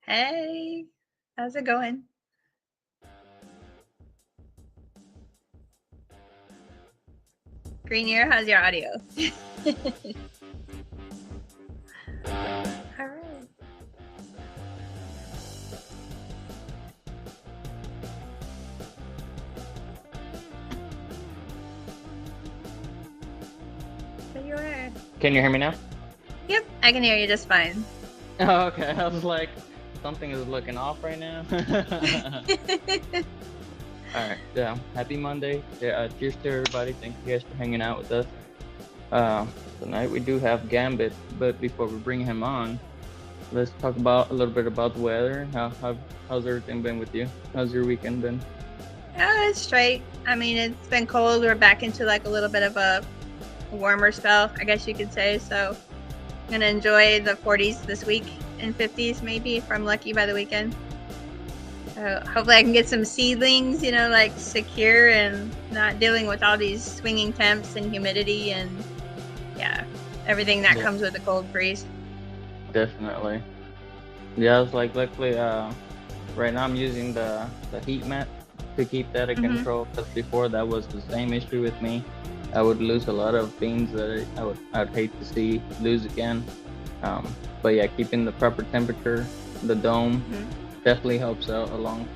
Hey, how's it going? Greenier, how's your audio? All right. There you are. Can you hear me now? Yep, I can hear you just fine. Oh, okay. I was like, something is looking off right now. All right. Yeah. Happy Monday. Yeah. Cheers to everybody. Thank you guys for hanging out with us. Tonight we do have Gambit, but before we bring him on, let's talk about a little bit about the weather. How's everything been with you? How's your weekend been? Oh, it's straight. I mean, it's been cold. We're back into like a little bit of a warmer spell, I guess you could say. So I'm gonna enjoy the 40s this week and 50s maybe if I'm lucky by the weekend. So hopefully I can get some seedlings, like secure and not dealing with all these swinging temps and humidity and everything that comes with the cold freeze. Definitely. Yeah. I was like, luckily, right now I'm using the heat mat to keep that in control. Because before that was the same issue with me. I would lose a lot of beans that I'd hate to see lose again. But yeah, keeping the proper temperature, the dome definitely helps out a long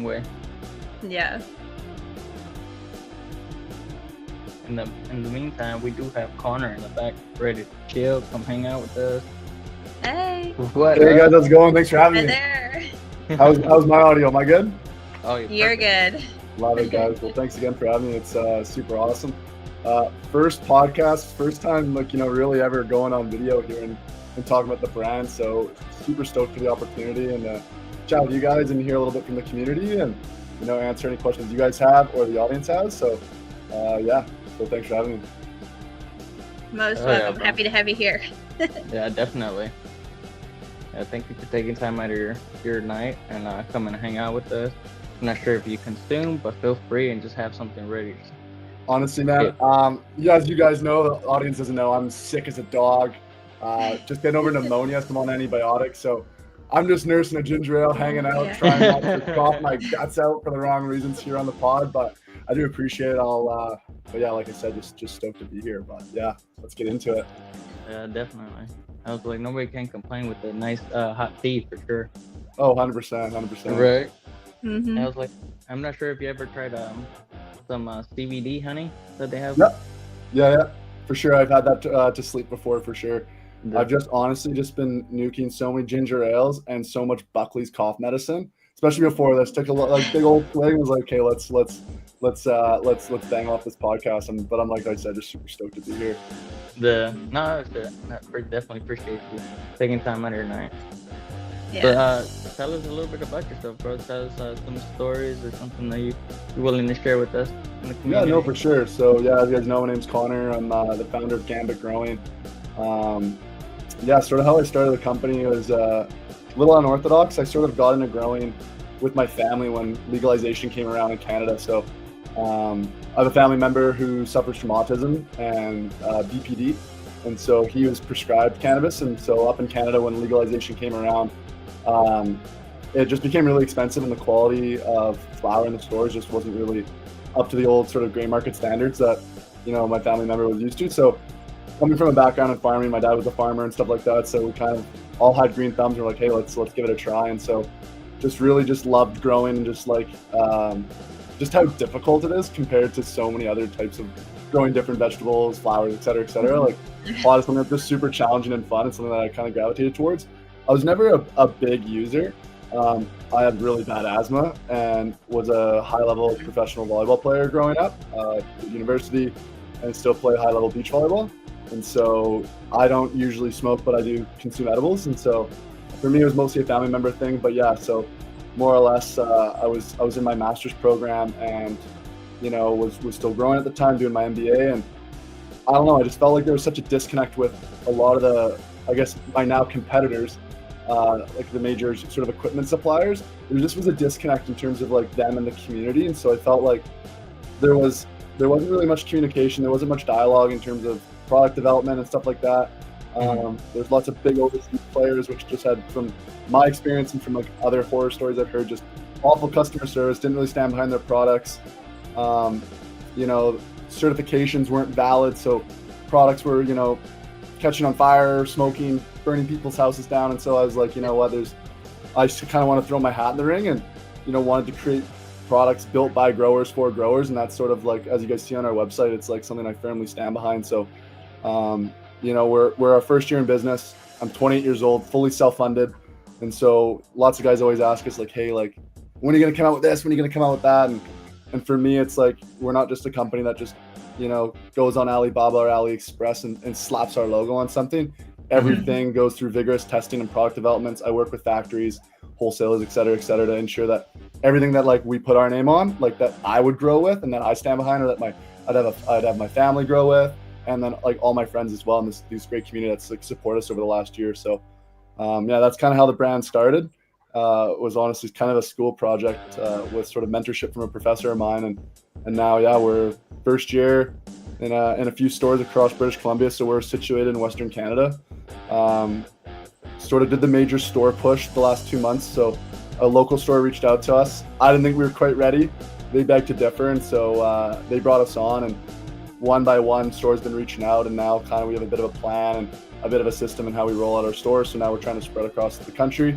way. Yeah. In the meantime, we do have Connor in the back, ready to chill, come hang out with us. Hey. What? Hey guys, how's it going? Thanks for having Hi me. there. How's my audio? Am I good? Oh, You're good. Love it, guys. Well, thanks again for having me. It's super awesome. First podcast, first time really ever going on video here and talking about the brand. So super stoked for the opportunity and chat with you guys and hear a little bit from the community and answer any questions you guys have or the audience has. So so thanks for having me. Most welcome. Happy to have you here. Yeah, definitely. Yeah, thank you for taking time out of your night and come and hang out with us. I'm not sure if you consume, but feel free and just have something ready. Honestly, man, as you guys know, the audience doesn't know, I'm sick as a dog. Just getting over pneumonia, so I'm on antibiotics. So I'm just nursing a ginger ale, hanging out, trying not to cough my guts out for the wrong reasons here on the pod. But I do appreciate it. But yeah, like I said, just stoked to be here. But yeah, let's get into it. Yeah, definitely. I was like, nobody can complain with a nice hot tea for sure. Oh, 100%. Right. Mm-hmm. I was like, I'm not sure if you ever tried some CBD honey that they have. Yeah, for sure. I've had that to sleep before, for sure. I've just honestly been nuking so many ginger ales and so much Buckley's cough medicine, especially before this. Took a big old swig. Was like, okay, let's bang off this podcast. But I'm like I said, just super stoked to be here. Definitely appreciate you taking time out of your night. Yeah. But tell us a little bit about yourself, bro. Tell us some stories or something that you're willing to share with us in the community. Yeah, no, for sure. So yeah, as you guys know, my name's Connor. I'm the founder of Gambit Growing. Sort of how I started the company was a little unorthodox. I sort of got into growing with my family when legalization came around in Canada. So I have a family member who suffers from autism and BPD. And so he was prescribed cannabis. And so up in Canada, when legalization came around, it just became really expensive and the quality of flower in the stores just wasn't really up to the old sort of gray market standards that, my family member was used to. So coming from a background in farming, my dad was a farmer and stuff like that. So we kind of all had green thumbs and we're like, hey, let's give it a try. And so just loved growing and just how difficult it is compared to so many other types of growing different vegetables, flowers, et cetera. Like a lot of something that's just super challenging and fun and something that I kind of gravitated towards. I was never a big user. I had really bad asthma and was a high-level professional volleyball player growing up at university and still play high-level beach volleyball. And so I don't usually smoke, but I do consume edibles. And so for me, it was mostly a family member thing. But yeah, so more or less, I was in my master's program and, was still growing at the time, doing my MBA. And I don't know, I just felt like there was such a disconnect with a lot of the, I guess, my now competitors, like the major sort of equipment suppliers. There just was a disconnect in terms of like them and the community. And so I felt like there wasn't really much communication. There wasn't much dialogue in terms of product development and stuff like that. There's lots of big overseas players, which just had, from my experience and from like other horror stories I've heard, just awful customer service, didn't really stand behind their products. You know, certifications weren't valid, so products were, you know, catching on fire, smoking, burning people's houses down. And so I was like, you know what, I just kind of want to throw my hat in the ring, and, you know, wanted to create products built by growers for growers. And that's sort of like, as you guys see on our website, it's like something I firmly stand behind. So, you know, we're our first year in business. I'm 28 years old, fully self-funded. And so lots of guys always ask us like, hey, like, when are you going to come out with this? When are you going to come out with that? And for me, it's like, we're not just a company that just, you know, goes on Alibaba or AliExpress and slaps our logo on something. Everything goes through vigorous testing and product developments. I work with factories, wholesalers, et cetera, to ensure that everything that like we put our name on, like that I would grow with and that I stand behind, or that I'd have my family grow with, and then like all my friends as well, and this great community that's like supported us over the last year. So yeah, that's kind of how the brand started. It was honestly kind of a school project with sort of mentorship from a professor of mine, and now, yeah, we're first year in a few stores across British Columbia. So we're situated in Western Canada. Sort of did the major store push the last 2 months. So a local store reached out to us. I didn't think we were quite ready. They begged to differ, and so they brought us on, and one by one stores been reaching out, and now kind of we have a bit of a plan and a bit of a system in how we roll out our stores. So now we're trying to spread across the country,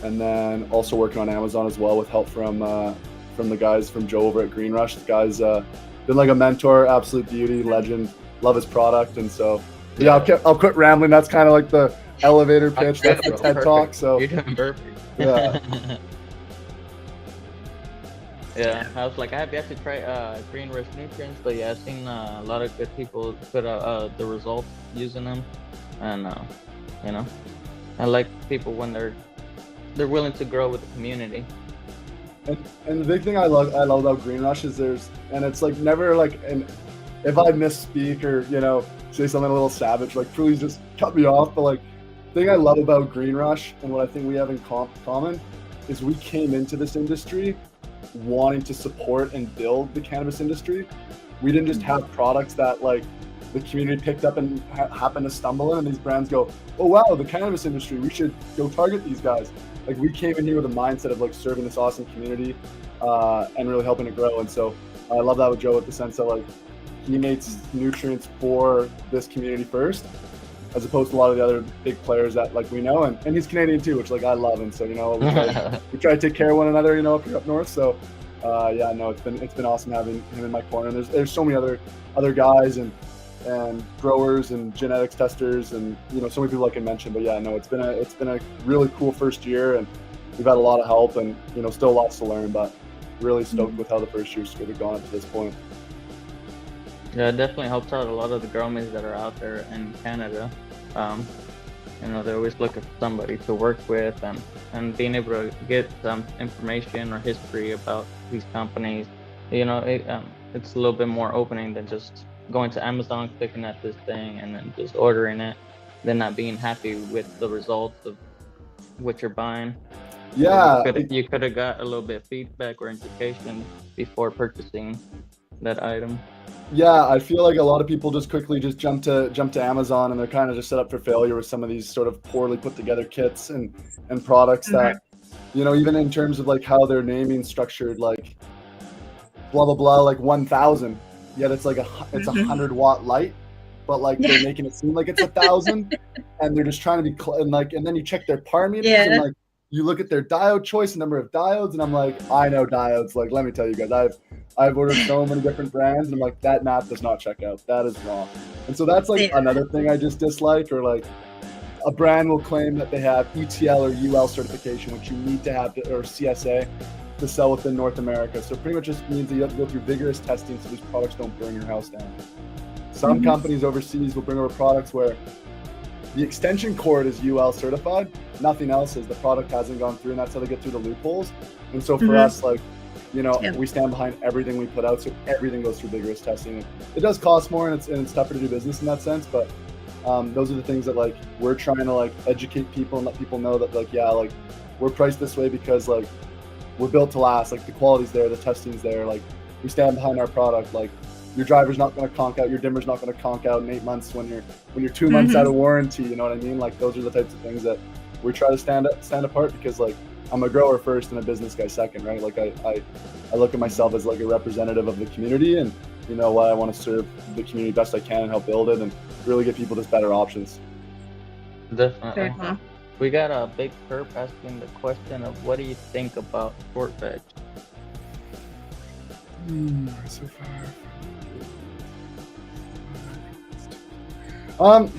and then also working on Amazon as well with help from the guys from Joe over at Green Rush. The guy's been like a mentor, absolute beauty, legend, love his product. And so yeah, I'll quit rambling. That's kind of like the elevator pitch. That's the TED Talk. So you're doing perfect. Yeah. Yeah, I was like, I have yet to try Green Rush nutrients, but yeah, I've seen a lot of good people put out the results using them, and you know, I like people when they're willing to grow with the community. And the big thing I love about Green Rush is and it's like never like, and if I misspeak or, you know, say something a little savage, like please just cut me off. But like, the thing I love about Green Rush and what I think we have in common is we came into this industry wanting to support and build the cannabis industry. We didn't just have products that like the community picked up and happened to stumble in, and these brands go, oh wow, the cannabis industry, we should go target these guys. Like, we came in here with a mindset of like serving this awesome community and really helping it grow. And so I love that with Joe, with the sense that like he makes nutrients for this community first, as opposed to a lot of the other big players that like we know. And he's Canadian too, which like I love. And so, you know, we try to take care of one another, you know, up north. So yeah, no, it's been awesome having him in my corner. And there's so many other guys and growers and genetics testers, and, you know, so many people I can mention. But yeah, no, it's been a really cool first year, and we've had a lot of help, and, you know, still lots to learn, but really stoked with how the first year's sort of gone up to this point. Yeah, it definitely helps out a lot of the growmies that are out there in Canada. You know, they're always looking for somebody to work with, and being able to get some information or history about these companies. You know, it's a little bit more opening than just going to Amazon, clicking at this thing, and then just ordering it, then not being happy with the results of what you're buying. Yeah, you could have got a little bit of feedback or education before purchasing that item. Yeah, I feel like a lot of people just quickly just jump to Amazon, and they're kind of just set up for failure with some of these sort of poorly put together kits and products that, you know, even in terms of like how their naming structured, like blah blah blah, like 1,000. Yet it's like it's 100-watt light, but like they're making it seem like it's 1,000, and they're just trying to be and then you check their par meters, and like you look at their diode choice, number of diodes, and I'm like, I know diodes. Like, let me tell you guys, I've ordered so many different brands, and I'm like, that math does not check out. That is wrong. And so that's like another thing I just dislike. Or like a brand will claim that they have ETL or UL certification, which you need to have, or CSA, to sell within North America. So pretty much just means that you have to go through vigorous testing so these products don't burn your house down. Some companies overseas will bring over products where the extension cord is UL certified, nothing else is. The product hasn't gone through, and that's how they get through the loopholes. And so for us, like, you know, we stand behind everything we put out, so everything goes through vigorous testing. It does cost more, and it's tougher to do business in that sense, but those are the things that like we're trying to like educate people and let people know that like, yeah, like we're priced this way because like, we're built to last. Like, the quality's there, the testing's there. Like, we stand behind our product. Like, your driver's not going to conk out, your dimmer's not going to conk out in 8 months when you're 2 months out of warranty. You know what I mean? Like those are the types of things that we try to stand apart, because like I'm a grower first and a business guy second, right? Like I look at myself as like a representative of the community, and you know what, I want to serve the community best I can and help build it and really give people just better options. Definitely. Cool. We got a big perp asking the question of what do you think about short veg? So far.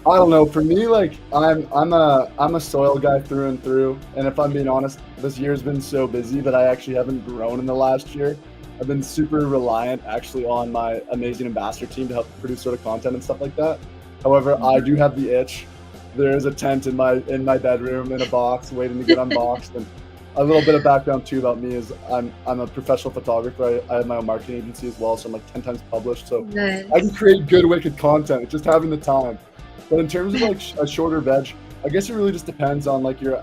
I don't know. For me, like I'm a soil guy through and through. And if I'm being honest, this year's been so busy that I actually haven't grown in the last year. I've been super reliant actually on my amazing ambassador team to help produce sort of content and stuff like that. However, I do have the itch. There is a tent in my bedroom in a box waiting to get unboxed. And a little bit of background too about me is I'm a professional photographer. I have my own marketing agency as well, so I'm like 10 times published. So Nice. I can create good, wicked content. It's just having the time. But in terms of like a shorter veg, I guess it really just depends on like your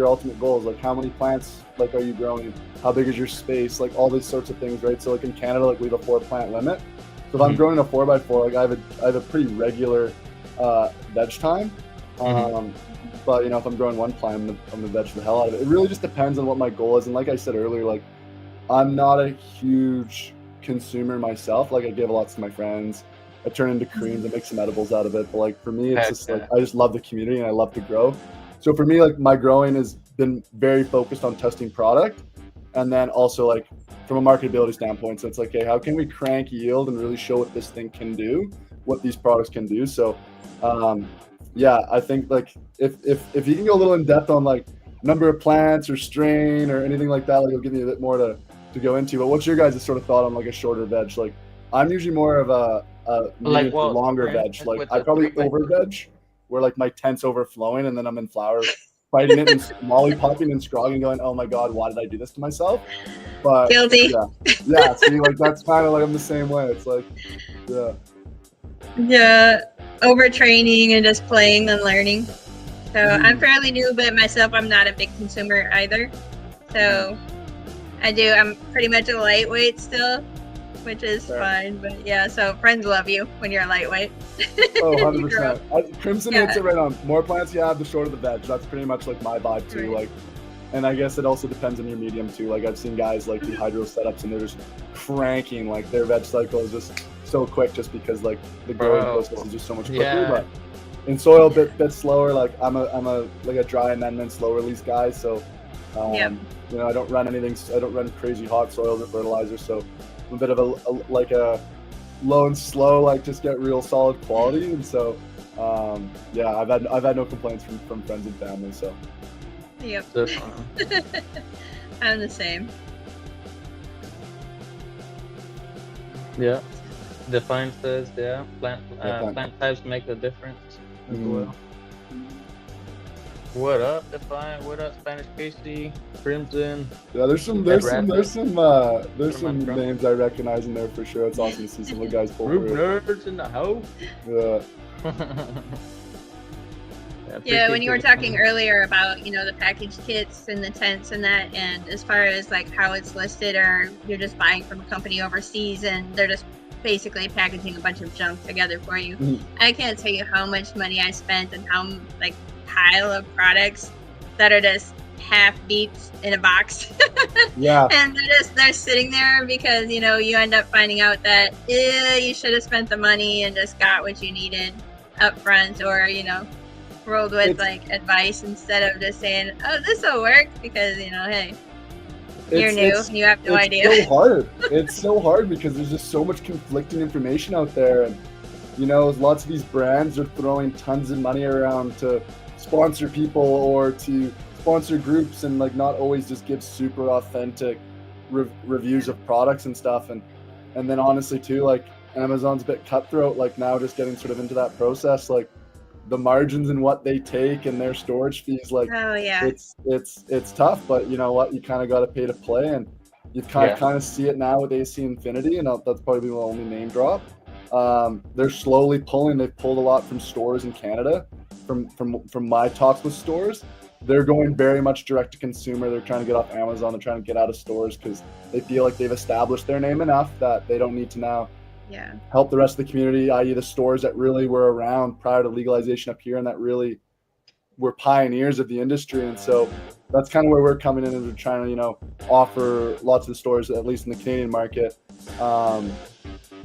ultimate goals. Like how many plants like are you growing? How big is your space? Like all these sorts of things, right? So like in Canada, like we have a 4-plant limit. So if I'm growing a 4x4, like I have a pretty regular veg time. But you know, if I'm growing one plant, I'm gonna veg the hell out of it. It really just depends on what my goal is. And like I said earlier, like I'm not a huge consumer myself. Like I give a lot to my friends. I turn into creams and make some edibles out of it. But like for me, it's just like I just love the community and I love to grow. So for me, like my growing has been very focused on testing product, and then also like from a marketability standpoint. So it's like, hey, how can we crank yield and really show what this thing can do, what these products can do? So yeah, I think like if you can go a little in depth on like number of plants or strain or anything like that, like it'll give me a bit more to go into. But what's your guys' sort of thought on like a shorter veg? Like I'm usually more of a Like, well, longer right, veg. Like with I the probably 3x3. over veg, where like my tent's overflowing and then I'm in flower fighting it and molly popping and scrogging, going, oh my god, why did I do this to myself? But Guilty. yeah. See, like that's kind of like I'm the same way. It's like Yeah, overtraining and just playing and learning. So I'm fairly new, but myself, I'm not a big consumer either. So I'm pretty much a lightweight still, which is fine. But yeah, so friends love you when you're a lightweight. Oh, You grow. 100%. Crimson hits it right on. More plants you have, the shorter the veg. That's pretty much like my vibe too. Right. Like, and I guess it also depends on your medium too. Like I've seen guys like do hydro setups and they're just cranking, like their veg cycle is just so quick just because like the growing process is just so much quicker. Yeah. But in soil, bit slower. Like I'm a like a dry amendment, slow release guy. So you know, I don't run crazy hot soils or fertilizers. So I'm a bit of a low and slow, like just get real solid quality. And so yeah, I've had no complaints from friends and family. So Yep. Definitely. I'm the same. Yeah. Define says, yeah, plant types make a difference as Mhm. well. What up, Define? What up, Spanish PC, Crimson? yeah, there's some From names I recognize in there for sure. It's awesome to see some of the guys pull Group through. nerds in the house. Yeah. Yeah, when you were talking earlier about, you know, the packaged kits and the tents and that, and as far as like how it's listed, or you're just buying from a company overseas and they're just basically packaging a bunch of junk together for you. Mhm. I can't tell you how much money I spent and how like pile of products that are just half beeped in a box. Yeah. And they're sitting there because, you know, you end up finding out that you should have spent the money and just got what you needed up front, or, you know, rolled with like advice instead of just saying, oh, this will work, because, you know, hey, you're new, you have no idea. It's so hard. It's so hard because there's just so much conflicting information out there. And, you know, lots of these brands are throwing tons of money around to sponsor people or to sponsor groups, and like not always just give super authentic reviews of products and stuff. And then honestly too, like Amazon's a bit cutthroat, like now just getting sort of into that process, like the margins and what they take and their storage fees, like Oh yeah. it's tough, but you know what, you kind of got to pay to play. And you kind of see it now with AC Infinity, and that's probably the only name drop. They're slowly pulling. They've pulled a lot from stores in Canada, from my talks with stores, they're going very much direct to consumer. They're trying to get off Amazon. They're trying to get out of stores because they feel like they've established their name enough that they don't need to now help the rest of the community, i.e. the stores that really were around prior to legalization up here and that really were pioneers of the industry. And so that's kind of where we're coming in, is we're trying to, you know, offer lots of the stores, at least in the Canadian market,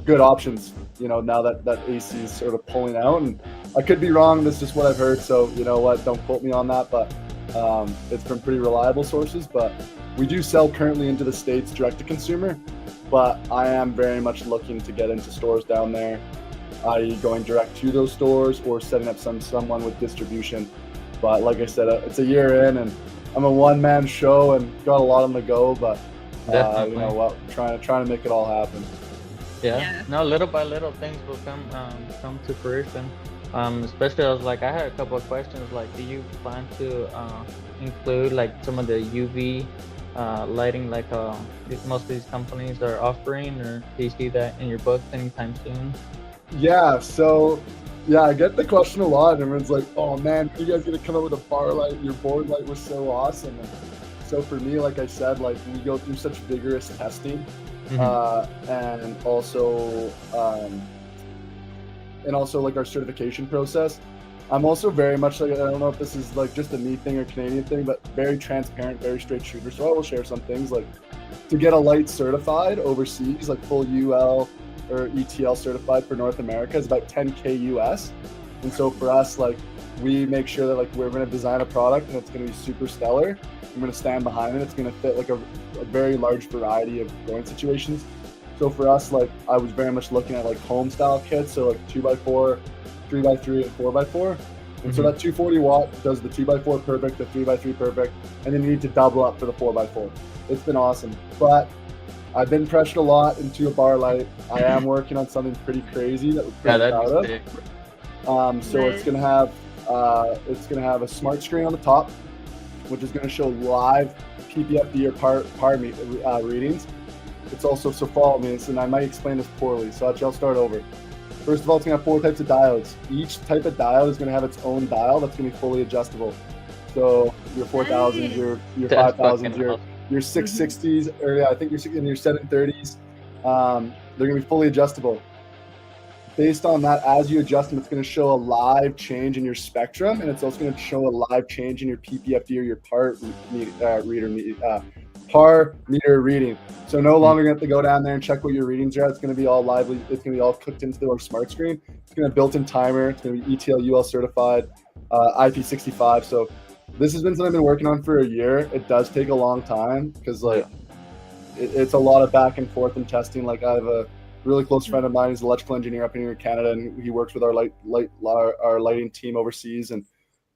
good options, you know, now that AC is sort of pulling out. And I could be wrong, this is just what I've heard, so you know what, don't quote me on that, but it's from pretty reliable sources. But we do sell currently into the States direct to consumer, but I am very much looking to get into stores down there, i.e. going direct to those stores or setting up someone with distribution. But like I said, it's a year in and I'm a one-man show and got a lot on the go, but you know what, trying to make it all happen. Yeah. No, little by little things will come to fruition. Especially I had a couple of questions, like, do you plan to include like some of the UV lighting like most of these companies are offering, or do you see that in your books anytime soon? Yeah, so I get the question a lot, and everyone's like, oh man, you guys gonna come up with a bar light? Your board light was so awesome. And so for me, like I said, like we go through such vigorous testing, and also like our certification process. I'm also very much like, I don't know if this is like just a me thing or Canadian thing, but very transparent, very straight shooter. So I will share some things, like to get a light certified overseas, like full UL or ETL certified for North America is about $10K US. And so for us, like we make sure that like we're going to design a product and it's going to be super stellar. I'm going to stand behind it. It's going to fit like a very large variety of growing situations. So for us, like I was very much looking at like home style kits, so like 2x4, 3x3, and 4x4. And so that 240 watt does the 2x4 perfect, the 3x3 perfect, and then you need to double up for the 4x4. It's been awesome. But I've been pressured a lot into a bar light. I am working on something pretty crazy that we're pretty proud of. So it's gonna have a smart screen on the top, which is gonna show live PPFD or PAR readings. It's also, so follow me, and I might explain this poorly, so I'll start over. First of all, it's gonna have 4 types of diodes. Each type of diode is gonna have its own dial that's gonna be fully adjustable. So your 4000s, your 5000s, your 660s, or I think your 730s, they're gonna be fully adjustable. Based on that, as you adjust them, it's gonna show a live change in your spectrum, and it's also gonna show a live change in your PPFD or your PAR meter reading. So no longer going to have to go down there and check what your readings are. It's going to be all lively. It's going to be all cooked into our smart screen. It's going to have built-in timer. It's going to be ETL UL certified, IP65. So this has been something I've been working on for a year. It does take a long time because like it's a lot of back and forth and testing. Like I have a really close friend of mine who's an electrical engineer up here in Canada, and he works with our lighting team overseas, and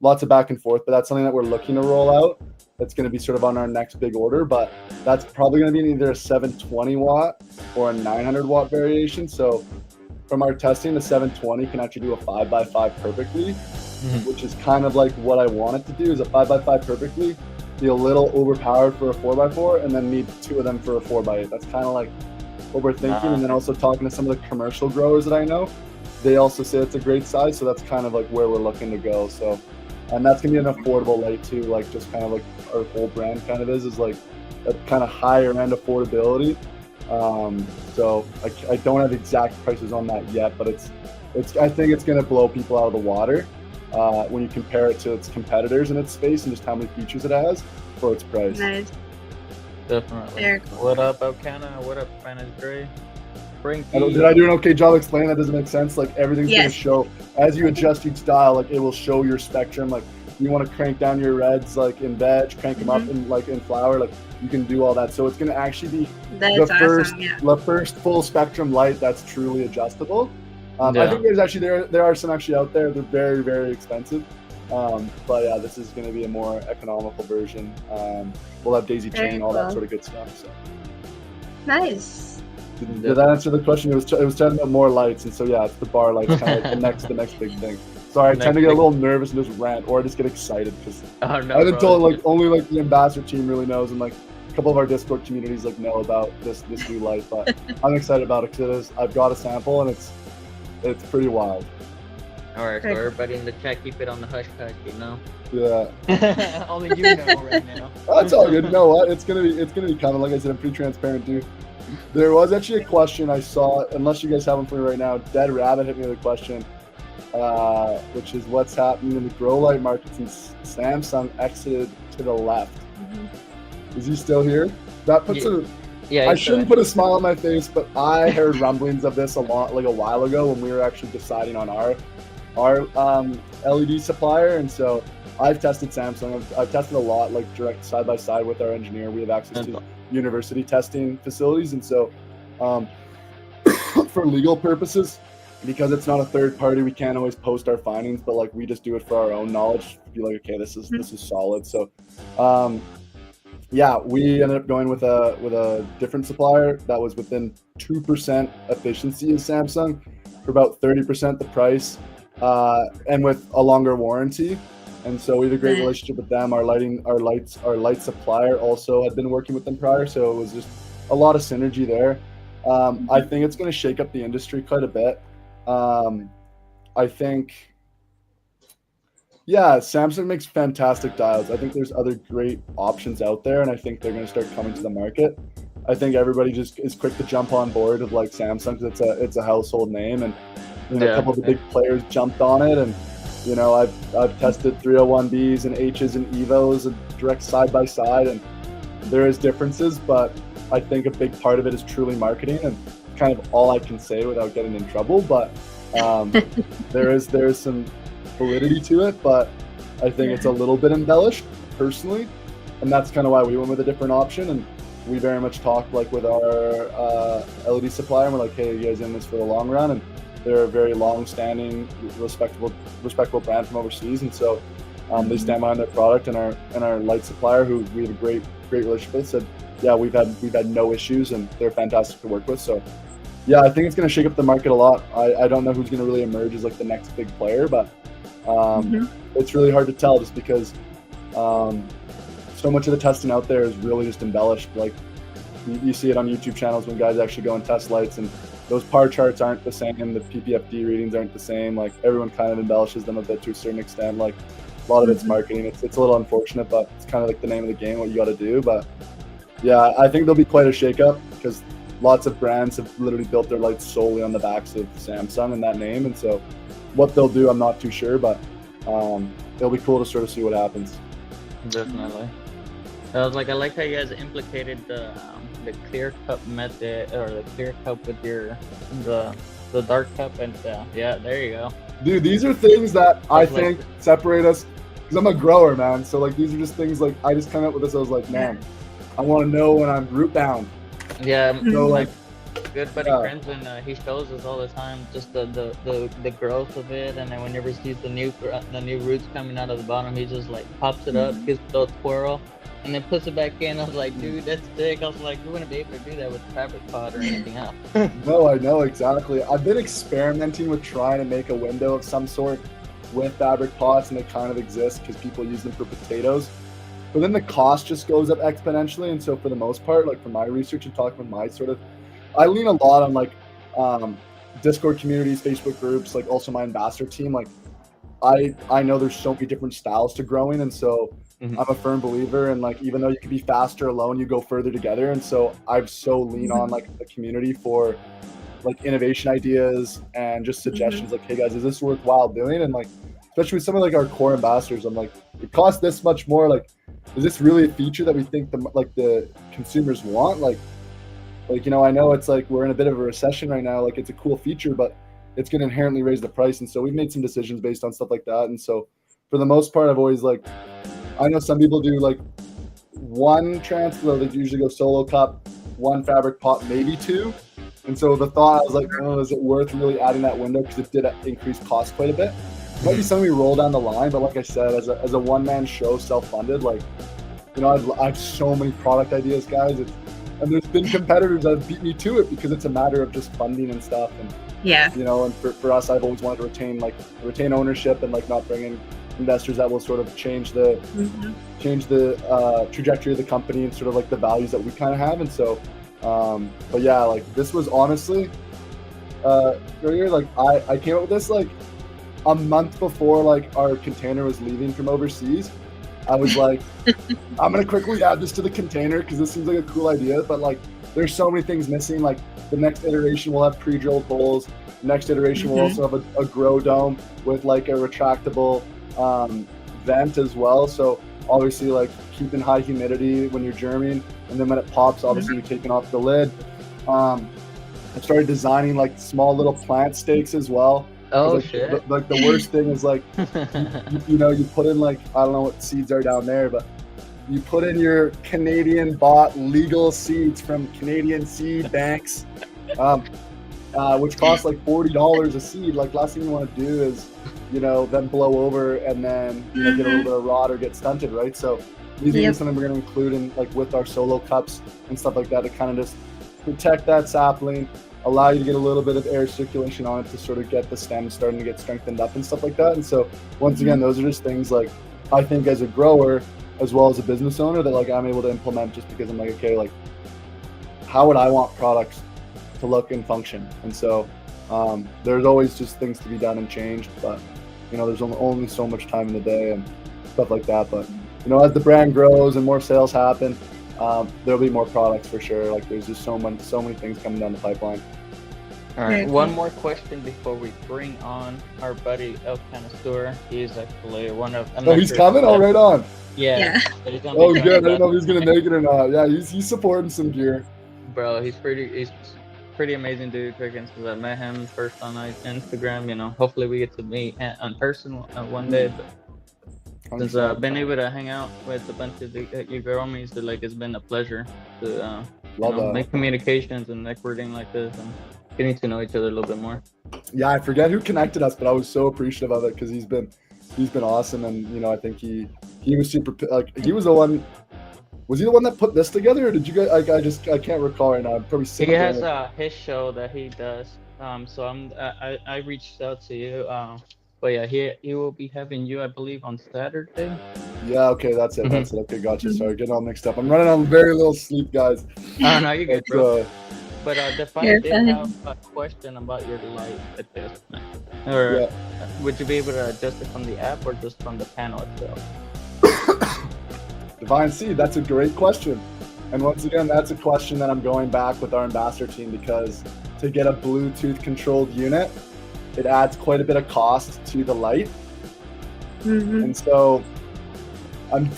lots of back and forth. But that's something that we're looking to roll out. That's going to be sort of on our next big order, but that's probably going to be either a 720 watt or a 900 watt variation. So from our testing, the 720 can actually do a 5x5 perfectly, which is kind of like what I want it to do, is a 5x5 perfectly, be a little overpowered for a 4x4, and then need 2 of them for a 4x8. That's kind of like what we're thinking. And then also talking to some of the commercial growers that I know, they also say it's a great size. So that's kind of like where we're looking to go. So, and that's gonna be an affordable light too, like just kind of like our whole brand kind of is like a kind of higher end affordability. So I don't have exact prices on that yet, but I think it's gonna blow people out of the water when you compare it to its competitors in its space and just how many features it has for its price. Nice. Definitely. Very cool. What up, Elkanah? What up, Spanish Gray? Did I do an okay job explaining that? Doesn't make sense? Like everything's gonna show as you adjust each dial, like it will show your spectrum. Like you want to crank down your reds like in veg, crank them up in like in flower, like you can do all that. So it's gonna actually be the first full spectrum light that's truly adjustable. I think there's actually there are some actually out there. They're very, very expensive. But yeah, this is gonna be a more economical version. We'll have daisy chain, all that sort of good stuff. So nice. Did that answer the question? It was talking about more lights, and so yeah, it's the bar lights, kind of like the next big thing. Sorry, I tend to get a little nervous and just rant, or I just get excited because I've been told like only like the ambassador team really knows, and like a couple of our Discord communities like know about this new light. But I'm excited about it because I've got a sample and it's pretty wild. All right, so Okay. everybody in the chat, keep it on the hush hush, you know. Yeah, Only you know right now. that's all good. You know what? It's gonna be coming. Like I said, I'm pretty transparent, dude. There was actually a question I saw. Unless you guys have one for me right now, Dead Rabbit hit me with a question, which is what's happening in the grow light market since Samsung exited to the left. Is he still here? That puts Yeah, I shouldn't put a smile on my face, but I heard rumblings of this a while ago when we were actually deciding on our LED supplier, and so I've tested Samsung. I've tested a lot, like direct side by side with our engineer. We have access to university testing facilities, and so for legal purposes, because it's not a third party, we can't always post our findings, but like we just do it for our own knowledge. Be like, okay, this is solid. So. Yeah, we ended up going with a different supplier that was within 2% efficiency of Samsung for about 30% the price, and with a longer warranty. And so we have a great relationship with them. Our light supplier also had been working with them prior, so it was just a lot of synergy there. I think it's going to shake up the industry quite a bit. I think. Yeah, Samsung makes fantastic dials. I think there's other great options out there, and I think they're going to start coming to the market. I think everybody just is quick to jump on board of like Samsung because it's a household name, and a couple of the big players jumped on it. And I've tested 301Bs and H's and Evos and direct side by side, and there is differences, but I think a big part of it is truly marketing, and kind of all I can say without getting in trouble. But there is some validity to it, but I think it's a little bit embellished personally, and that's kind of why we went with a different option. And we very much talked like with our LED supplier, and we're like, hey, you guys in this for the long run? And they're a very long-standing, respectable brand from overseas, and so they stand behind their product. And our light supplier, who we have a great relationship with, said, yeah, we've had no issues, and they're fantastic to work with. So yeah, I think it's going to shake up the market a lot. I don't know who's going to really emerge as like the next big player, but it's really hard to tell just because so much of the testing out there is really just embellished. Like you see it on YouTube channels when guys actually go and test lights, and those par charts aren't the same, the PPFD readings aren't the same. Like everyone kind of embellishes them a bit to a certain extent. Like a lot of it's marketing. It's a little unfortunate, but it's kind of like the name of the game, what you got to do. But yeah, I think there'll be quite a shakeup because lots of brands have literally built their lights solely on the backs of Samsung and that name, and so what they'll do, I'm not too sure, but it'll be cool to sort of see what happens. Definitely. I like how you guys implicated the clear cup method, or the clear cup with the dark cup, and yeah, there you go. Dude, these are things that I think separate us, because I'm a grower, man. So like these are just things like I just come up with this. I was like, man, I want to know when I'm root bound. Yeah, so like good buddy Crimson, he shows us all the time just the growth of it, and then whenever he sees the new roots coming out of the bottom, he just like pops it up, gives it a little twirl, and then puts it back in. I was like, dude, that's sick. I was like, you wouldn't be able to do that with fabric pot or anything else. No, I know exactly. I've been experimenting with trying to make a window of some sort with fabric pots, and they kind of exist because people use them for potatoes. But then the cost just goes up exponentially, and so for the most part, like from my research and talking with my sort of, I lean a lot on like Discord communities, Facebook groups, like also my ambassador team. Like I know there's so many different styles to growing, and so I'm a firm believer. And like even though you can be faster alone, you go further together. And so I've so lean on like the community for like innovation ideas and just suggestions. Like, hey guys, is this worthwhile doing? And like especially with some of like our core ambassadors, I'm like, it costs this much more. Like, is this really a feature that we think the consumers want? Like, I know it's like we're in a bit of a recession right now. Like, it's a cool feature, but it's going to inherently raise the price. And so we've made some decisions based on stuff like that. And so for the most part, I've always like, I know some people do like one transfer. They usually go solo cup, one fabric pot, maybe two. And so the thought, I was like, oh, is it worth really adding that window? Because it did increase cost quite a bit. It might be something we roll down the line, but like I said, as a one-man show, self-funded, like, I have so many product ideas, guys. And there's been competitors that have beat me to it because it's a matter of just funding and stuff. And yeah, and for us, I've always wanted to retain ownership and like not bring in investors that will sort of change the trajectory of the company and sort of like the values that we kind of have. And so, but yeah, like this was honestly, earlier, like I came up with this, like a month before like our container was leaving from overseas, I was like, I'm gonna quickly add this to the container because this seems like a cool idea. But like, there's so many things missing. Like the next iteration will have pre-drilled holes. Next iteration will also have a grow dome with like a retractable vent as well. So obviously like keeping high humidity when you're germing, and then when it pops, obviously you're taking off the lid. I started designing like small little plant stakes as well. Oh like, shit! The worst thing is like, you know, you put in like, I don't know what seeds are down there, but you put in your Canadian bought legal seeds from Canadian seed banks, which cost like $40 a seed. Like last thing you want to do is, you know, then blow over and then, you know, get a little bit of rot or get stunted, right? So these are something we're going to include in like with our solo cups and stuff like that to kind of just protect that sapling, allow you to get a little bit of air circulation on it to sort of get the stem starting to get strengthened up and stuff like that. And so once again, those are just things like I think as a grower as well as a business owner that like I'm able to implement just because I'm like, okay, like how would I want products to look and function? And so there's always just things to be done and changed, but you know, there's only so much time in the day and stuff like that. But you know, as the brand grows and more sales happen, there'll be more products for sure. Like there's just so many things coming down the pipeline. All right, one more question before we bring on our buddy El Canastor. He's actually one of. Oh, he's coming? All right on. Yeah. Oh, good. I don't know if he's gonna make it or not. Yeah, he's supporting some gear. Bro, he's pretty amazing dude. Since I met him first on Instagram, you know, hopefully we get to meet in person one day. But since I've been able to hang out with a bunch of you girls, like it's been a pleasure to make communications and networking like this and getting to know each other a little bit more. Yeah, I forget who connected us, but I was so appreciative of it because he's been awesome, and you know, I think he was super like he was the one. Was he the one that put this together, or did you guys? I can't recall right now. I'm probably sick. He has his show that he does. So I reached out to you. But yeah, he will be having you, I believe, on Saturday. Yeah. Okay, that's it. That's it. Okay, gotcha. Sorry, getting all mixed up. I'm running on very little sleep, guys. Oh no, you're good, bro. But Define did have a question about your light adjustment. Or would you be able to adjust it from the app or just from the panel itself? Divine Seed, that's a great question. And once again, that's a question that I'm going back with our ambassador team because to get a Bluetooth controlled unit, it adds quite a bit of cost to the light. And so I'm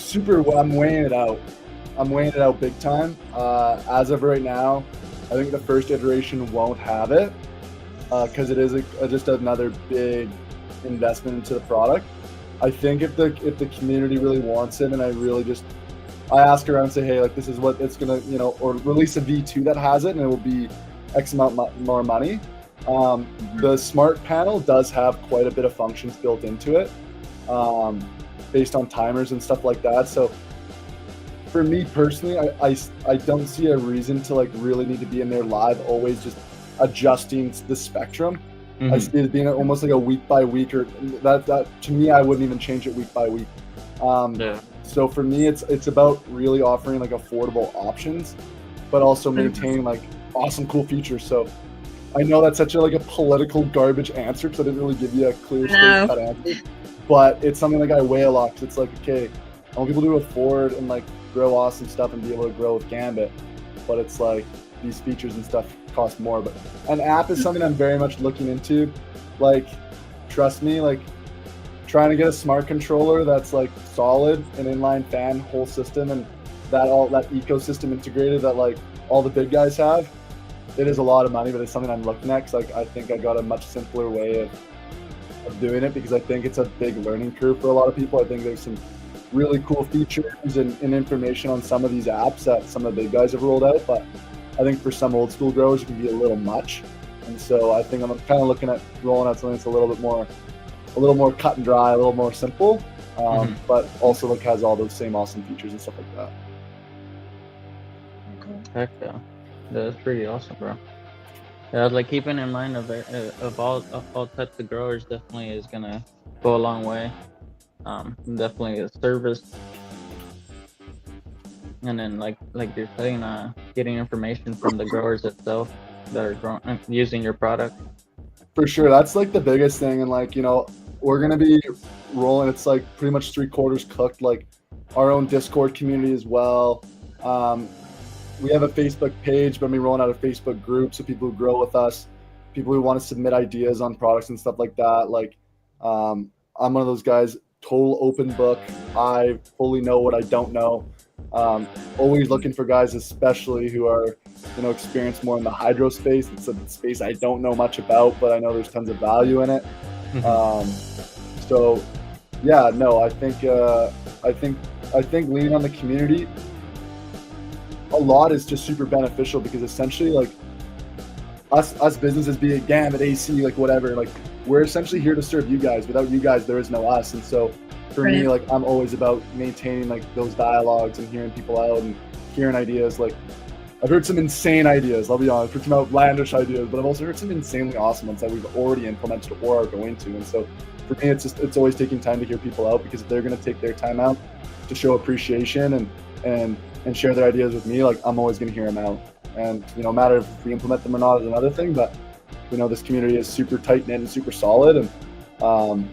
weighing it out. I'm weighing it out big time. As of right now, I think the first iteration won't have it because it is just another big investment into the product. I think if the community really wants it, and I ask around and say, hey, like this is what it's gonna, you know, or release a V2 that has it, and it will be X amount more money. The smart panel does have quite a bit of functions built into it, based on timers and stuff like that. So for me personally, I don't see a reason to like really need to be in there live, always just adjusting the spectrum. I see it being almost like a week by week, or that to me, I wouldn't even change it week by week. So for me, it's about really offering like affordable options, but also maintaining like awesome, cool features. So I know that's such a political garbage answer because I didn't really give you a clear cut answer, but it's something like I weigh a lot because it's like, okay, I want people to afford and like grow awesome stuff and be able to grow with Gambit, but it's like these features and stuff cost more. But an app is something I'm very much looking into. Like, trust me, like trying to get a smart controller that's like solid, an inline fan, whole system, and that ecosystem integrated that like all the big guys have. It is a lot of money, but it's something I'm looking at because like I think I got a much simpler way of doing it because I think it's a big learning curve for a lot of people. I think there's some really cool features and information on some of these apps that some of the big guys have rolled out, but I think for some old school growers it can be a little much. And so I think I'm kind of looking at rolling out something that's a little more cut and dry, a little more simple, but also like has all those same awesome features and stuff like that. Heck yeah. That's pretty awesome, bro. Yeah, like keeping in mind of all types of growers definitely is gonna go a long way. Definitely a service, and then like you're saying, getting information from the growers itself that are using your product. For sure, that's like the biggest thing, and like, you know, we're gonna be rolling. It's like pretty much 3/4 cooked. Like our own Discord community as well. We have a Facebook page, but we're rolling out a Facebook group so people who grow with us, people who want to submit ideas on products and stuff like that. Like I'm one of those guys, total open book. I fully know what I don't know. Always looking for guys, especially who are, experienced more in the hydro space. It's a space I don't know much about, but I know there's tons of value in it. So yeah, no, I think leaning on the community a lot is just super beneficial, because essentially, like, us businesses, be it Gambit, AC, like whatever, like we're essentially here to serve you guys. Without you guys, there is no us. And so for me, like, I'm always about maintaining like those dialogues and hearing people out and hearing ideas. Like, I've heard some insane ideas, I'll be honest, I've heard some outlandish ideas, but I've also heard some insanely awesome ones that we've already implemented or are going to. And so for me, it's always taking time to hear people out, because if they're going to take their time out to show appreciation and share their ideas with me, like, I'm always going to hear them out. And, no matter if we implement them or not is another thing, but, this community is super tight-knit and super solid. And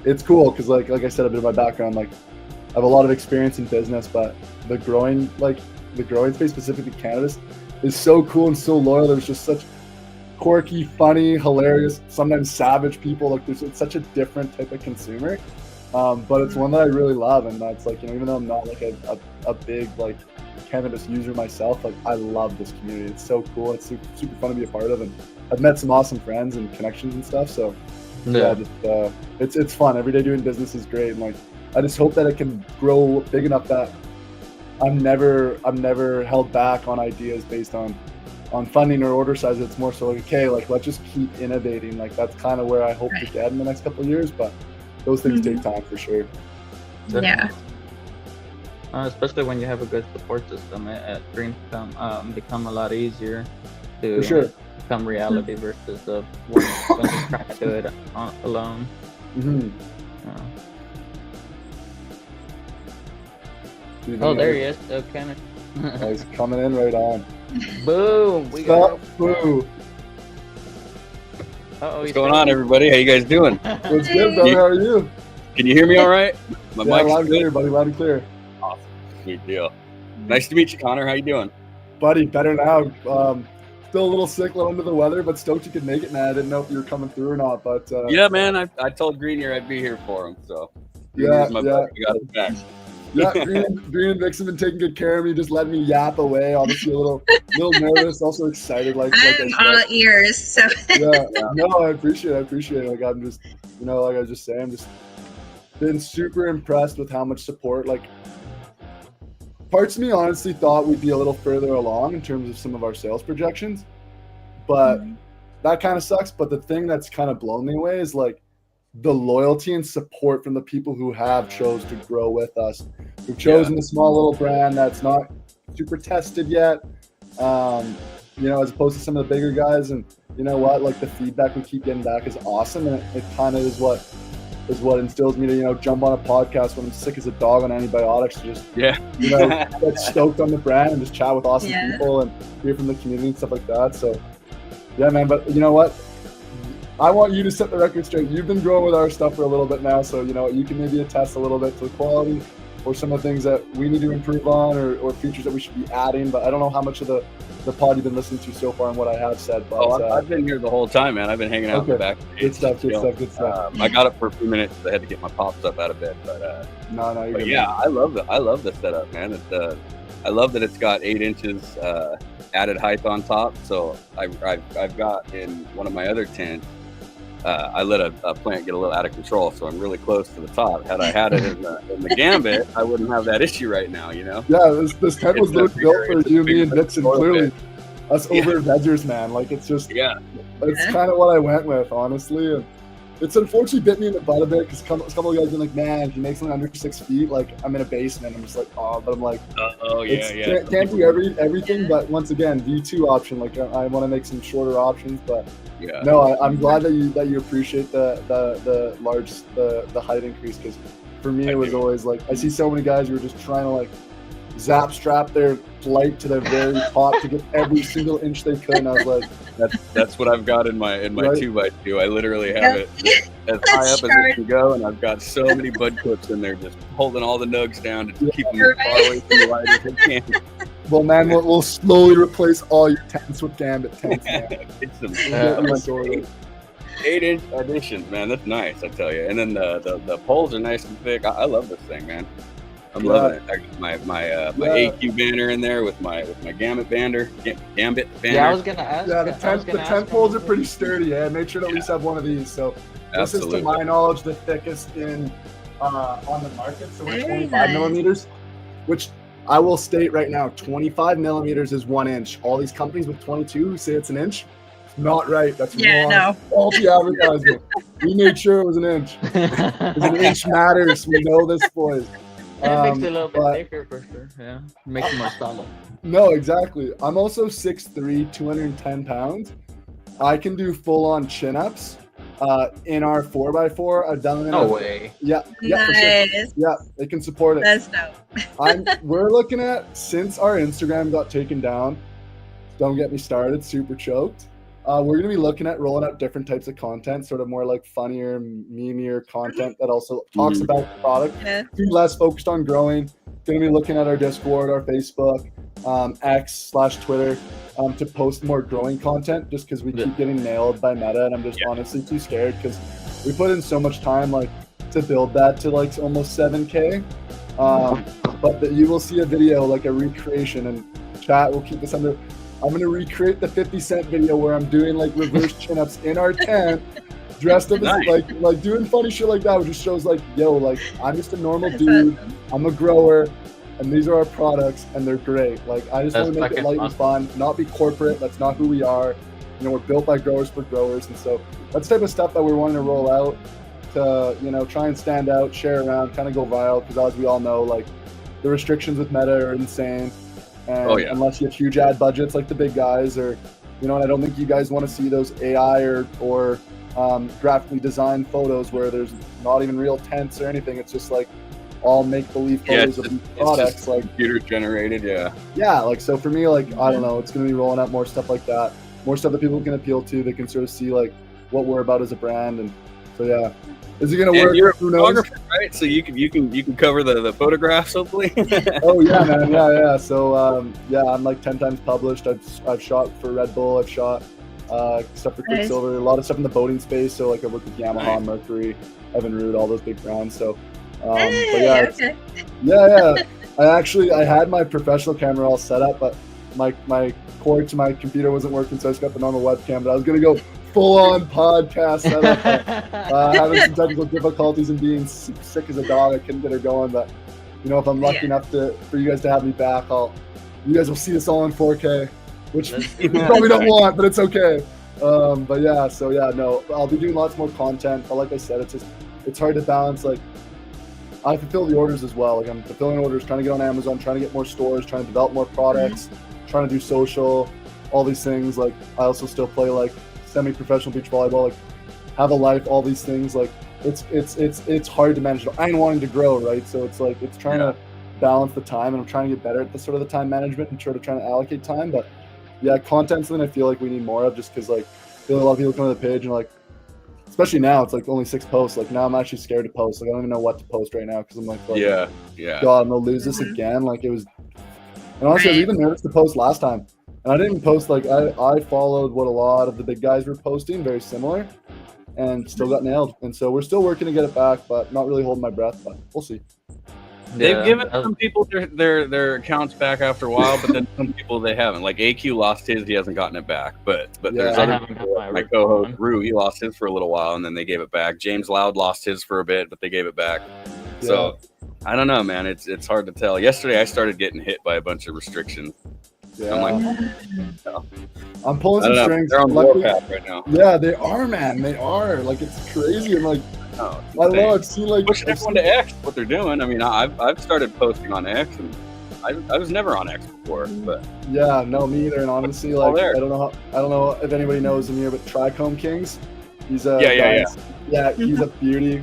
it's cool because, like I said, a bit of my background, like, I have a lot of experience in business, but the growing space, specifically cannabis, is so cool and so loyal. There's just such quirky, funny, hilarious, sometimes savage people. Like, it's such a different type of consumer. But it's one that I really love, and that's like, even though I'm not like a big like cannabis user myself, like, I love this community. It's so cool. It's super fun to be a part of, and I've met some awesome friends and connections and stuff. So it's fun. Every day doing business is great, and like, I just hope that it can grow big enough that I'm never held back on ideas based on funding or order size. It's more so like, okay, like, let's just keep innovating. Like, that's kind of where I hope to get in the next couple of years, but those things take time for sure. Yeah. Especially when you have a good support system, dreams become a lot easier to become reality versus when you're trying to do it alone. Oh, there he is. Okay. Oh, he's coming in right on. Boom. Boo. What's going on, everybody? How you guys doing? What's good, brother? How are you? Can you hear me all right? My mic's loud and clear, buddy. Loud and clear. Awesome. Sweet deal. Nice to meet you, Connor. How you doing? Buddy, better now. Still a little sick, a little under the weather, but stoked you could make it, man. I didn't know if you were coming through or not, but yeah, man. I told Green here I'd be here for him, so yeah. We got his back. Yeah, Green and Vix have been taking good care of me, just letting me yap away. Obviously a little nervous, also excited. Like I'm all ears. So yeah, no, I appreciate it. Like, I'm just, like I was just saying, I'm just been super impressed with how much support. Like, parts of me honestly thought we'd be a little further along in terms of some of our sales projections, but that kind of sucks. But the thing that's kind of blown me away is like the loyalty and support from the people who have chose to grow with us, who've chosen a small little brand that's not super tested yet, as opposed to some of the bigger guys. And you know what, like, the feedback we keep getting back is awesome, and it kind of is what instills me to, jump on a podcast when I'm sick as a dog on antibiotics, to just get stoked on the brand and just chat with awesome people and hear from the community and stuff like that. So yeah, man. But you know what, I want you to set the record straight. You've been growing with our stuff for a little bit now, so you can maybe attest a little bit to the quality or some of the things that we need to improve on, or features that we should be adding. But I don't know how much of the pod you've been listening to so far and what I have said. But I've been here the whole time, man. I've been hanging out in the back. Good stuff. I got up for a few minutes. I had to get my pops up out of bed, but no, you're good. Yeah, I love the setup, man. I love that it's got 8 inches added height on top. So I've got in one of my other tents, I let a plant get a little out of control, so I'm really close to the top. Had I had it in the Gambit, I wouldn't have that issue right now, Yeah, this tent was built for you, me, and Vixen. Clearly, us over veggers, man. Like, it's just it's kind of what I went with, honestly. And it's unfortunately bit me in the butt a bit, because a couple of guys been like, man, if you make something under 6 feet, like, I'm in a basement. I'm just like, but I'm like, can't do everything. But once again, V2 option. Like, I want to make some shorter options, but. Yeah. No, I'm glad that you appreciate the height increase, because for me it was always like, I see so many guys who are just trying to like zap strap their flight to the very top to get every single inch they could. And I was like, That's what I've got in my Right. 2x2. I literally have it as high up as it can go, and I've got so many bud clips in there, just holding all the nugs down to keep them as far away from the light as I can. well, man, we'll slowly replace all your tents with Gambit tents. Man. It's some We'll get you like sorted. 8-inch additions, man. That's nice, I tell you. And then the poles are nice and thick. I love this thing, man. I'm loving it. I got my AQ banner in there with my Gambit banner. Gambit banner. Yeah, I was gonna ask. Yeah, the tent poles are him. pretty sturdy. Yeah, make sure to at least have one of these. So this is, Absolutely. to my knowledge, the thickest in on the market. So we're Very 25 nice. millimeters, which I will state right now, 25 millimeters is 1 inch. All these companies with 22 who say it's an inch, it's not right. That's Yeah, wrong. no. Faulty advertisement. We made sure it was an inch. Because an inch matters. We know this, boys. It makes it a little bit but- thicker for sure. Yeah, makes it more solid. No, exactly. I'm also 6'3", 210 pounds. I can do full-on chin-ups. In our 4x4, I've done it. No way. Yeah, for sure. Nice. Yeah, they can support it. That's dope. We're looking at, since our Instagram got taken down, don't get me started, super choked. We're gonna be looking at rolling out different types of content, sort of more like funnier, memeier content that also talks about the product. Yeah. Be less focused on growing. Gonna be looking at our Discord, our Facebook, X/Twitter, to post more growing content, just because we keep getting nailed by Meta, and I'm just honestly too scared because we put in so much time, like, to build that to like almost 7K. But you will see a video, like a recreation, and chat will keep this under. I'm gonna recreate the 50 Cent video where I'm doing like reverse chin-ups in our tent, dressed up as Nice. like doing funny shit like that, which just shows like, yo, like I'm just a normal That's dude. awesome. I'm a grower, and these are our products, and they're great. Like I just want That's to make it fucking light and awesome. fun, not be corporate. That's not who we are. You know, we're built by growers for growers, and so that's the type of stuff that we're wanting to roll out to, you know, try and stand out, share around, kind of go viral. Because as we all know, like the restrictions with Meta are insane. And Oh, yeah. unless you have huge ad budgets like the big guys, or you know, and I don't think you guys want to see those AI or graphically designed photos where there's not even real tents or anything. It's just like all make believe Yeah, photos it's of these just products. Like computer generated. yeah, like so for me, like I don't know, it's gonna be rolling out more stuff like that, more stuff that people can appeal to. They can sort of see like what we're about as a brand, and so yeah, is it gonna And work? you're a Who knows? photographer, right? So you can cover the photographs, hopefully. Oh yeah, man, yeah. So yeah, I'm like 10 times published. I've shot for Red Bull. I've shot stuff for Nice. Quicksilver. A lot of stuff in the boating space. So like I worked with Yamaha, Nice. Mercury, Evinrude, all those big brands. So Hey, but yeah, okay. yeah. I had my professional camera all set up, but my cord to my computer wasn't working, so I just got the normal webcam. But I was gonna go full on podcast setup. But, having some technical difficulties and being sick as a dog, I couldn't get her going. But you know, if I'm lucky enough for you guys to have me back, you guys will see this all in 4K, which you probably don't want, but it's okay. But yeah, so yeah, no, I'll be doing lots more content. But like I said, it's hard to balance. Like I fulfill the orders as well. Like I'm fulfilling orders, trying to get on Amazon, trying to get more stores, trying to develop more products, trying to do social, all these things. Like I also still play like semi-professional beach volleyball, like have a life, all these things. Like it's hard to manage. I'm wanting to grow, right? So it's like it's trying to balance the time, and I'm trying to get better at the sort of the time management and sort of trying to allocate time. But yeah, content's something I feel like we need more of, just because like I feel a lot of people come to the page and like, especially now, it's like only 6 posts. Like now I'm actually scared to post. Like I don't even know what to post right now because I'm like, yeah. God, I'm gonna lose this again. Like it was, and honestly, I was even nervous to post last time, and I didn't post. Like I followed what a lot of the big guys were posting, very similar, and still got nailed. And so we're still working to get it back, but not really holding my breath. But we'll see. They've given some people their accounts back after a while, but then some people they haven't. Like AQ lost his, he hasn't gotten it back. But there's Yeah. I other haven't people, got my my original co-host one. Rue, he lost his for a little while and then they gave it back. James Loud lost his for a bit, but they gave it back. So I don't know, man. It's hard to tell. Yesterday I started getting hit by a bunch of restrictions. Yeah, I'm like, I'm pulling I some don't know. strings. They're on the Luckily- warpath right now. yeah, they are, man. They are. Like it's crazy, and like Oh, it's I don't know. insane. I've seen like Pushing I've everyone to X, what they're doing. I mean, I've started posting on X, and I was never on X before, but Yeah, no, me either. And honestly, all like there. I don't know if anybody knows him here, but Trichome Kings, he's a Yeah. yeah, he's a beauty.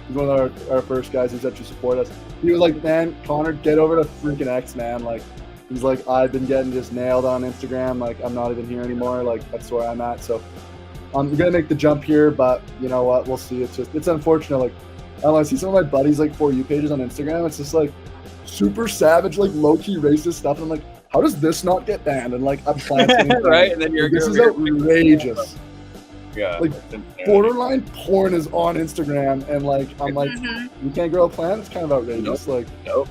He's one of our first guys who's actually support us. He was like, man, Connor, get over to freaking X, man. Like, he's like, I've been getting just nailed on Instagram. Like, I'm not even here anymore. Like, that's where I'm at. So I'm gonna make the jump here, but you know what? We'll see. It's unfortunate. Like, I don't know, I see some of my buddies like For You pages on Instagram. It's just like super savage, like low key racist stuff. And I'm like, how does this not get banned? And like, I'm planting right, and then you're this is outrageous. Yeah, Like, borderline porn is on Instagram, and like, I'm like, you can't grow a plant. It's kind of outrageous. Like, nope.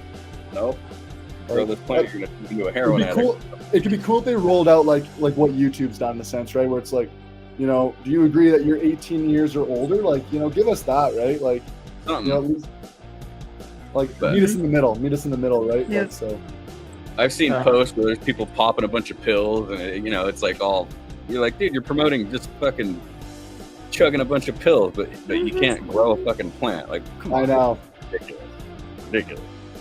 Grow this plant, you're gonna do a heroin addict. cool. It could be cool if they rolled out like what YouTube's done in a sense, right? Where it's like, you know, do you agree that you're 18 years or older? Like, you know, give us that, right? Like, you know, at least, like, meet us in the middle, right? Yeah. Like, so. I've seen posts where there's people popping a bunch of pills, and you know, it's like all you're like, dude, you're promoting just fucking chugging a bunch of pills, but you can't grow a fucking plant. Like, come on, I know, ridiculous.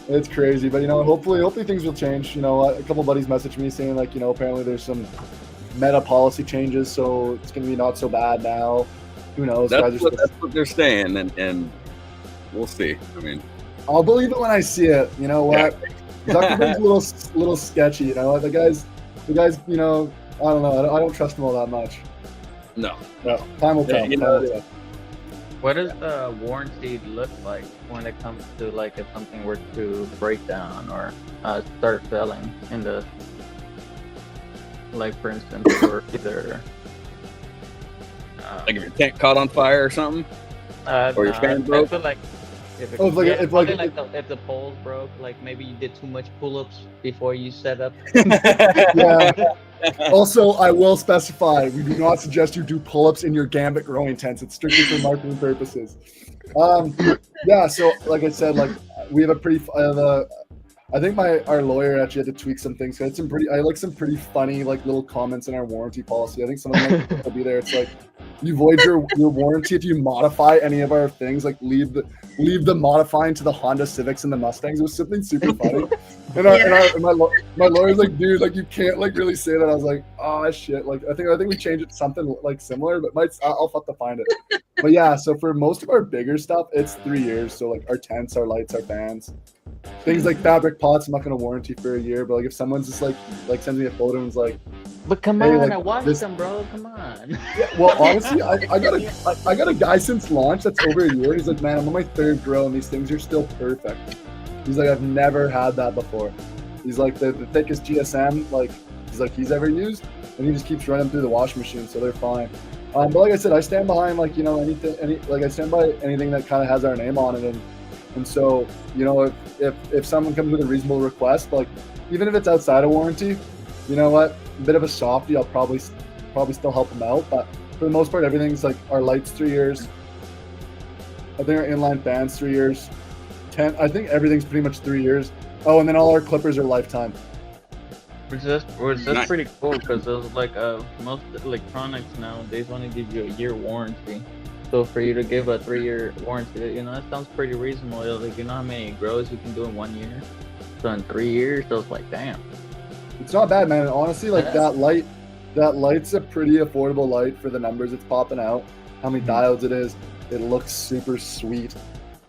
it's crazy, but you know, hopefully things will change. You know, a couple buddies messaged me saying like, you know, apparently there's some meta policy changes, so it's gonna be not so bad now. Who knows? That's what they're saying, and we'll see. I mean, I'll believe it when I see it. You know what? Zuckerberg's a little sketchy. You know, the guys, you know, I don't know. I don't trust him all that much. No. Time will tell. You know, What does the warranty look like when it comes to like if something were to break down or start failing in the, like for instance, or either like if your tank caught on fire or something, or your fan broke. I feel like if the poles broke, like maybe you did too much pull-ups before you set up. Yeah. Also, I will specify, we do not suggest you do pull-ups in your Gambit growing tents. It's strictly for marketing purposes. Yeah, so like I said, like we have a pretty, I think our lawyer actually had to tweak some things. So I like some pretty funny like little comments in our warranty policy. I think some of them will be there. It's like, you void your warranty if you modify any of our things, like leave the modifying to the Honda Civics and the Mustangs. It was something super funny. And my lawyer's like, dude, like you can't like really say that. I was like, oh shit. Like I think we changed it to something like similar, but I'll have to find it. But yeah, so for most of our bigger stuff, it's 3 years. So like our tents, our lights, our fans, things like fabric pots, I'm not gonna warranty for a year. But like if someone's just like sends me a photo and is like, but come hey, on, like, I watched them, bro. Come on. Yeah, well, honestly, I got a guy since launch that's over a year. He's like, man, I'm on my 3rd grow and these things are still perfect. He's like, I've never had that before. He's like the thickest GSM like he's ever used, and he just keeps running through the washing machine, so they're fine. But like I said, I stand behind like, you know, I stand by anything that kind of has our name on it, and so, you know, if someone comes with a reasonable request, like even if it's outside of warranty, you know what, a bit of a softie, I'll probably still help them out. But for the most part, everything's like our lights 3 years. I think our inline fans 3 years. I think everything's pretty much 3 years. Oh, and then all our clippers are lifetime. Which is Nice. pretty cool because there's like most electronics nowadays only give you a year warranty. So for you to give a 3-year warranty, you know, that sounds pretty reasonable. Like, you know how many grows you can do in 1 year? So in 3 years, so it's like, damn. It's not bad, man. Honestly, like that light's a pretty affordable light for the numbers it's popping out. How many diodes it is. It looks super sweet.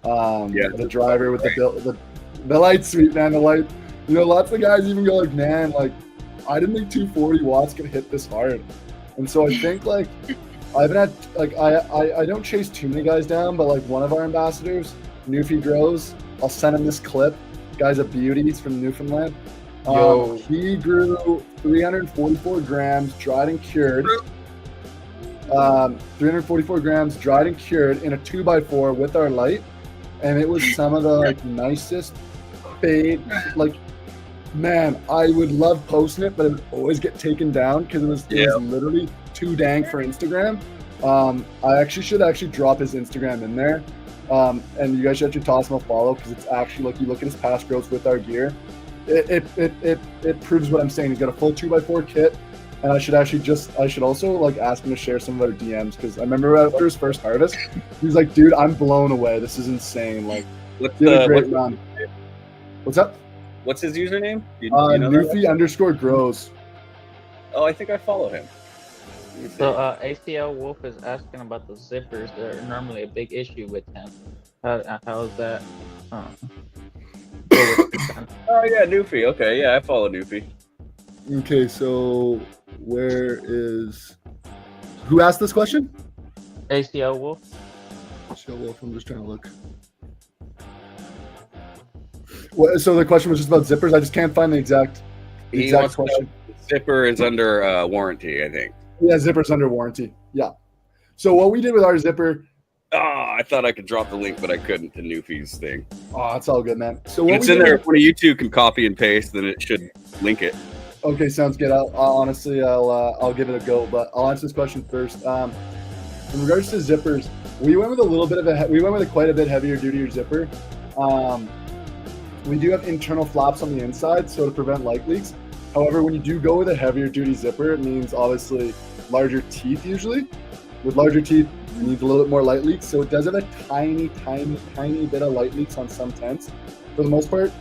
The driver with the light's sweet, man. The light, you know, lots of guys even go like, man, like I didn't think 240 watts could hit this hard. And so I think like I haven't had like I don't chase too many guys down, but like one of our ambassadors, Newfie Grows, I'll send him this clip. Guy's a beauty. He's from Newfoundland. He grew 344 grams dried and cured. 344 grams dried and cured in a 2x4 with our light, and it was some of the like nicest fade. Like, man, I would love posting it, but it would always get taken down because it was literally too dang for Instagram. I should drop his Instagram in there, and you guys should actually toss him a follow because it's actually like you look at his past growths with our gear. It proves what I'm saying. He's got a full 2x4 kit, and I should also like ask him to share some of our DMs because I remember after his first harvest, he was like, "Dude, I'm blown away. This is insane. Like, did a great run." What's up? What's his username? Do you know Newfie _grows. Oh, I think I follow him. So ACL Wolf is asking about the zippers. They're normally a big issue with him. How's that? Go with the- Oh yeah, Newfie. Okay, yeah, I follow Newfie. Okay, so who asked this question? ACL Wolf. So Wolf, I'm just trying to look. So the question was just about zippers. I just can't find the exact He wants to know question. if the zipper is under warranty, I think. Yeah, zipper's under warranty. Yeah. So what we did with our zipper, I thought I could drop the link, but I couldn't to Newfie's thing. it's all good, man. So When what it's we in did there. with- When you two can copy and paste, then it should link it. Okay, sounds good. I'll give it a go, but I'll answer this question first. In regards to zippers, we went with quite a bit heavier duty zipper. We do have internal flaps on the inside, so to prevent light leaks. However, when you do go with a heavier duty zipper, it means obviously larger teeth usually. With larger teeth, it needs a little bit more light leaks. So it does have a tiny bit of light leaks on some tents. For the most part,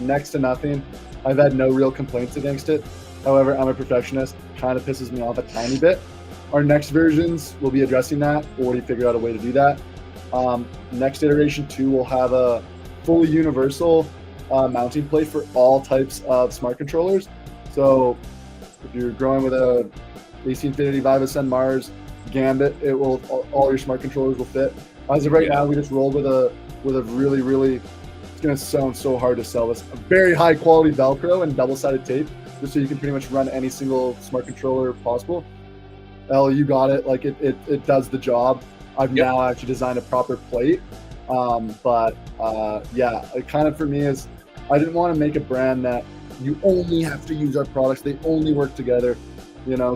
next to nothing. I've had no real complaints against it. However, I'm a perfectionist. Kind of pisses me off a tiny bit. Our next versions will be addressing that. We'll already figure out a way to do that. Next iteration 2 will have a fully universal mounting plate for all types of smart controllers. So if you're growing with a AC Infinity, Vivacen, Mars, Gambit, all your smart controllers will fit. As of right now, we just rolled with a really, it's gonna sound so hard to sell this, a very high quality Velcro and double-sided tape, just so you can pretty much run any single smart controller possible. You got it. Like it does the job. I've now actually designed a proper plate. It kind of for me is I didn't want to make a brand that you only have to use our products. They only work together,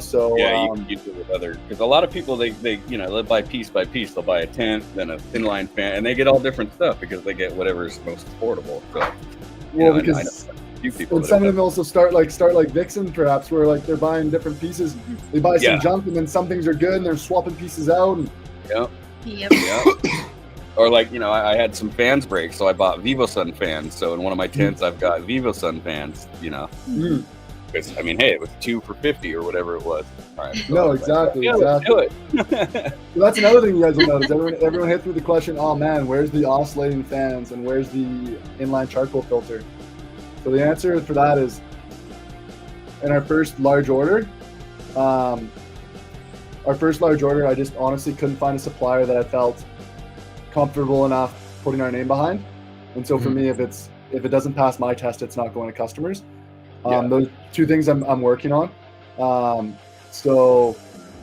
so Yeah, you do it with other, because a lot of people they'll buy piece by piece. They'll buy a tent, then a thin line fan, and they get all different stuff because they get whatever's most affordable. So, because I know a few people and that some of have them also start like Vixen, perhaps, where like they're buying different pieces. They buy some junk, and then some things are good, and they're swapping pieces out. And Yep. Yeah. Or like, I had some fans break, so I bought VivoSun fans. So in one of my tents, I've got VivoSun fans, Because, hey, it was 2 for $50 or whatever it was. All right, so no, exactly. let's do it. So that's another thing you guys will notice. Everyone hit through the question, oh man, where's the oscillating fans and where's the inline charcoal filter? So the answer for that is in our first large order. I just honestly couldn't find a supplier that I felt comfortable enough putting our name behind. And so for me, if it doesn't pass my test, it's not going to customers. Those two things I'm working on.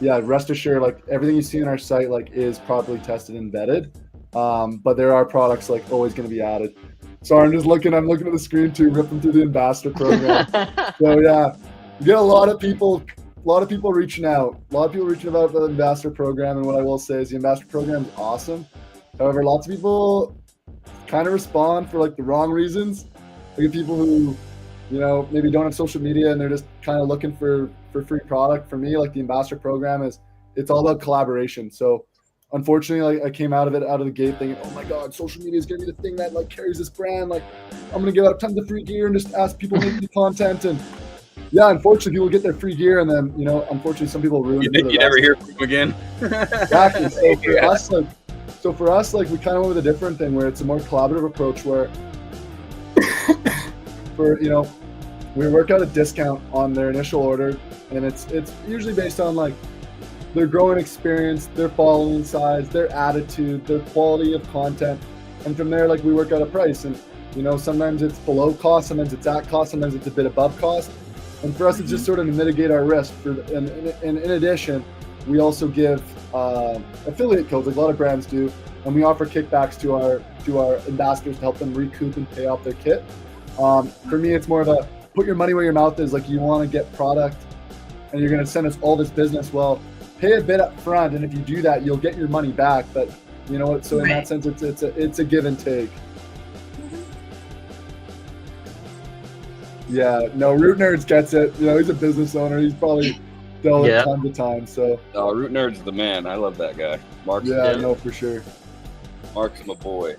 Rest assured, like everything you see on our site, is properly tested and vetted. But there are products always going to be added. Sorry, I'm looking at the screen too, ripping through the ambassador program. So yeah, you get a lot of people reaching out. A lot of people reaching about the ambassador program. And what I will say is the ambassador program is awesome. However, lots of people kind of respond for the wrong reasons. Like people who, maybe don't have social media and they're just kind of looking for free product. For me, the ambassador program it's all about collaboration. So unfortunately, I came out of the gate thinking, oh my God, social media is going to be the thing that carries this brand. I'm going to give out tons of free gear and just ask people to make the content. And yeah, unfortunately, people get their free gear and then, unfortunately, some people ruin it. You never hear from them again. Exactly. So for us, we kind of went with a different thing where it's a more collaborative approach where we work out a discount on their initial order, and it's usually based on their growing experience, their following size, their attitude, their quality of content, and from there we work out a price. And sometimes it's below cost, sometimes it's at cost, sometimes it's a bit above cost. And for us, it's just sort of to mitigate our risk. And in addition, we also give affiliate codes, like a lot of brands do, and we offer kickbacks to our ambassadors to help them recoup and pay off their kit. For me, it's more of a put your money where your mouth is. You want to get product, and you're going to send us all this business. Well, pay a bit up front, and if you do that, you'll get your money back. But you know what? So in that sense, it's a give and take. Yeah, no, Root Nerds gets it. He's a business owner. He's probably dealt with tons of time. So Root Nerds the man. I love that guy. Mark's no, for sure. Mark's my boy.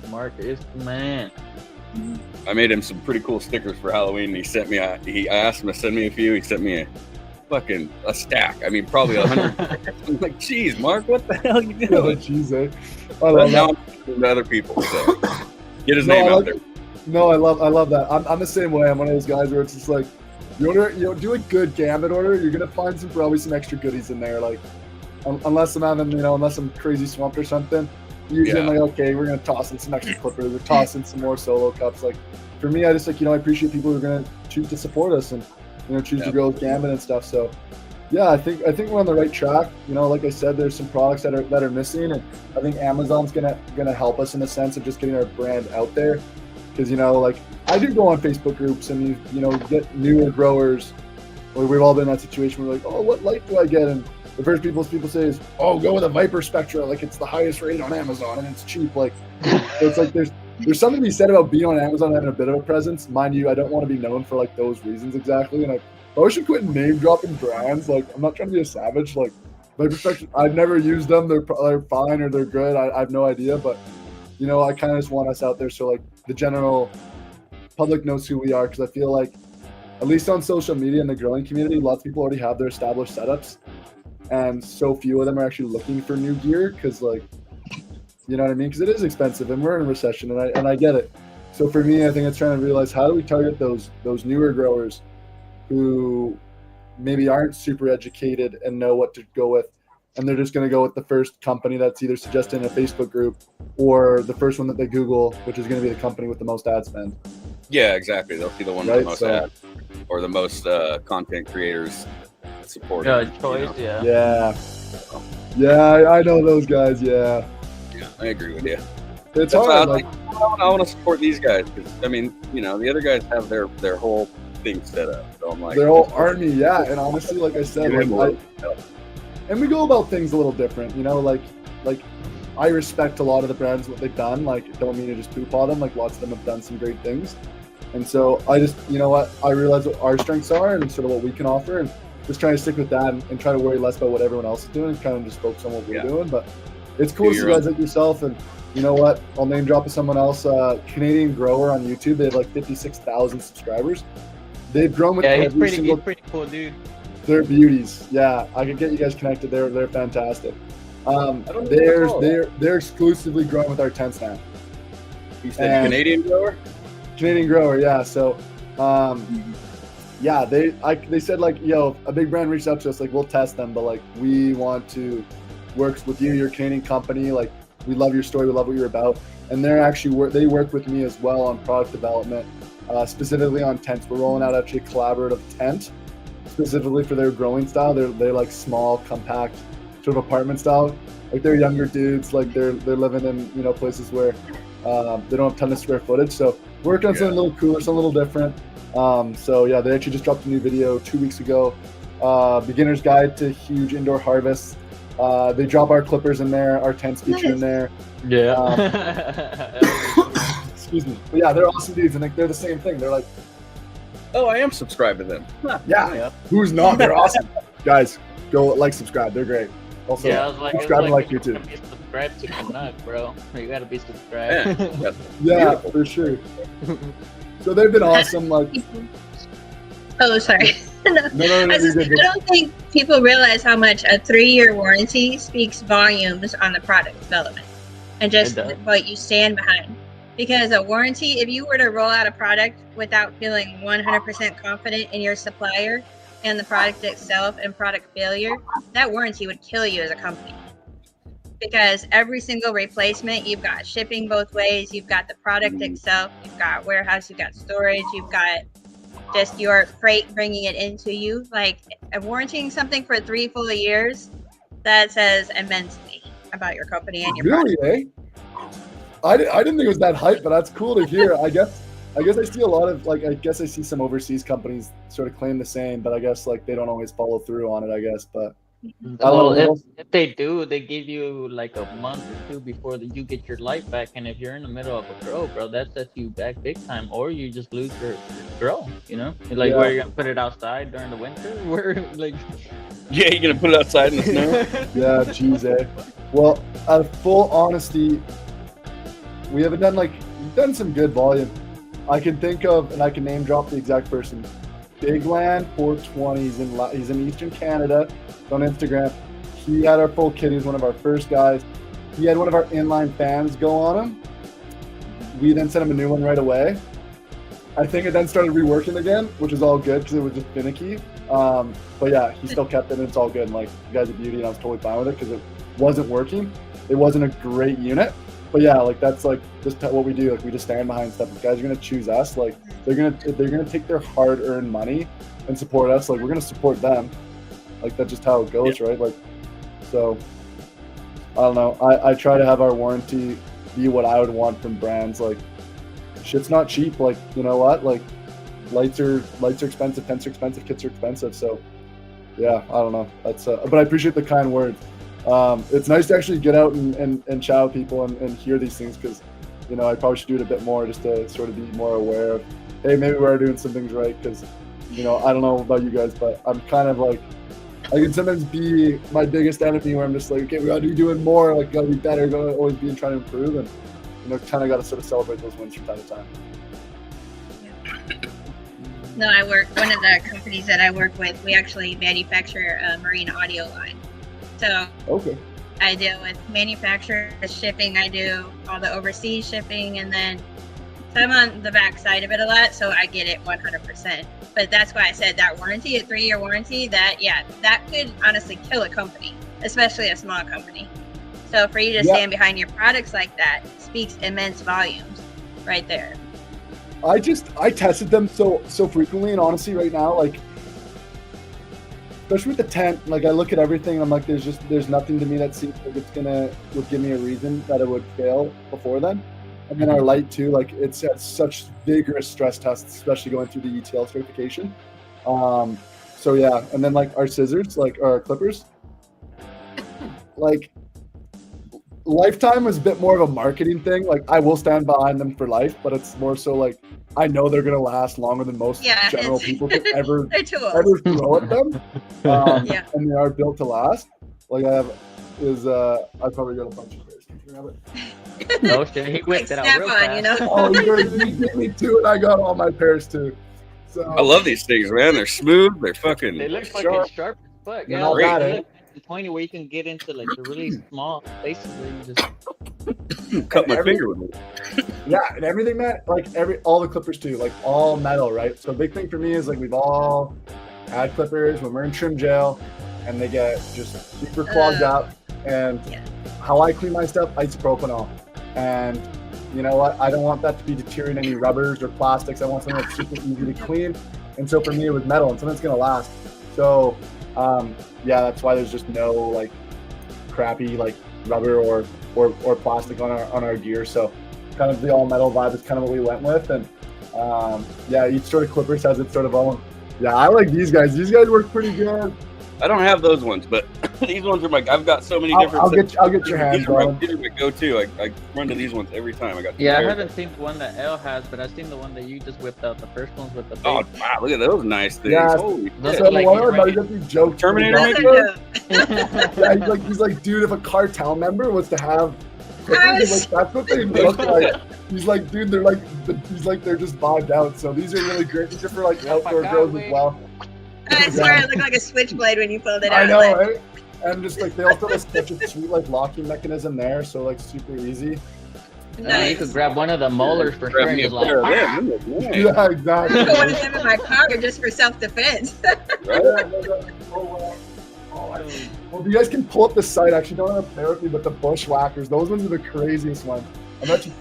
Mark is the man. I made him some pretty cool stickers for Halloween. He sent me. I asked him to send me a few. He sent me fucking a stack. I mean, probably 100. I'm like, geez, Mark, what the hell are you Oh, doing? jeez, eh? I But love now that. I'm talking to other people. So get his No, name I out like there. No, I love that. I'm the same way. I'm one of those guys where it's just like, do a good gambit order. You're gonna find probably some extra goodies in there. Like, unless I'm having, unless I'm crazy swamped or something. Usually I'm Yeah. like, okay, we're gonna toss in some extra clippers. We're tossing some more solo cups. Like, for me, I just like, I appreciate people who are gonna choose to support us and choose to Yep. go with gambit and stuff. So, yeah, I think we're on the right track. Like I said, there's some products that are missing, and I think Amazon's gonna help us in the sense of just getting our brand out there. Because like I do go on Facebook groups and you get newer growers. Or we've all been in that situation where we're like, oh, what light do I get? And the first people say is, oh, go with a Viper Spectra, like it's the highest rated on Amazon and it's cheap. Like, so it's like there's something to be said about being on Amazon and having a bit of a presence. Mind you, I don't want to be known for like those reasons exactly. And I probably should quit name dropping brands. Like, I'm not trying to be a savage. Like, Viper Spectra, I've never used them. They're fine or they're good. I have no idea, but I kind of just want us out there so like the general public knows who we are, because I feel like at least on social media in the growing community, lots of people already have their established setups, and so few of them are actually looking for new gear because, like, you know what I mean? Because it is expensive, and we're in a recession, and I get it. So for me, I think it's trying to realize, how do we target those newer growers who maybe aren't super educated and know what to go with, and they're just going to go with the first company that's either suggested in a Facebook group or the first one that they Google, which is going to be the company with the most ad spend. Yeah, exactly. They'll see the one with Right, the most so- ads or the most content creators support. Choice, yeah. Yeah, I know those guys. Yeah, Yeah, I agree with you. it's That's why I hard. was Like, I want to support these guys because I mean, the other guys have their whole thing set up. So I'm like, their whole army, yeah. And honestly, like I said, Give him like, more. and we go about things a little different, like I respect a lot of the brands, what they've done. Like, don't mean to just poop on them. Like, lots of them have done some great things. And so I just, I realize what our strengths are and sort of what we can offer, and just trying to stick with that and try to worry less about what everyone else is doing and kind of just focus on what we're Yeah. doing. But it's cool Do to see your guys like yourself. And you know what? I'll name drop someone else, Canadian Grower on YouTube. They have like 56,000 subscribers. They've grown with Yeah, he's every single. pretty cool, dude. They're beauties. Yeah, I can get you guys connected. They're fantastic. don't know what they're called. They're exclusively growing with our tents now. You said and- Canadian grower? Canadian Grower, yeah. So, yeah, they said like, yo, a big brand reached out to us, like, we'll test them, but like, we want to work with you, your Canadian company. Like, we love your story, we love what you're about, and they worked with me as well on product development, specifically on tents. We're rolling out actually a collaborative tent specifically for their growing style. They're like small, compact, sort of apartment style. Like, they're younger dudes, like they're living in places where they don't have a ton of square footage. So working on something a little cooler, something a little different. So yeah, they actually just dropped a new video 2 weeks ago. Beginner's Guide to Huge Indoor Harvests. They drop our clippers in there, our tents feature in there. Yeah. Excuse me. But yeah, they're awesome dudes, and like, they're the same thing. They're like, Oh, I am subscribed to them. yeah, who's not? They're awesome. Guys, go Subscribe. They're great. Also, Yeah, I was like, subscribe and like you too. Be subscribed to Canuck, bro. You gotta be subscribed. Yeah. Yeah, Beautiful. for sure. So they've been awesome. Like, Oh, sorry. No. no, I you're good. don't think people realize how much a 3-year warranty speaks volumes on the product development and just It does. what you stand behind. Because a warranty, if you were to roll out a product without feeling 100% confident in your supplier and the product itself and product failure, that warranty would kill you as a company. Because every single replacement, you've got shipping both ways, you've got the product itself, you've got warehouse, you've got storage, you've got just your freight bringing it into you. Like, warranting something for 3 full years, that says immensely about your company and your Really, product. eh? I didn't think it was that hype, but that's cool to hear. I guess I see a lot of, like, I guess I see some overseas companies sort of claim the same, but I guess like they don't always follow through on it, I guess. But Well, don't know. if they do, they give you like a month or 2 before you get your light back. And if you're in the middle of a grow, bro, that sets you back big time. Or you just lose your grow, Like, Yeah. where you're going to put it outside during the winter? Where, like... Yeah, you're gonna put it outside in the snow. yeah, geez, eh? Well, out of full honesty, we haven't done we've done some good volume. I can think of, and I can name drop the exact person. Bigland 420. He's in Eastern Canada. It's on Instagram. He had our full kit. He's one of our first guys. He had one of our inline fans go on him. We then sent him a new one right away. I think it then started reworking again, which is all good because it was just finicky. But yeah, he still kept it, and it's all good. And like, you guys are beauty, and I was totally fine with it because it wasn't working. It wasn't a great unit. But yeah, like that's like just what we do. Like we just stand behind stuff. If guys are gonna choose us, like they're gonna take their hard-earned money and support us. Like we're gonna support them. Like that's just how it goes, right? Like, so I don't know. I try to have our warranty be what I would want from brands. Like shit's not cheap. Like, you know what? Like lights are expensive, tents are expensive, kits are expensive. So yeah, I don't know. That's but I appreciate the kind words. It's nice to actually get out and chat with people and hear these things because, you know, I probably should do it a bit more just to sort of be more aware of, hey, maybe we're doing some things right because, you know, I don't know about you guys, but I'm kind of like, I can sometimes be my biggest enemy where I'm just like, okay, we gotta be doing more, like gotta be better, gotta always be trying to improve, and, you know, kind of gotta sort of celebrate those wins from time to time. No, one of the companies that I work with, we actually manufacture a marine audio line. So Okay. I deal with manufacturer shipping, I do all the overseas shipping, and then so I'm on the back side of it a lot, so I get it 100%. But that's why I said that warranty, a 3-year warranty, that could honestly kill a company, especially a small company. So for you to stand behind your products like that speaks immense volumes right there. I tested them so frequently, and honestly right now, like, especially with the tent, like I look at everything and I'm like, there's nothing to me that seems like would give me a reason that it would fail before then. And then our light too, like it's had such vigorous stress tests, especially going through the ETL certification. So yeah, and then like our scissors, like our clippers, like Lifetime was a bit more of a marketing thing. Like I will stand behind them for life, but it's more so like I know they're gonna last longer than most general people could ever throw at them. And they are built to last. Like I probably got a bunch of pairs. Can you grab it? Oh shit, he whipped it out real fast. You know? Oh, you gave me two, and I got all my pairs too. So I love these things, man. They're smooth. They're fucking. They look fucking sharp as fuck. Yeah, all bad, they look the pointy where you can get into like the really small places where you just cut my finger with it. Yeah, and everything, man. Like all the clippers too, like all metal, right? So a big thing for me is like we've all had clippers when we're in trim jail, and they get just super clogged up. And how I clean my stuff, isopropanol. And you know what? I don't want that to be deteriorating any rubbers or plastics. I want something that's super easy to clean. And so for me, it was metal, and something that's gonna last. So that's why there's just no like crappy like rubber or plastic on our gear. So kind of the all metal vibe is kind of what we went with. And each sort of clippers has its sort of own. Yeah, I like these guys. These guys work pretty good. I don't have those ones, but these ones are I've got so many different. I'll get your hands on. These are my go-to. I run to these ones every time. I haven't seen the one that L has, but I've seen the one that you just whipped out. The first ones with the big. Oh wow! Look at those nice things. Yeah, holy shit! So like one of my buddies joked. Terminator. Yeah, he's like, dude, if a cartel member was to have clippers, like that's what they look like. He's like, dude, they're just vibed out. So these are really great. These are for like outdoor girls as well. I swear it looked like a switchblade when you pulled it out. I know, right? And just like they also have such a sweet like locking mechanism there, so like super easy. Nice. You could grab one of the molars for sure. Yeah, exactly. I put one of them in my car just for self-defense. Well, you guys can pull up the site. Actually, don't have a pair with me, but the Bushwhackers, those ones are the craziest ones. I'm actually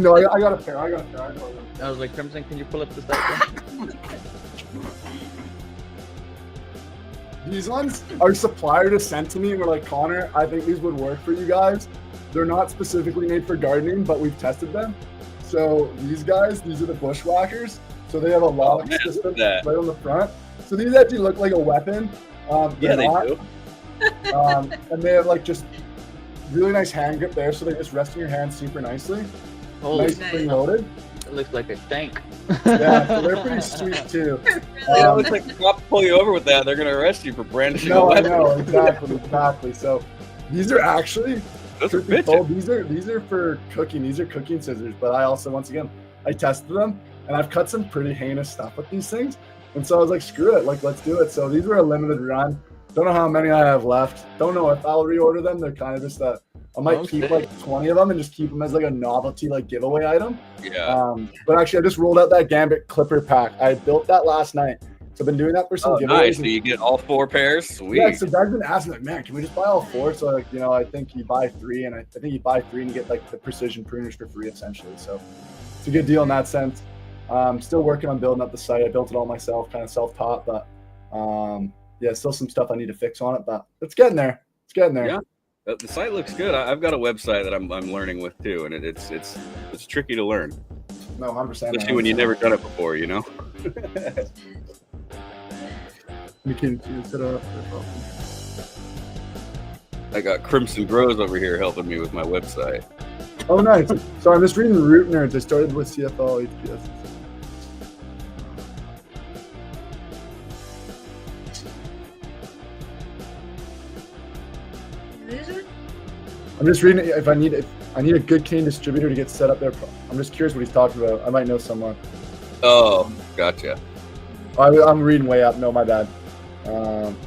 no, I got a pair. I was like, Crimson, can you pull up the site? These ones, our supplier just sent to me, and we're like, Connor, I think these would work for you guys. They're not specifically made for gardening, but we've tested them. So these are the Bushwhackers. So they have a lock system right on the front. So these actually look like a weapon. They do. And they have like just really nice hand grip there, so they just rest in your hand super nicely. Nice spring loaded. It looks like a tank. Yeah, so they're pretty sweet too. It looks like the cop pull you over with that. They're gonna arrest you for brandishing a weapon. I know, exactly. So these are actually cool. These are for cooking. These are cooking scissors. But I also, once again, I tested them, and I've cut some pretty heinous stuff with these things. And so I was like, screw it, like let's do it. So these were a limited run. Don't know how many I have left. Don't know if I'll reorder them. They're kind of just I might keep like 20 of them and just keep them as like a novelty like giveaway item. Yeah. But actually, I just rolled out that Gambit Clipper pack. I built that last night. So I've been doing that for some giveaways. Nice. So you get all 4 pairs? Sweet. Yeah, so guys been asking, like, man, can we just buy all 4? So, like, I think you buy 3, and I think you buy 3 and you get, like, the precision pruners for free, essentially. So it's a good deal in that sense. Still working on building up the site. I built it all myself, kind of self-taught, but, yeah, still some stuff I need to fix on it, but it's getting there. It's getting there. Yeah. The site looks good. I've got a website that I'm learning with, too, and it's tricky to learn. No, 100%. Especially when you've never done it before, You can set it up. I got Crimson Grows over here helping me with my website. Oh, nice. So I'm just reading Root Nerds. I started with CFL HPS. I'm just reading if I need a good cane distributor to get set up there. I'm just curious what he's talking about. I might know someone. Oh, gotcha. I'm reading way up. No, my bad. I'm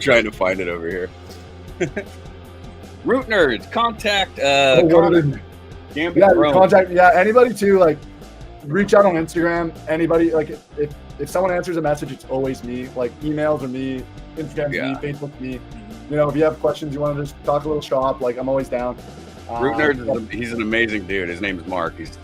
trying to find it over here. Root Nerds, contact Gambit contact anybody too. Like, reach out on Instagram. Anybody, like, if someone answers a message, it's always me. Like, emails are me, Instagram's me, Facebook's me. If you have questions, you want to just talk a little shop, like, I'm always down. Root Nerds, he's an amazing dude. His name is Mark. He's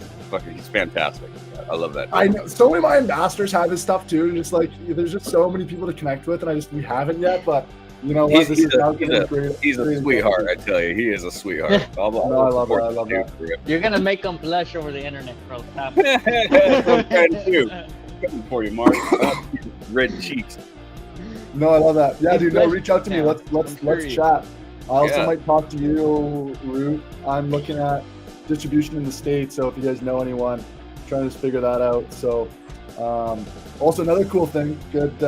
fantastic. I love that dude. I know so many of my ambassadors have his stuff too. And just like, there's just so many people to connect with, and we haven't yet. But he's a sweethart. I tell you, he is a sweetheart. I love that. You're gonna make them blush over the internet, bro. Stop. Coming for you, Mark. Red cheeks. No, I love that. Yeah, dude. No, reach out to me. Let's chat. I also might talk to you, Root. I'm looking at distribution in the States, so if you guys know anyone, trying to figure that out. So, also another cool thing, good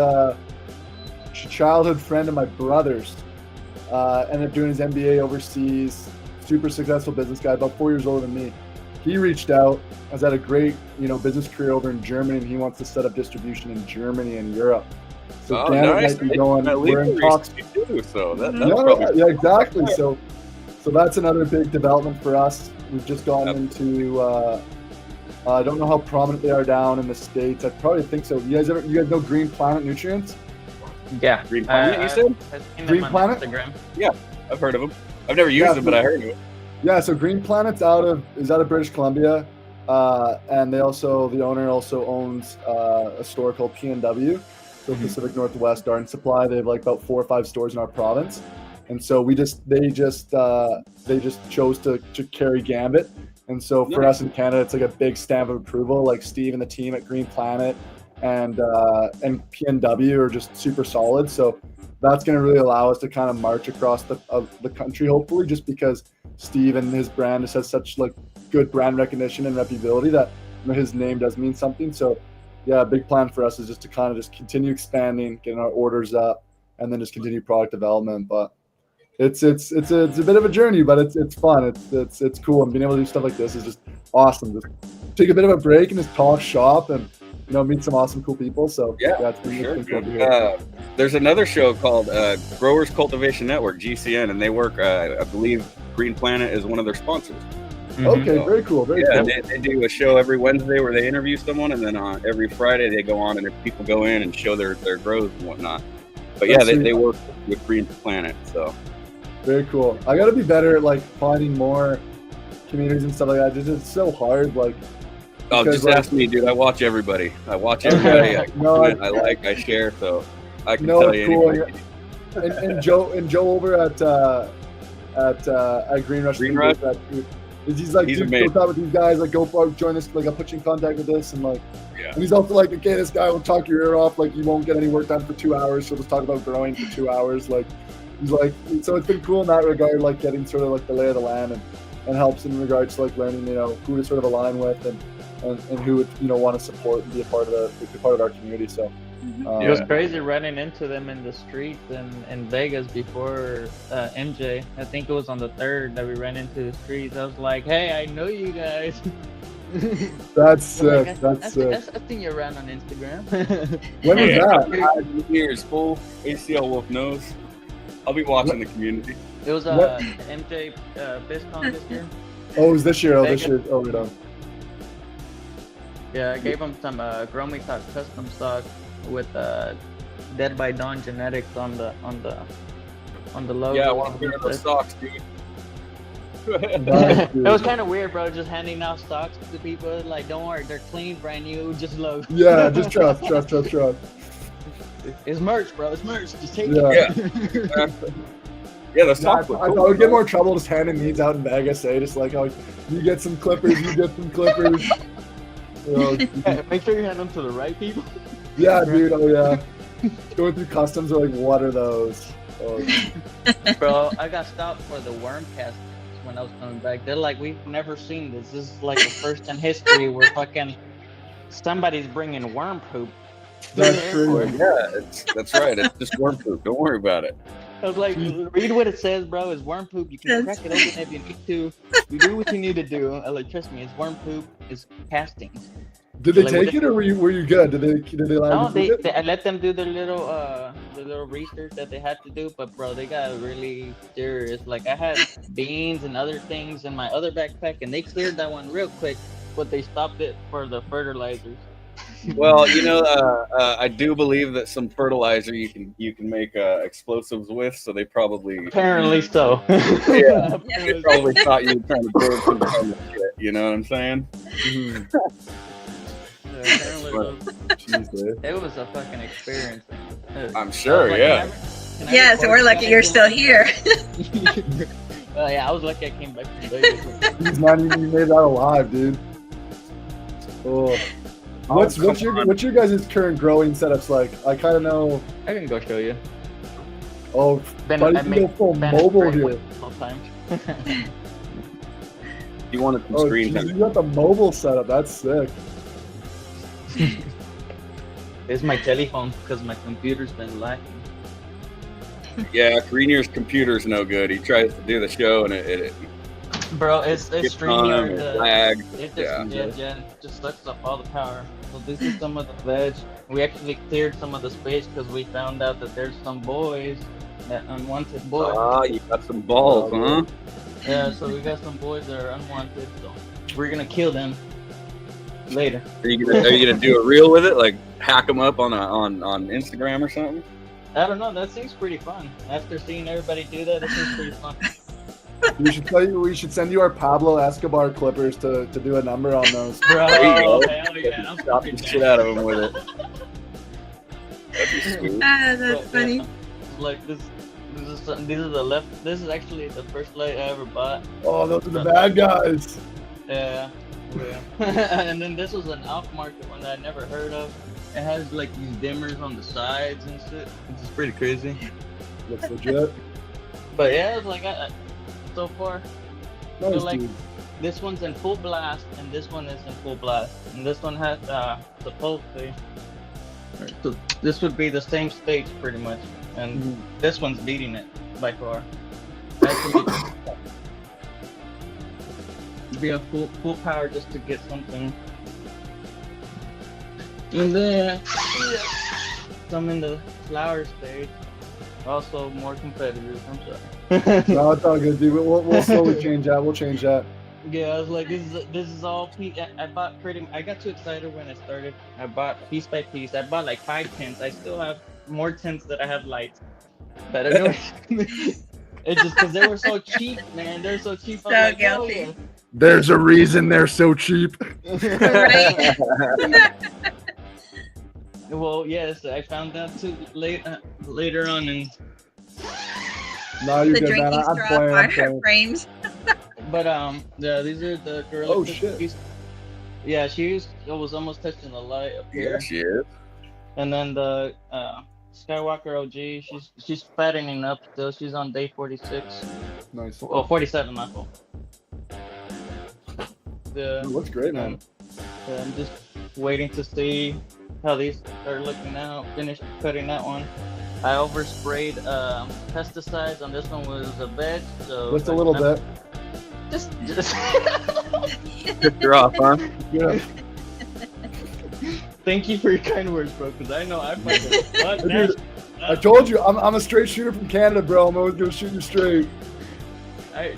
childhood friend of my brother's, ended up doing his MBA overseas, super successful business guy, about 4 years older than me. He reached out, has had a great, business career over in Germany, and he wants to set up distribution in Germany and Europe. So nice. Might be going, we're in talks. Too, so yeah, exactly. So that's another big development for us. We've just gone into, I don't know how prominent they are down in the States. I probably think so. You guys know Green Planet Nutrients? Yeah. Green Planet, you said? Green Planet? Instagram. Yeah, I've heard of them. I've never used them, but I heard of it. Yeah, so Green Planet's out of British Columbia. And the owner also owns a store called PNW, so Pacific Northwest Garden Supply. They have like about 4 or 5 stores in our province. And so they just chose to carry Gambit. And so for us in Canada, it's like a big stamp of approval. Like Steve and the team at Green Planet and PNW are just super solid. So that's going to really allow us to kind of march across the country, hopefully, just because Steve and his brand just has such like good brand recognition and reputability that his name does mean something. So yeah, a big plan for us is just to kind of just continue expanding, getting our orders up, and then just continue product development. But it's a bit of a journey, but it's fun. It's cool, and being able to do stuff like this is just awesome. Just take a bit of a break and just talk shop and meet some awesome cool people. So it's been cool to hear. There's another show called Growers Cultivation Network, GCN, and they work. I believe Green Planet is one of their sponsors. Okay, very cool. Very cool. They do a show every Wednesday where they interview someone, and then every Friday they go on and people go in and show their grows and whatnot. But yeah, they work with Green Planet, so. Very cool. I got to be better at like finding more communities and stuff like that. It's so hard. Like, just ask me, dude. I watch everybody. I I share, so I can tell you. Cool. And Joe over at Green Rush. He's like, dude, go talk with these guys. Like, go join this. Like, I'll put you in contact with this, and like, and he's also like, okay, this guy will talk your ear off. Like, you won't get any work done for 2 hours. So let's talk about growing for 2 hours. Like. He's like, so it's been cool in that regard, like getting sort of like the lay of the land and helps in regards to like learning, who to sort of align with and who would, want to support and be a part of our community. So it was crazy running into them in the street in Vegas before MJ. I think it was on the 3rd that we ran into the streets. I was like, hey, I know you guys. That's sick. Like, That's sick. I've seen you around on Instagram. When was Yeah, that? years full ACL Wolf knows. I'll be watching the community. It was What? MJ BizCon this year. Oh, it was this year. Oh, this Vegas. year. Oh, we're done. Yeah, I gave him some Gromy Talk custom stock with Dead by Dawn genetics on the logo. Yeah, I want to wear those socks, dude. Nice, It dude. was kind of weird, bro. Just handing out stocks to people. Like, don't worry, they're clean, brand new. Just logo. Yeah, just trust. It's merch, bro. It's merch. Just take Yeah. it. Yeah, the Yeah, I socks. thought I would get more trouble just handing these out in Vegas, eh? Just like, oh, you get some clippers, you get some clippers. You know, Make sure you hand them to the right people. yeah, dude. Oh, yeah. Going through customs, are like, what are those? Oh, Bro, I got stopped for the worm cast when I was coming back. They're like, we've never seen this. This is like the first in history where fucking somebody's bringing worm poop. to That's the true. airport. Yeah, that's right. It's just worm poop. Don't worry about it. I was like, read what it says, bro. It's worm poop. You can crack it open if you need to. You do what you need to do. I like, trust me, it's worm poop. It's casting. did they Like, take it or were you good? Did they allow No, you to take it? I let them do the little research that they had to do, but bro, they got really serious. Like, I had beans and other things in my other backpack, and they cleared that one real quick, but they stopped it for the fertilizers. Well, you know, I do believe that some fertilizer you can make explosives with, so they probably Apparently so. Yeah. they probably thought you were trying to build some kind of shit. You know what I'm saying? Mhm. Apparently so. Jeez, eh? It was a fucking experience. I'm sure. Like, Yeah. can I Yeah, so record we're lucky you're still here. Well, yeah, I was lucky I came back from Vegas. Jeez, man, you made that alive, dude. Oh. What's your guys' current growing setups like? I kind of know. I can go show you. Oh, Ben, buddy, I you make go full Ben mobile spray here. wood all time. You wanted some Oh, screen geez, time. you got the mobile setup. That's sick. This is my telephone because my computer's been lacking. Yeah, Greenier's computer's no good. He tries to do the show and it Bro, it's gets streaming on, it lags. It just, Yeah. it just sucks up all the power. So this is some of the veg. We actually cleared some of the space because we found out that there's some boys, that unwanted boys. Ah, you got some balls, huh? Yeah, so we got some boys that are unwanted. So we're gonna kill them later. Are you gonna do a reel with it? Like hack them up on Instagram or something? I don't know. That seems pretty fun. After seeing everybody do that, it seems pretty fun. We should send you our Pablo Escobar clippers to do a number on those. Bro, There you go. hell yeah, I'm Chop the fucking shit down. out of them with it. That'd be sweet. Ah, that's But, funny. yeah, like this is something. These are the left. This is actually the first light I ever bought. Oh, those are the bad guys. Yeah. And then this was an off-market one that I never heard of. It has like these dimmers on the sides and shit. It's just pretty crazy. Looks legit. But yeah, it's like so far. Nice, like- dude. This one's in full blast, and this one is in full blast. And this one has supposedly. So this would be the same stage pretty much, and Mhm. this one's beating it by far. Actually, be a full power just to get something. And then some in the flower stage. Also more competitors. I'm sorry. No, it's all good, dude. We'll slowly change that. We'll change that. Yeah, I was like, this is all. I bought I got too excited when it started. I bought piece by piece. I bought like 5 tents. I still have more tents that I have lights. But I know it's just because they were so cheap, man. They're so cheap. I was So like, hell guilty. There's a reason they're so cheap. Right? Well, yes, I found out too later on, and No, you're The good, man. drinking I'm straw playing. I'm fire playing. frames. but yeah, these are the Gorilla Oh, Clip shit. piece. Yeah, was almost touching the light up Yeah, here. she is. And then the Skywalker OG, she's fattening up still. She's on day 46. Nice. Oh, 47, my fault. Dude, looks great, man. I'm just waiting to see how these are looking out. Finished cutting that one. I oversprayed pesticides on this one was a veg. So Just a little bit. Just You're off, huh? Yeah. Thank you for your kind words, bro. Because I know I fucking fuck that. Dude, I told you, I'm a straight shooter from Canada, bro. I'm always gonna shoot you straight.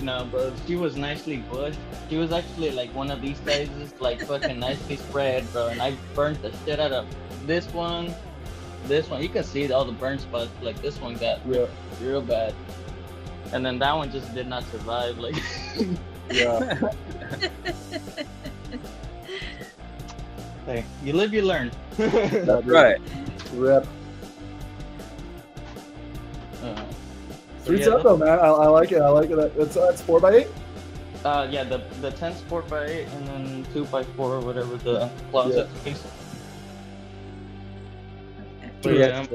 No, bro. She was nicely bushed. She was actually like one of these sizes, like fucking nicely spread, bro. And I burnt the shit out of this one. You can see all the burn spots. Like this one got Yeah. real bad, and then that one just did not survive. Like, Yeah. hey, you live, you learn. That's Right. Rip. So Sweet yeah, stuff though, man. I like it. I like it. That's 4x8. yeah, the 10 4x8 and then 2x4, whatever the closet piece. But yeah,